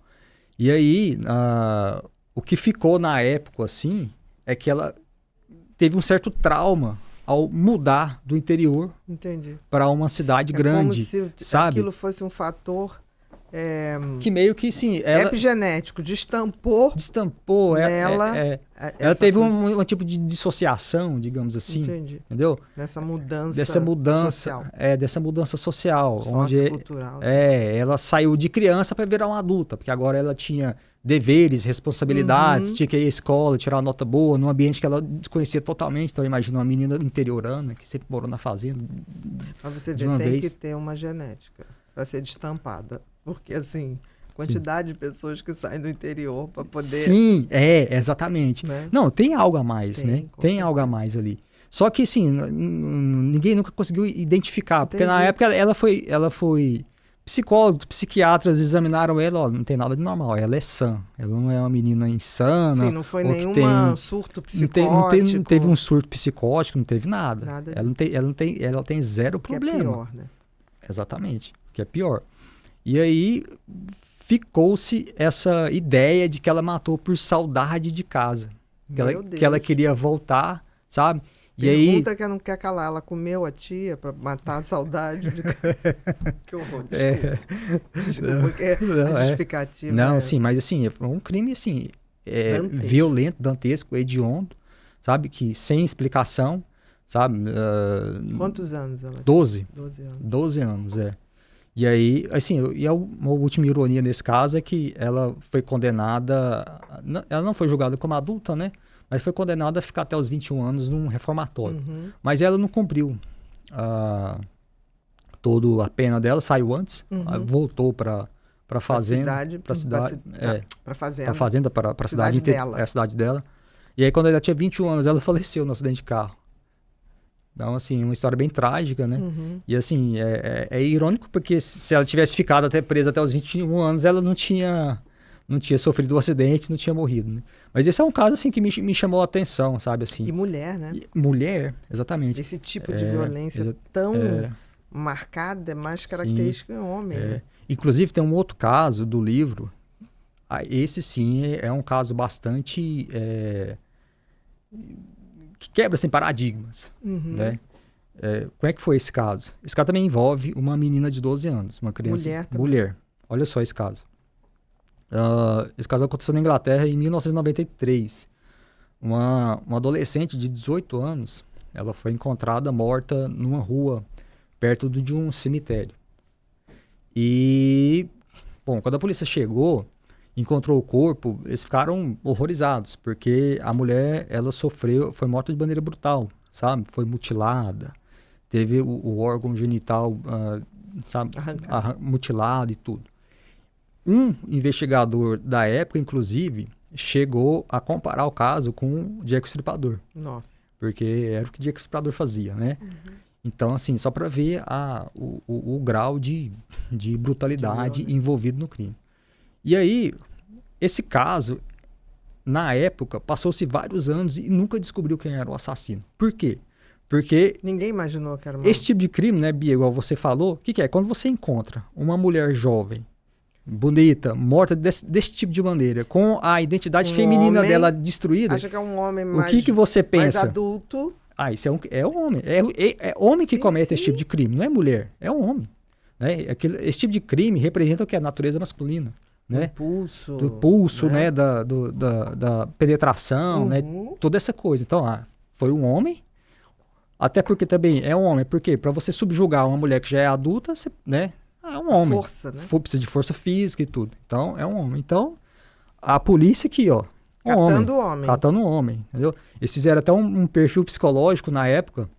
E aí, o que ficou na época, assim, é que ela teve um certo trauma ao mudar do interior para uma cidade grande, como se sabe? Aquilo fosse um fator que meio que sim, epigenético, destampou nela. Ela teve um tipo de dissociação, digamos assim. Entendi. Entendeu? Dessa mudança social. Dessa mudança social, sociocultural. Ela saiu de criança para virar uma adulta, porque agora ela tinha deveres, responsabilidades, tinha que ir à escola, tirar uma nota boa, num ambiente que ela desconhecia totalmente. Então, imagina uma menina interiorana que sempre morou na fazenda. Mas você vê, tem que ter uma genética para ser destampada. Porque, assim, quantidade de pessoas que saem do interior para poder... Sim, exatamente. Né? Não, tem algo a mais, né? Tem algo a mais ali. Só que, assim, ninguém nunca conseguiu identificar. Porque na época ela foi... Psicólogos, psiquiatras examinaram ela, não tem nada de normal, ela é sã. Ela não é uma menina insana. Sim, não foi nenhum surto psicótico. Não teve um surto psicótico, não teve nada. Ela tem zero problema. Que é pior, né? Exatamente, que é pior. E aí ficou-se essa ideia de que ela matou por saudade de casa. Que ela queria voltar, sabe? Pergunta que ela não quer calar. Ela comeu a tia para matar a saudade de casa. Que horror, desculpa. Porque a justificativa... Não, sim, mas assim, é um crime assim, violento, dantesco, hediondo, sabe? Que sem explicação, sabe? Quantos anos ela tinha? 12. 12 anos, E aí, assim, uma última ironia nesse caso é que ela foi condenada... Ela não foi julgada como adulta, né? Mas foi condenada a ficar até os 21 anos num reformatório. Mas ela não cumpriu toda a pena dela, saiu antes, voltou para a fazenda. Para a cidade dela. E aí, quando ela tinha 21 anos, ela faleceu no acidente de carro. Então, assim, uma história bem trágica, né? E, assim, é irônico porque se ela tivesse ficado presa até os 21 anos, ela não tinha sofrido um acidente, não tinha morrido, né? Mas esse é um caso, assim, que me chamou a atenção, sabe, assim. E mulher, né? Mulher, exatamente. Esse tipo de violência tão marcada é mais característica do homem, né? Inclusive, tem um outro caso do livro. Esse, sim, é um caso bastante... que quebra, assim, paradigmas, né? Como é que foi esse caso? Esse caso também envolve uma menina de 12 anos, uma criança... Mulher. Olha só esse caso. Esse caso aconteceu na Inglaterra em 1993. Uma adolescente de 18 anos, ela foi encontrada morta numa rua perto de um cemitério. E, bom, quando a polícia chegou, encontrou o corpo, eles ficaram horrorizados, porque a mulher, ela foi morta de maneira brutal, sabe? Foi mutilada, teve o órgão genital, sabe, mutilado e tudo. Um investigador da época, inclusive, chegou a comparar o caso com o Jack o Estripador. Nossa. Porque era o que o Jack o Estripador fazia, né? Então, assim, só para ver o grau de brutalidade envolvido no crime. E aí, esse caso, na época, passou-se vários anos e nunca descobriu quem era o assassino. Por quê? Porque ninguém imaginou que era uma... esse tipo de crime, né, Bia, igual você falou, o que é? Quando você encontra uma mulher jovem, bonita, morta desse tipo de maneira, com a identidade feminina dela destruída, acha que é um homem mais, o que você pensa? Mais adulto. Isso é um homem. É homem que comete esse tipo de crime, não é mulher, é um homem. Né? Esse tipo de crime representa o que? A natureza masculina. Né? Do pulso, né? Da penetração, né? Toda essa coisa. Então, foi um homem, até porque também é um homem. Por quê? Para você subjugar uma mulher que já é adulta, você, né? É um homem. Força, né? Precisa de força física e tudo. Então, é um homem. Então, a polícia aqui, ó. Catando o homem, entendeu? Eles fizeram até um perfil psicológico na época.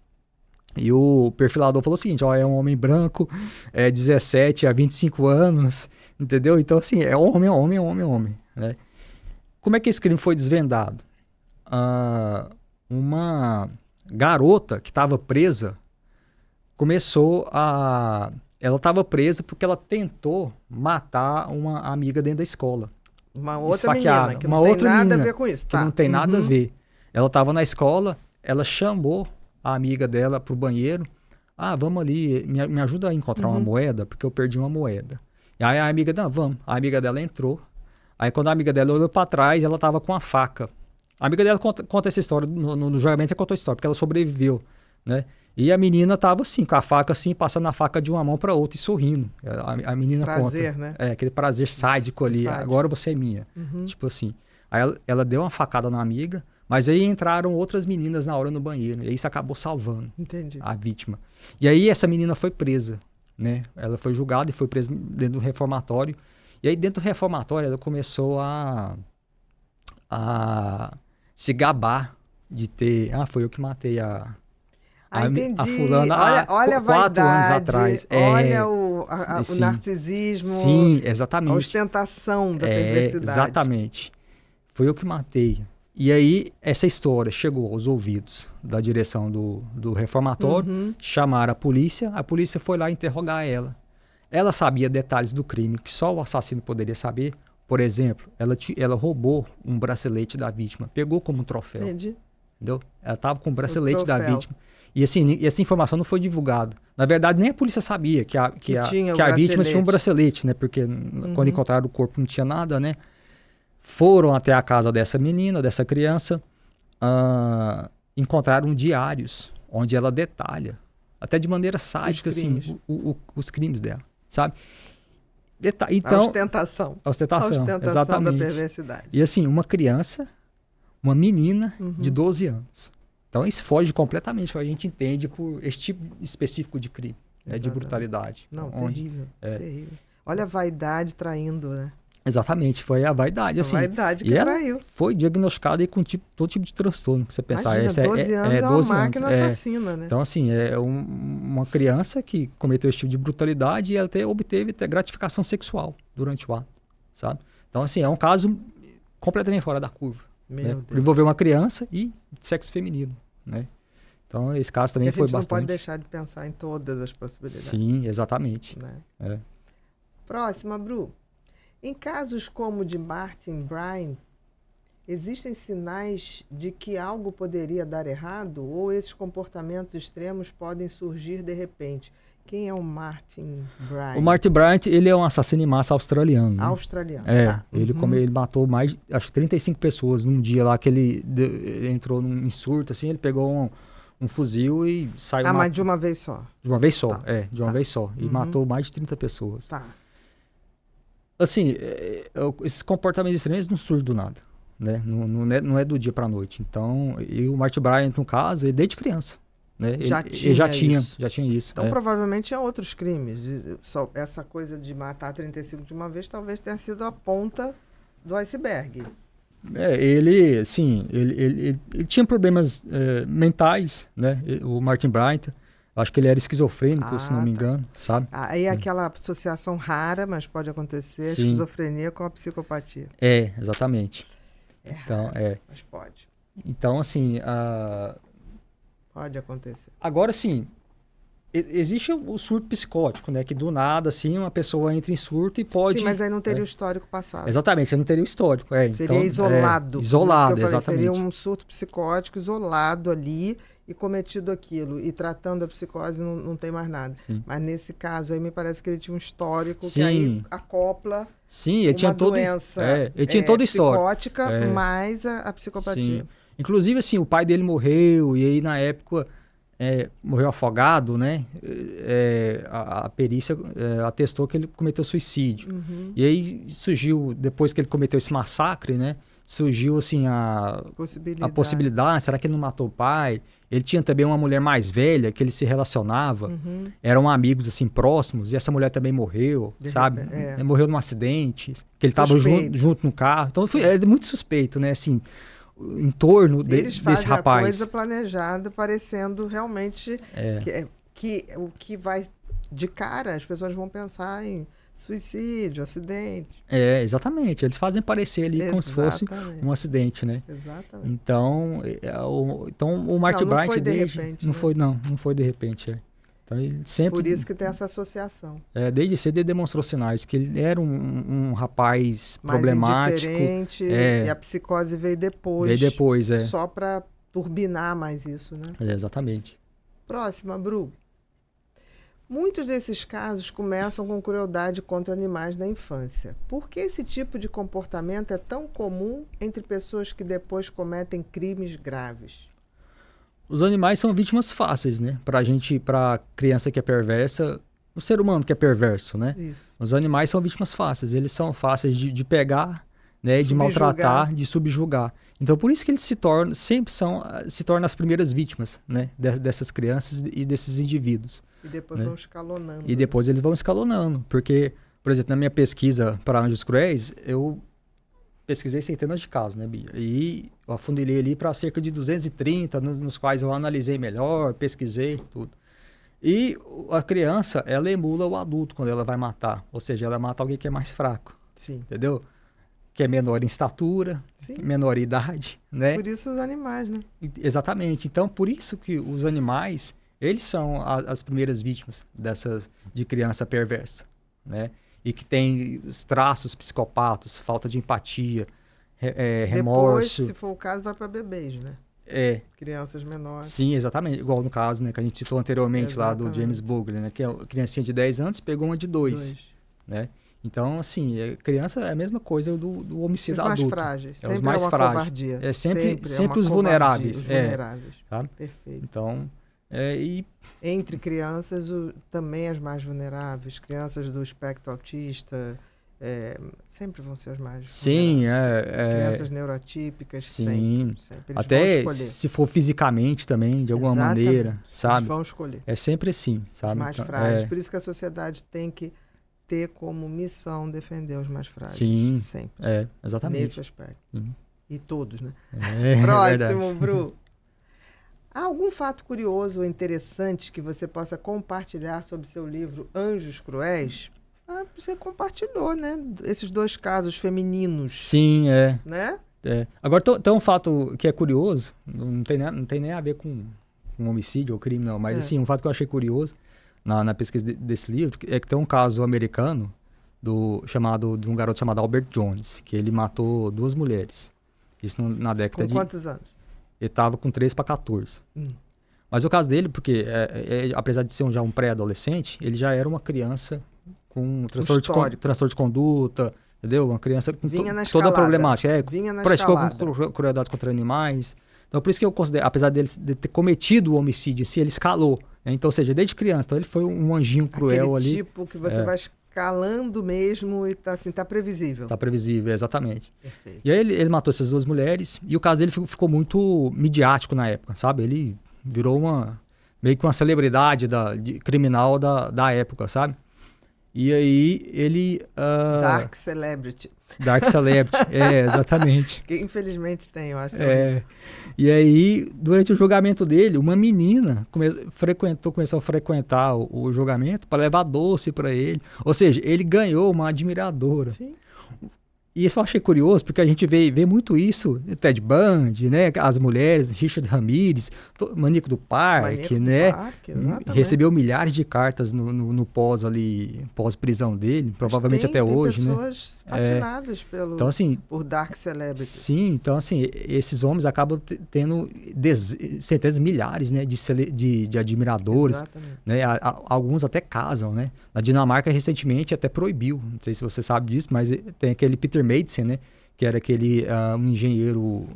E o perfilador falou o seguinte, ó, é um homem branco, 17 a 25 anos, entendeu? Então, assim, é homem, né? Como é que esse crime foi desvendado? Uma garota que estava presa ela estava presa porque ela tentou matar uma amiga dentro da escola. Uma outra menina, que não tem nada a ver com isso. Que não tem nada a ver. Ela estava na escola, ela chamou a amiga dela pro banheiro. Vamos ali, me ajuda a encontrar uma moeda, porque eu perdi uma moeda. E aí a amiga dela, vamos. A amiga dela entrou. Aí quando a amiga dela olhou para trás, ela tava com a faca. A amiga dela conta essa história, no julgamento ela contou a história, porque ela sobreviveu, né? E a menina tava assim, com a faca assim, passando a faca de uma mão para outra e sorrindo. A menina prazer, conta. Né? Aquele prazer sádico ali, agora você é minha. Tipo assim. Aí ela deu uma facada na amiga, mas aí entraram outras meninas na hora no banheiro. E isso acabou salvando a vítima. E aí essa menina foi presa, né? Ela foi julgada e foi presa dentro do reformatório. E aí dentro do reformatório ela começou a se gabar de ter... foi eu que matei a fulana olha 4 anos atrás. Olha o narcisismo. Sim, exatamente. A ostentação da perversidade. Exatamente. Foi eu que matei. E aí, essa história chegou aos ouvidos da direção do reformatório, chamaram a polícia foi lá interrogar ela. Ela sabia detalhes do crime que só o assassino poderia saber. Por exemplo, ela roubou um bracelete da vítima, pegou como um troféu. Entendi. Entendeu? Ela estava com o bracelete da vítima. E assim, essa informação não foi divulgada. Na verdade, nem a polícia sabia que a vítima tinha um bracelete, né? Porque quando encontraram o corpo não tinha nada, né? Foram até a casa dessa menina, dessa criança, encontraram diários onde ela detalha, até de maneira sádica, assim, os crimes dela, sabe? Então, a ostentação exatamente. Da perversidade. E assim, uma criança, uma menina de 12 anos. Então isso foge completamente, a gente entende por esse tipo específico de crime, né, de brutalidade. Não, terrível. Olha a vaidade traindo, né? Exatamente, foi a vaidade. Assim, vaidade que traiu. Foi diagnosticada aí com todo tipo de transtorno que você pensar. Imagina, 12 anos é uma máquina assassina, né? Então, assim, uma criança que cometeu esse tipo de brutalidade e ela obteve gratificação sexual durante o ato, sabe? Então, assim, é um caso completamente fora da curva. Né? Envolveu uma criança e sexo feminino, né? Então, esse caso também foi bastante... A gente não pode deixar de pensar em todas as possibilidades. Sim, exatamente. Né? Próxima, Bru. Em casos como o de Martin Bryant, existem sinais de que algo poderia dar errado ou esses comportamentos extremos podem surgir de repente? Quem é o Martin Bryant? O Martin Bryant, ele é um assassino em massa australiano. Né? Australiano. Ele matou mais, acho que 35 pessoas num dia lá que ele entrou em surto, assim, ele pegou um fuzil e saiu... mas de uma vez só? De uma vez só, de uma vez só. E matou mais de 30 pessoas. Assim, esses comportamentos extremos não surgem do nada, né? Não é do dia para a noite. Então, o Martin Bryant, no caso, ele desde criança, né? Já tinha isso. Então, provavelmente tinha outros crimes. Só essa coisa de matar 35 de uma vez talvez tenha sido a ponta do iceberg. Ele tinha problemas mentais, né? O Martin Bryant, acho que ele era esquizofrênico, se não me engano, sabe? Aí aquela associação rara, mas pode acontecer, a esquizofrenia com a psicopatia. Exatamente. Então, mas pode. Então, assim... Pode acontecer. Agora, sim, existe o surto psicótico, né? Que do nada, assim, uma pessoa entra em surto e pode... Sim, mas aí não teria o histórico passado. Exatamente, aí não teria o histórico. Seria então, isolado. Isolado, falei, exatamente. Seria um surto psicótico isolado ali e cometido aquilo. E tratando a psicose não tem mais nada. Sim. Mas nesse caso aí me parece que ele tinha um histórico Sim. que aí acopla ele tinha doença ele tinha toda a história. psicótica mais a psicopatia. Sim. Inclusive, assim, o pai dele morreu e aí na época... morreu afogado, né? A perícia atestou que ele cometeu suicídio. Uhum. E aí surgiu, depois que ele cometeu esse massacre, né? Surgiu, assim, a possibilidade, será que ele não matou o pai? Ele tinha também uma mulher mais velha que ele se relacionava, eram amigos, assim, próximos, e essa mulher também morreu, sabe? Morreu num acidente, que ele estava junto no carro. Então, é muito suspeito, né? Assim, em torno desse rapaz. Eles fazem a coisa planejada, parecendo realmente que o que vai de cara, as pessoas vão pensar em suicídio, acidente. Exatamente. Eles fazem parecer ali como se fosse um acidente, né? Exatamente. Então o Martin Bryant não foi de repente. Então, ele sempre, por isso que tem essa associação. Desde cedo ele demonstrou sinais que ele era um rapaz mais problemático. Indiferente, e a psicose veio depois. Só para turbinar mais isso, né? Exatamente. Próxima, Bru. Muitos desses casos começam com crueldade contra animais na infância. Por que esse tipo de comportamento é tão comum entre pessoas que depois cometem crimes graves? Os animais são vítimas fáceis, né? Pra criança que é perversa, o ser humano que é perverso, né? Isso. Os animais são vítimas fáceis, eles são fáceis de pegar, né? De maltratar, de subjugar. Então, por isso que eles se tornam as primeiras vítimas, né? Dessas crianças e desses indivíduos. E depois vão escalonando. E depois eles vão escalonando, porque, por exemplo, na minha pesquisa para Anjos Cruéis, eu pesquisei centenas de casos, né, Bia? E eu afunilei ali para cerca de 230, nos quais eu analisei melhor, pesquisei tudo. E a criança, ela emula o adulto quando ela vai matar. Ou seja, ela mata alguém que é mais fraco. Sim. Entendeu? Que é menor em estatura, menor em idade, né? Por isso os animais, né? Exatamente. Então, por isso que os animais, eles são as primeiras vítimas de criança perversa, né? E que tem os traços psicopatas, falta de empatia, remorso. Depois, se for o caso, vai para bebês, né? Crianças menores. Sim, exatamente. Igual no caso, né, que a gente citou anteriormente lá do James Bugley, né? Que é uma criancinha de 10 anos pegou uma de 2, né? Então, assim, criança é a mesma coisa do homicídio adulto. Os mais frágeis. Os mais frágeis. Covardia. Sempre os vulneráveis. Os vulneráveis. Sabe? Perfeito. Então, entre crianças, também as mais vulneráveis. Crianças do espectro autista sempre vão ser as mais vulneráveis. Crianças neurotípicas, sempre. Eles até vão se for fisicamente também, de alguma maneira, sabe? Eles vão escolher. É sempre assim, sabe? Os mais frágeis. Por isso que a sociedade tem que ter como missão defender os mais frágeis. Sim, sempre. Exatamente. Nesse aspecto. E todos, né? Próximo, Bru. Há algum fato curioso ou interessante que você possa compartilhar sobre seu livro Anjos Cruéis? Você compartilhou, né? Esses 2 casos femininos. Sim, Né? Agora, tem um fato que é curioso, não tem nem a ver com homicídio ou crime, não. Mas, assim, um fato que eu achei curioso na pesquisa desse livro é que tem um caso americano de um garoto chamado Albert Jones, que ele matou 2 mulheres. Isso na década Com quantos anos? Ele estava com 13 para 14. Mas o caso dele, porque apesar de ser já um pré-adolescente, ele já era uma criança com transtorno de conduta, entendeu? Uma criança com toda a problemática. Praticou crueldade contra animais. Então, por isso que eu considero, apesar de ter cometido o homicídio em si, ele escalou. Né? Então, ou seja, desde criança. Então, ele foi um anjinho cruel ali. Tipo que você vai escalando mesmo e tá previsível. Tá previsível, exatamente. Perfeito. E aí ele matou essas 2 mulheres e o caso dele ficou muito midiático na época, sabe? Ele virou meio que uma celebridade criminal da época, sabe? E aí ele... Dark Celebrity. Dark Celebrity, exatamente. Que infelizmente tem, eu acho. E aí, durante o julgamento dele, uma menina começou a frequentar o julgamento para levar doce para ele. Ou seja, ele ganhou uma admiradora. Sim. E isso eu achei curioso, porque a gente vê muito isso, Ted Bundy, né? As mulheres, Richard Ramirez, Maníaco do Parque, né? Recebeu milhares de cartas no pós-prisão dele, provavelmente até hoje, né? Tem pessoas fascinadas então, assim, por Dark Celebrities. Sim, então assim, esses homens acabam tendo centenas, milhares, né, de admiradores. Exatamente. Né? Alguns até casam, né? Na Dinamarca, recentemente, até proibiu, não sei se você sabe disso, mas tem aquele Peter Madsen, né? Que era aquele um engenheiro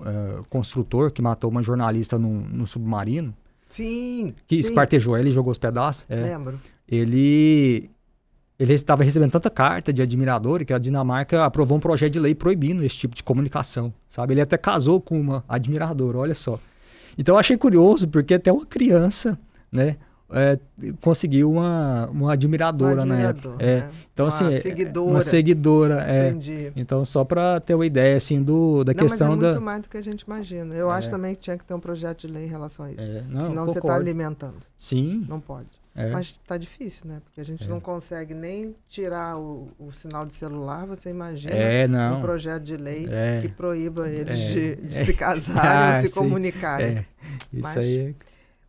construtor que matou uma jornalista num submarino. Sim. Que esquartejou ela e jogou os pedaços. Lembro. Ele estava recebendo tanta carta de admirador que a Dinamarca aprovou um projeto de lei proibindo esse tipo de comunicação, sabe? Ele até casou com uma admiradora, olha só. Então eu achei curioso, porque até uma criança, né? Conseguiu uma admiradora na época. Né? Então, uma seguidora. Entendi. Então, só para ter uma ideia assim, da questão mas é muito mais do que a gente imagina. Eu acho também que tinha que ter um projeto de lei em relação a isso. Senão você está alimentando. Sim. Não pode. Mas está difícil, né? Porque a gente não consegue nem tirar o sinal de celular. Você imagina um projeto de lei que proíba eles de se casarem ou se comunicarem. Isso aí.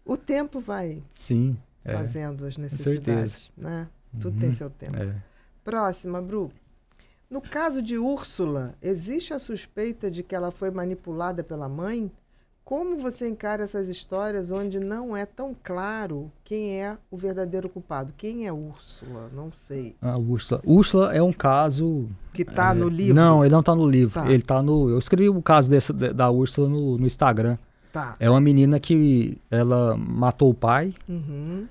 O tempo vai fazendo as necessidades, né? Tudo tem seu tempo. Próxima, Bru. No caso de Úrsula, existe a suspeita de que ela foi manipulada pela mãe? Como você encara essas histórias onde não é tão claro quem é o verdadeiro culpado? Quem é Úrsula? Não sei. Úrsula é um caso... Que está no livro? Não, ele não está no livro. Ele tá no... Eu escrevi o caso da Úrsula no Instagram. Tá. É uma menina que ela matou o pai. Uhum.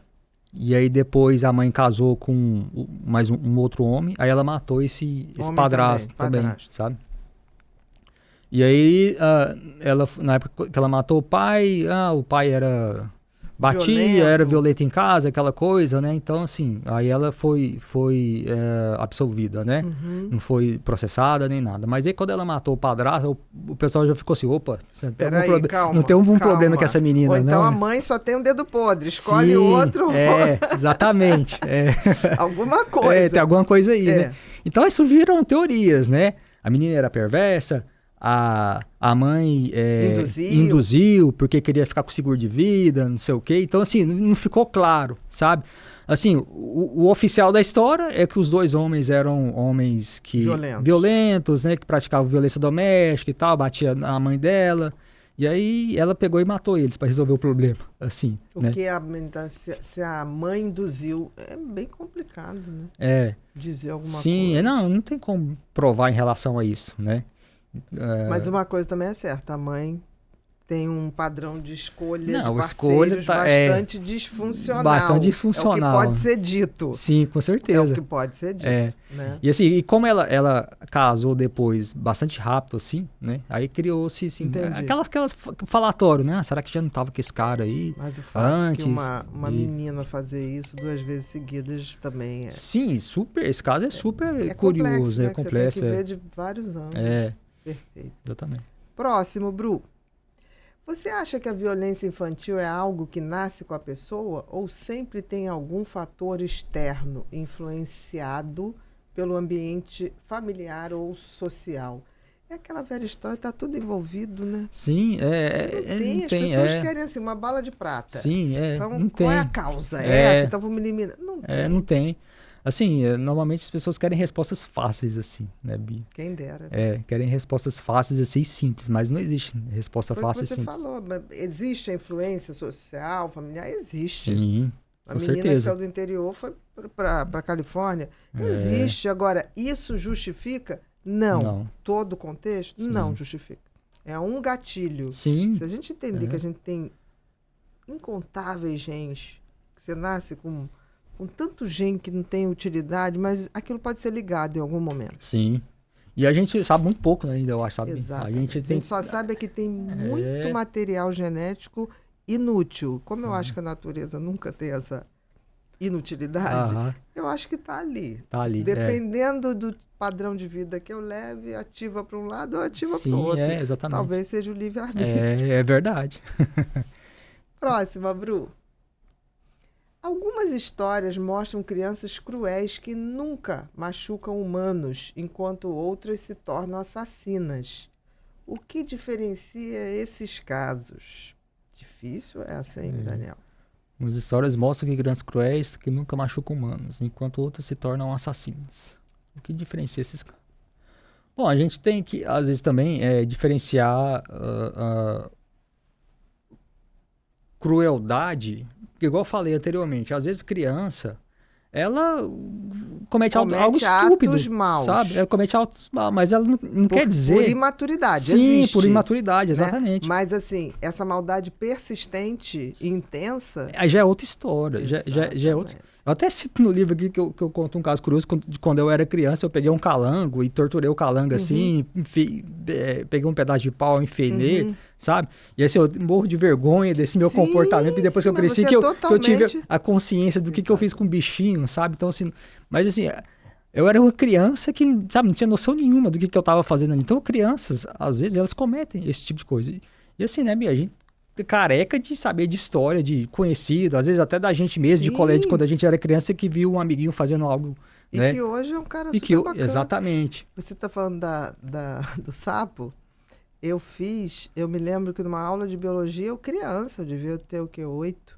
E aí depois a mãe casou com mais um outro homem. Aí ela matou esse padrasto também, sabe? E aí, na época que ela matou o pai era violento em casa, aquela coisa, né? Então, assim, aí ela foi absolvida, né? Uhum. Não foi processada nem nada. Mas aí quando ela matou o padrasto, o pessoal já ficou assim, opa, não tem um problema com essa menina, ou então não, a mãe só tem um dedo podre, escolhe outro. Exatamente. Alguma coisa. Tem alguma coisa aí, né? Então aí surgiram teorias, né? A menina era perversa, a mãe induziu porque queria ficar com seguro de vida, não sei o quê. Então, assim, não ficou claro, sabe? Assim, o oficial da história é que os dois homens eram homens violentos, né? Que praticavam violência doméstica e tal, batia na mãe dela. E aí ela pegou e matou eles para resolver o problema, assim. Se a mãe induziu, é bem complicado, né? Dizer alguma coisa. Sim, não tem como provar em relação a isso, né? Mas uma coisa também é certa, a mãe tem um padrão de escolha de parceiros bastante disfuncional. Bastante disfuncional. É o que pode ser dito. Sim, com certeza. É o que pode ser dito. Né? E assim, e como ela casou depois bastante rápido, assim, né? Aí criou-se, assim, aquelas falatório, né? Será que já não tava com esse cara aí? Mas o fato de que uma menina fazer isso 2 vezes seguidas também é... Sim, esse caso é super curioso, né? Complexo. Você tem que ver de vários ângulos. Perfeito. Exatamente. Próximo, Bru. Você acha que a violência infantil é algo que nasce com a pessoa ou sempre tem algum fator externo influenciado pelo ambiente familiar ou social? É aquela velha história, está tudo envolvido, né? Sim, as pessoas querem assim, uma bala de prata. Sim, então, não qual tem. é a causa? Essa, então vamos eliminar. Não tem. Assim, normalmente as pessoas querem respostas fáceis, assim, né, Bia? Quem dera. Querem respostas fáceis, assim, simples, mas não existe resposta fácil e simples. Você falou, existe a influência social, familiar? Existe. Sim, a menina que saiu do interior foi para a Califórnia. Existe. Agora, isso justifica? Não. Todo o contexto? Sim. Não justifica. É um gatilho. Sim. Se a gente entender que a gente tem incontáveis genes, que você nasce com tanto gene que não tem utilidade, mas aquilo pode ser ligado em algum momento. Sim. E a gente sabe muito pouco, né, ainda, eu acho, sabe? Exato. A gente só sabe que tem muito material genético inútil. Como eu acho que a natureza nunca tem inutilidade, eu acho que está ali. Tá ali. Dependendo do padrão de vida que eu leve, ativa para um lado ou ativa para o outro. Exatamente. Talvez seja o livre-arbítrio. É verdade. Próxima, Bru. Algumas histórias mostram crianças cruéis que nunca machucam humanos, enquanto outras se tornam assassinas. O que diferencia esses casos? Difícil essa, hein, Daniel? As histórias mostram que crianças cruéis que nunca machucam humanos, enquanto outras se tornam assassinas. O que diferencia esses casos? Bom, a gente tem que, às vezes, também diferenciar crueldade, porque, igual eu falei anteriormente, às vezes criança, ela comete algo estúpido, maus. Sabe? Ela comete atos maus, mas ela não quer dizer... Por imaturidade, Sim, existe, por imaturidade, exatamente. Né? Mas, assim, essa maldade persistente e intensa... Aí já é outra história, já é outra... Eu até cito no livro aqui que eu conto um caso curioso, de quando eu era criança, eu peguei um calango e torturei o calango assim, peguei um pedaço de pau, enfiei nele, sabe? E assim, eu morro de vergonha desse meu comportamento, e depois que eu cresci, que eu tive a consciência do que eu fiz com o bichinho, sabe? Então, assim, mas assim, eu era uma criança que, sabe, não tinha noção nenhuma do que eu tava fazendo ali. Então, crianças, às vezes, elas cometem esse tipo de coisa. E assim, né, Bia, a gente careca de saber de história, de conhecido, às vezes até da gente mesmo, de colégio, quando a gente era criança, que viu um amiguinho fazendo algo, e né? Que hoje é um cara super bacana. Exatamente. Você tá falando do sapo? Eu me lembro que numa aula de biologia, eu criança, eu devia ter o quê? 8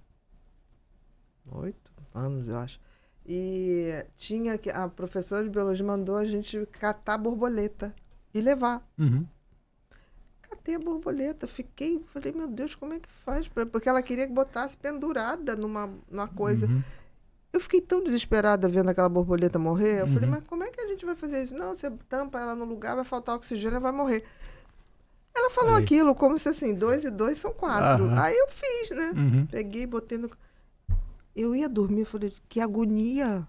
anos, eu acho. E a professora de biologia mandou a gente catar borboleta e levar. Catei a borboleta, falei, meu Deus, como é que faz? Porque ela queria que botasse pendurada numa coisa. Eu fiquei tão desesperada vendo aquela borboleta morrer. Eu falei, mas como é que a gente vai fazer isso? Não, você tampa ela no lugar, vai faltar oxigênio, ela vai morrer. Ela falou aquilo como se assim, 2 e 2 são 4. Aí eu fiz, né? Peguei, botei no... Eu ia dormir, falei, que agonia.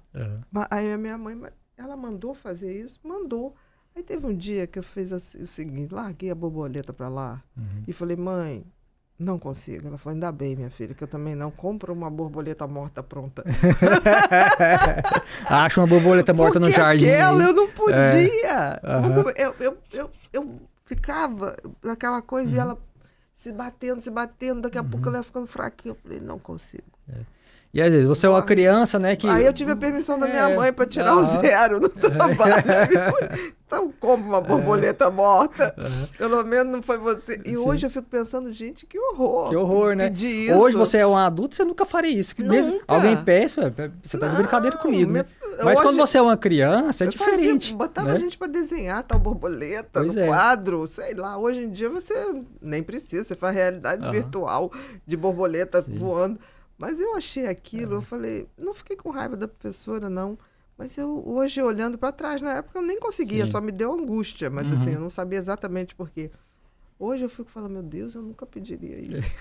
Aí a minha mãe, ela mandou fazer isso? Mandou. Aí teve um dia que eu fiz assim, o seguinte, larguei a borboleta pra lá e falei, mãe, não consigo. Ela falou, ainda bem, minha filha, que eu também não compro uma borboleta morta pronta. Acho uma borboleta morta no jardim. Aquela eu não podia. Eu ficava naquela coisa e ela se batendo, daqui a pouco ela ia ficando fraquinha. Eu falei, não consigo. E às vezes você é uma criança, né? Que... Aí eu tive a permissão da minha mãe para tirar o 0 no trabalho. Então, como uma borboleta morta, pelo menos não foi você. E hoje eu fico pensando, gente, que horror. Que horror, né? Isso. Hoje você é um adulto, você nunca faria isso. Mesmo alguém peça, você tá de brincadeira comigo, né? Mas hoje, quando você é uma criança, é diferente. Botava a gente para desenhar tal borboleta no quadro, sei lá. Hoje em dia você nem precisa, você faz realidade virtual de borboleta voando. Mas eu achei aquilo, eu falei, não fiquei com raiva da professora, não. Mas eu, hoje, olhando para trás, na época eu nem conseguia, só me deu angústia. Mas assim, eu não sabia exatamente por quê. Hoje eu fico falando, meu Deus, eu nunca pediria isso.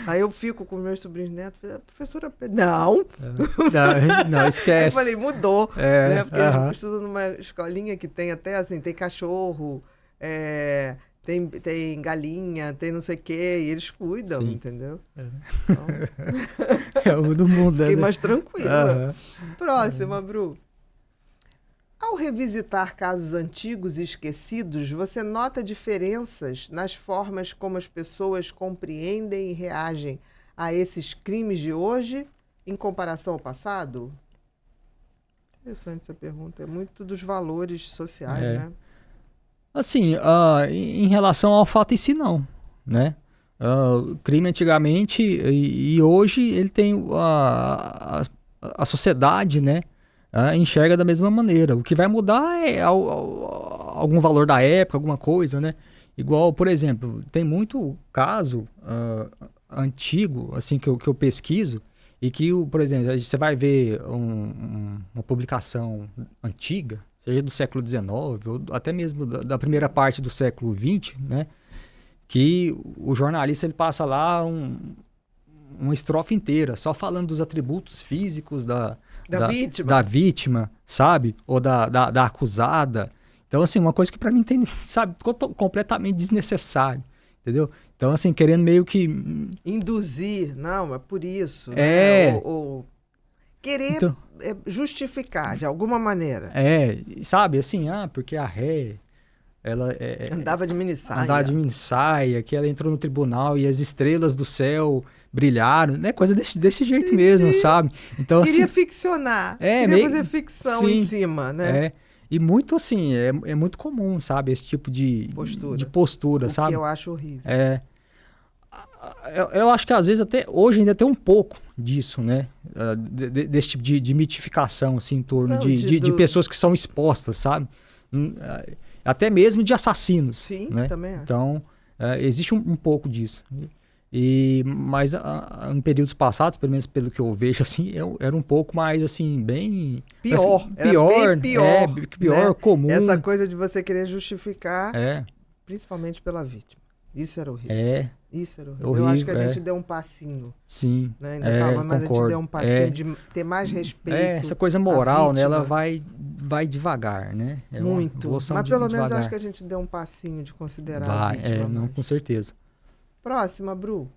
Aí eu fico com meus sobrinhos netos, falei, professora, não, esquece. Aí eu falei, mudou, né? Porque eles estudam numa escolinha que tem até, assim, tem cachorro, tem galinha, tem não sei o quê, e eles cuidam, entendeu? Então... é o do mundo, Fiquei mais tranquila. Próxima, Bru. Ao revisitar casos antigos e esquecidos, você nota diferenças nas formas como as pessoas compreendem e reagem a esses crimes de hoje em comparação ao passado? Interessante essa pergunta. É muito dos valores sociais, né? Assim, em relação ao fato em si, não, né? Crime antigamente e hoje ele tem a sociedade, né? Enxerga da mesma maneira. O que vai mudar é algum valor da época, alguma coisa, né? Igual, por exemplo, tem muito caso antigo, assim, que eu pesquiso, e que, por exemplo, você vai ver uma publicação antiga, seja do século XIX, ou até mesmo da primeira parte do século XX, né? Que o jornalista ele passa lá uma estrofe inteira, só falando dos atributos físicos da vítima, sabe? Ou da acusada. Então, assim, uma coisa que pra mim tem, sabe, completamente desnecessário, entendeu? Então, assim, querendo meio que... induzir, não, é por isso. Né? querer justificar de alguma maneira. Sabe, assim, porque a ré, ela andava de minissaia. Andava de minissaia, que ela entrou no tribunal e as estrelas do céu brilharam, né? Coisa desse jeito mesmo, sabe? Então, queria assim, ficcionar, queria fazer ficção em cima, né? E muito assim, é muito comum, sabe? Esse tipo de postura, sabe? Que eu acho horrível. Eu acho que às vezes até hoje ainda tem um pouco disso, né? Desse tipo de mitificação, assim, em torno de pessoas que são expostas, sabe? Até mesmo de assassinos. Sim, né? também acho. Então, existe um pouco disso. Mas em períodos passados, pelo menos pelo que eu vejo, assim, era um pouco mais, assim, bem... Pior, pior, né? Comum. Essa coisa de você querer justificar, principalmente pela vítima. Isso era horrível. Isso era horrível. Eu acho que a gente deu um passinho. Sim. Né? Ainda calma, mas concordo. a gente deu um passinho de ter mais respeito. Essa coisa moral, né? Ela vai devagar, né? Muito. Mas pelo menos eu acho que a gente deu um passinho de considerar a vítima. Não, com certeza. Próxima, Bru.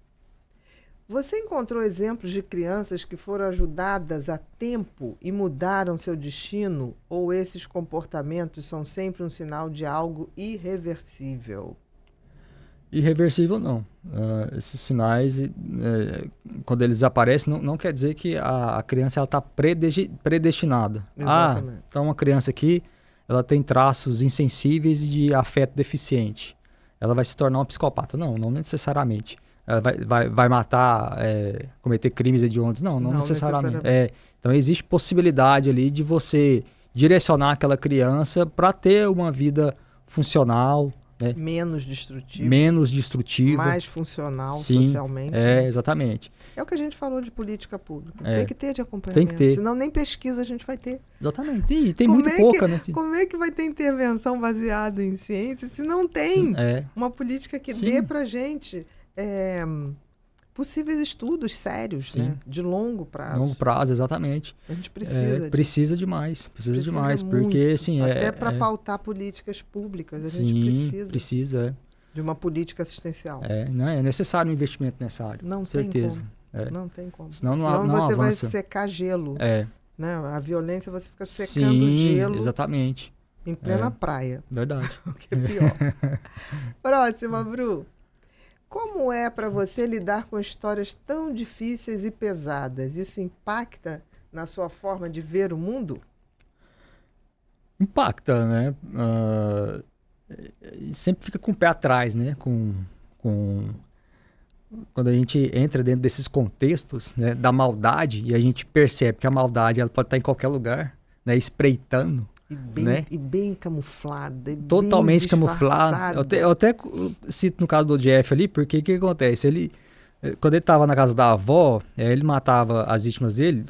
Você encontrou exemplos de crianças que foram ajudadas a tempo e mudaram seu destino? Ou esses comportamentos são sempre um sinal de algo irreversível? Irreversível, não. Esses sinais, quando eles aparecem, não quer dizer que a criança está predestinada. Exatamente. Então uma criança aqui, ela tem traços insensíveis e de afeto deficiente. Ela vai se tornar uma psicopata. Não necessariamente. Ela vai matar, cometer crimes hediondos. Não necessariamente. Então existe possibilidade ali de você direcionar aquela criança para ter uma vida funcional, menos destrutiva, mais funcional socialmente. Exatamente. É o que a gente falou de política pública. Tem que ter de acompanhamento. Tem que ter. Senão nem pesquisa a gente vai ter. Exatamente. E tem muito pouca, né? Como é que vai ter intervenção baseada em ciência se não tem uma política que dê pra gente possíveis estudos sérios, né? De longo prazo. Longo prazo, exatamente. A gente precisa. Precisa demais. Precisa demais. Muito, porque, assim... Até para pautar políticas públicas, a gente precisa. De uma política assistencial. Não é necessário um investimento nessa área. Não tem certeza. Como. Não tem como. Senão você avança. vai secar gelo. Né? A violência você fica secando gelo. Exatamente. Em plena praia. Verdade. O que é pior. Próxima, Bru. Como é para você lidar com histórias tão difíceis e pesadas? Isso impacta na sua forma de ver o mundo? Impacta, né? Sempre fica com o pé atrás, né? Quando a gente entra dentro desses contextos, né, da maldade, e a gente percebe que a maldade ela pode estar em qualquer lugar, né, espreitando. E bem camuflada. Totalmente bem camuflada. Eu até cito no caso do Jeff ali, porque o que acontece? Quando ele estava na casa da avó, ele matava as vítimas dele,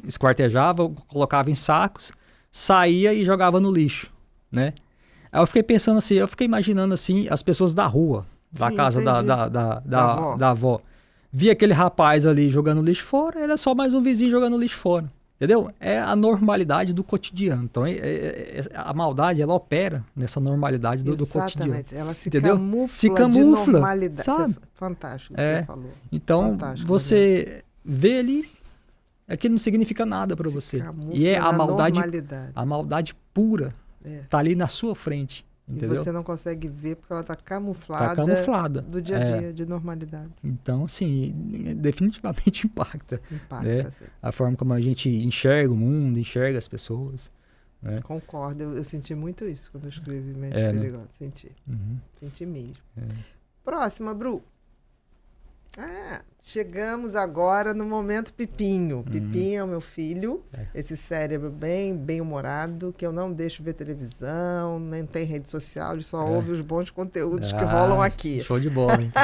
esquartejava, colocava em sacos, saía e jogava no lixo, né? Aí eu fiquei pensando assim, imaginando assim, as pessoas da rua, da casa da avó. Via aquele rapaz ali jogando lixo fora, era só mais um vizinho jogando lixo fora. Entendeu? É a normalidade do cotidiano. Então, a maldade, ela opera nessa normalidade do cotidiano. Exatamente. Ela se camufla de normalidade. Sabe? Fantástico que você falou. Então, você vê ali, aquilo não significa nada para você. E é a maldade pura. Tá ali na sua frente. Entendeu? E você não consegue ver porque ela está camuflada do dia a dia, de normalidade. Então, assim, definitivamente impacta. Né? A forma como a gente enxerga o mundo, enxerga as pessoas. Né? Concordo, eu senti muito isso quando eu escrevi Mente Perigosa. Né? Senti mesmo. Próxima, Bru. Chegamos agora no momento Pipinho. Pipinho é o meu filho, esse cérebro bem humorado, que eu não deixo ver televisão, nem tem rede social, ele só ouve os bons conteúdos que rolam aqui. Show de bola, então.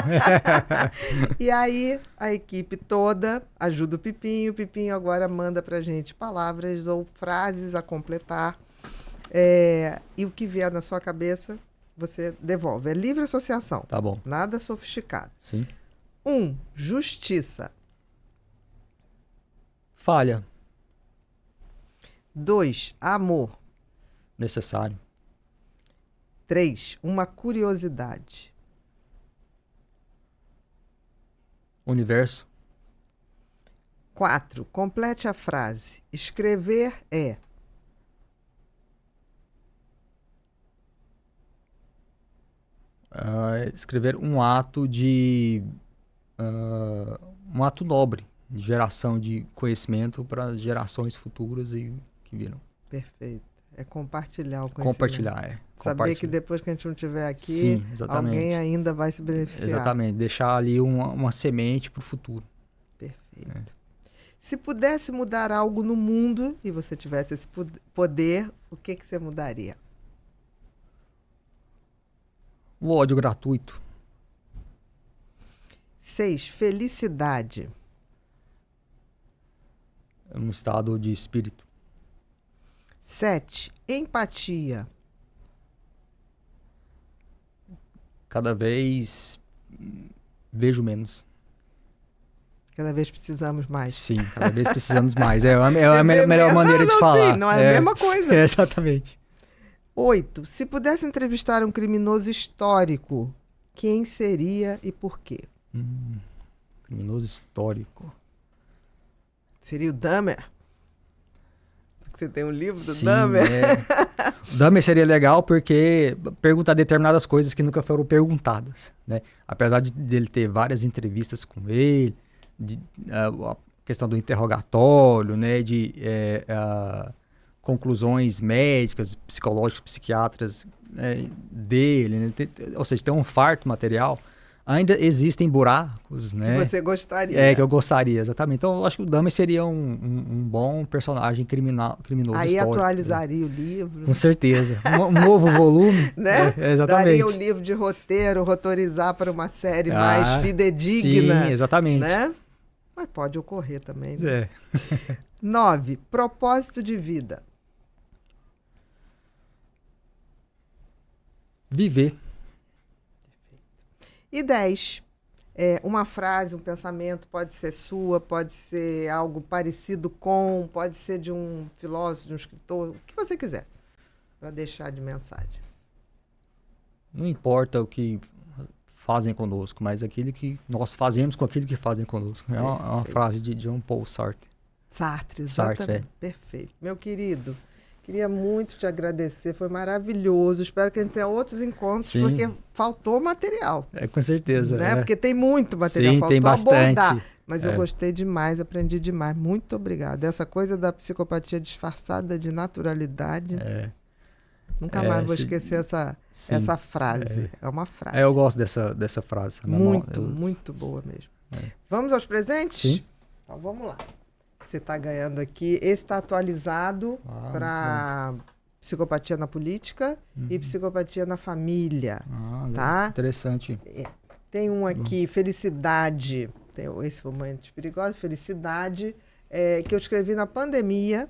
E aí, a equipe toda ajuda o Pipinho. O Pipinho agora manda pra gente palavras ou frases a completar. E o que vier na sua cabeça, você devolve. É livre associação. Tá bom. Nada sofisticado. Sim. 1. Justiça. Falha. 2. Amor. Necessário. 3. Uma curiosidade. Universo. 4. Complete a frase. Escrever é... escrever um ato um ato nobre, de geração de conhecimento para gerações futuras e que viram. Perfeito. É compartilhar o conhecimento. Compartilhar. Saber que depois que a gente não estiver aqui, sim, alguém ainda vai se beneficiar. Exatamente. Deixar ali uma semente para o futuro. Perfeito. Se pudesse mudar algo no mundo e você tivesse esse poder, o que você mudaria? O ódio gratuito. 6. Felicidade. É um estado de espírito. 7. Empatia. Cada vez vejo menos. Cada vez precisamos mais. Sim, cada vez precisamos mais. É a melhor maneira de falar. Sim, não é a mesma coisa. Exatamente. 8. Se pudesse entrevistar um criminoso histórico, quem seria e por quê? Criminoso histórico. Seria o Dahmer? Porque você tem um livro do Sim, Dahmer. O Dahmer seria legal porque perguntar determinadas coisas que nunca foram perguntadas, né? Apesar dele ter várias entrevistas com ele, a questão do interrogatório, né? Conclusões médicas, psicológicas, psiquiatras dele, né? Ou seja, tem um farto material. Ainda existem buracos, né? Que você gostaria. Que eu gostaria, exatamente. Então, eu acho que o Dahmer seria um bom personagem criminoso aí histórico. Atualizaria o livro. Com certeza. Um novo volume. Né? Exatamente. Daria o livro de roteiro, rotorizar para uma série mais fidedigna. Sim, exatamente. Né? Mas pode ocorrer também. Né? 9. Propósito de vida. Viver. E 10. Uma frase, um pensamento, pode ser sua, pode ser algo parecido com, pode ser de um filósofo, de um escritor, o que você quiser, para deixar de mensagem. Não importa o que fazem conosco, mas aquilo que nós fazemos com aquilo que fazem conosco. É uma frase de Jean Paul Sartre. Sartre, exatamente. Perfeito. Meu querido, queria muito te agradecer, foi maravilhoso. Espero que a gente tenha outros encontros, sim, porque faltou material. Com certeza. Né? Porque tem muito material, sim, faltou tem bastante. abordar. Mas eu gostei demais, aprendi demais. Muito obrigada. Essa coisa da psicopatia disfarçada de naturalidade. Nunca mais vou esquecer essa frase. É uma frase. Eu gosto dessa frase. Muito boa mesmo. Vamos aos presentes? Sim. Então vamos lá. Você está ganhando aqui. Esse está atualizado para psicopatia na política e psicopatia na família. Tá? Interessante. Tem um aqui, felicidade. Esse foi momentos perigosos. Felicidade, que eu escrevi na pandemia,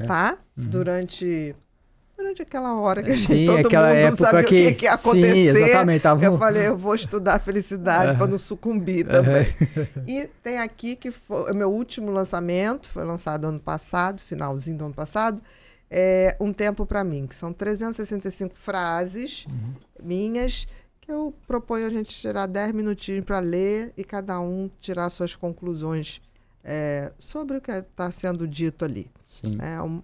tá? Durante aquela hora que todo mundo não sabia o que ia acontecer. Sim, exatamente, eu falei, eu vou estudar felicidade para não sucumbir também. E tem aqui que foi o meu último lançamento, foi lançado ano passado, finalzinho do ano passado, Um Tempo para Mim, que são 365 frases minhas, que eu proponho a gente tirar 10 minutinhos para ler e cada um tirar suas conclusões sobre o que está sendo dito ali. Sim.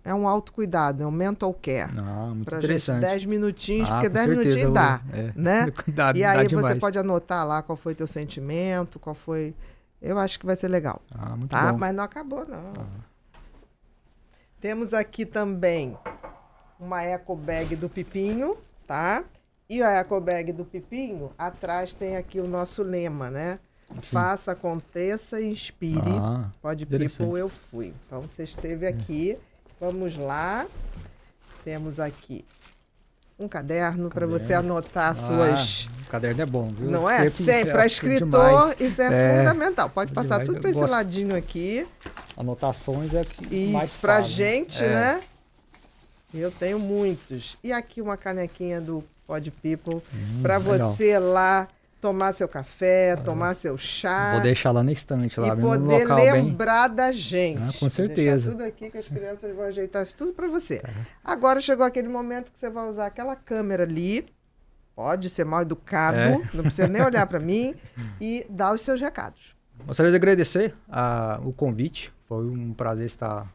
É um autocuidado, é um mental care. Muito interessante. 10 minutinhos, porque 10 minutinhos dá. Né? E aí você pode anotar lá qual foi teu sentimento, qual foi... Eu acho que vai ser legal. Muito bom. Mas não acabou, não. Temos aqui também uma eco bag do Pipinho, tá? E a eco bag do Pipinho, atrás tem aqui o nosso lema, né? Sim. Faça, aconteça e inspire. Pode people, eu fui. Então, você esteve aqui. Vamos lá. Temos aqui um caderno para você anotar suas... O caderno é bom, viu? Não é? Sempre. Para escritor, isso é fundamental. Pode passar demais. tudo para esse ladinho aqui. Anotações é que isso, mais pra gente, né? Eu tenho muitos. E aqui uma canequinha do Pod People para você lá tomar seu café, tomar seu chá. Vou deixar lá na estante, lá e poder lembrar da gente. Com certeza. Deixar tudo aqui que as crianças vão ajeitar isso tudo para você. Agora chegou aquele momento que você vai usar aquela câmera ali. Pode ser mal educado, não precisa nem olhar para mim e dar os seus recados. Gostaria de agradecer o convite. Foi um prazer estar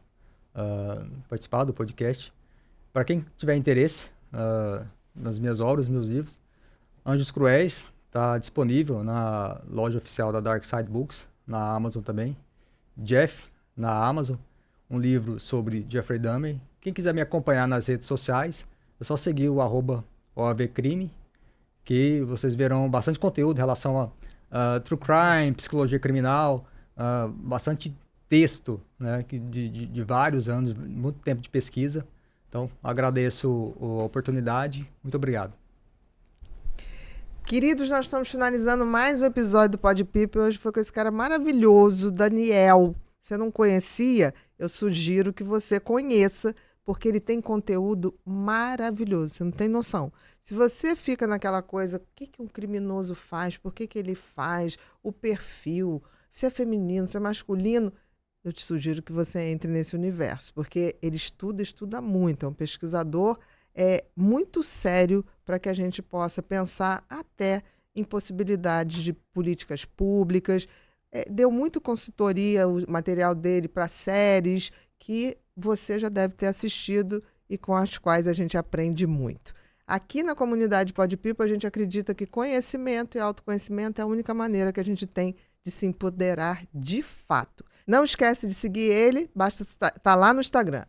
participar do podcast. Para quem tiver interesse nas minhas obras, meus livros, Anjos Cruéis está disponível na loja oficial da Dark Side Books, na Amazon também. Jeff, na Amazon, um livro sobre Jeffrey Dahmer. Quem quiser me acompanhar nas redes sociais, é só seguir o @OAVcrime, que vocês verão bastante conteúdo em relação a true crime, psicologia criminal, bastante texto, né, de vários anos, muito tempo de pesquisa. Então, agradeço a oportunidade. Muito obrigado. Queridos, nós estamos finalizando mais um episódio do Pod People. Hoje foi com esse cara maravilhoso, Daniel. Você não conhecia? Eu sugiro que você conheça, porque ele tem conteúdo maravilhoso. Você não tem noção. Se você fica naquela coisa, o que um criminoso faz? Por que ele faz? O perfil, se é feminino, se é masculino, eu te sugiro que você entre nesse universo, porque ele estuda muito, é um pesquisador muito sério para que a gente possa pensar até em possibilidades de políticas públicas. Deu muito consultoria, o material dele, para séries que você já deve ter assistido e com as quais a gente aprende muito. Aqui na comunidade Pod People, a gente acredita que conhecimento e autoconhecimento é a única maneira que a gente tem de se empoderar de fato. Não esquece de seguir ele, basta estar lá no Instagram,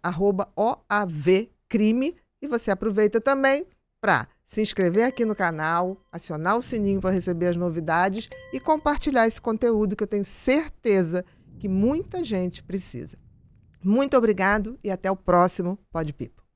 @OAVcrime, e você aproveita também para se inscrever aqui no canal, acionar o sininho para receber as novidades e compartilhar esse conteúdo que eu tenho certeza que muita gente precisa. Muito obrigado e até o próximo Pod People.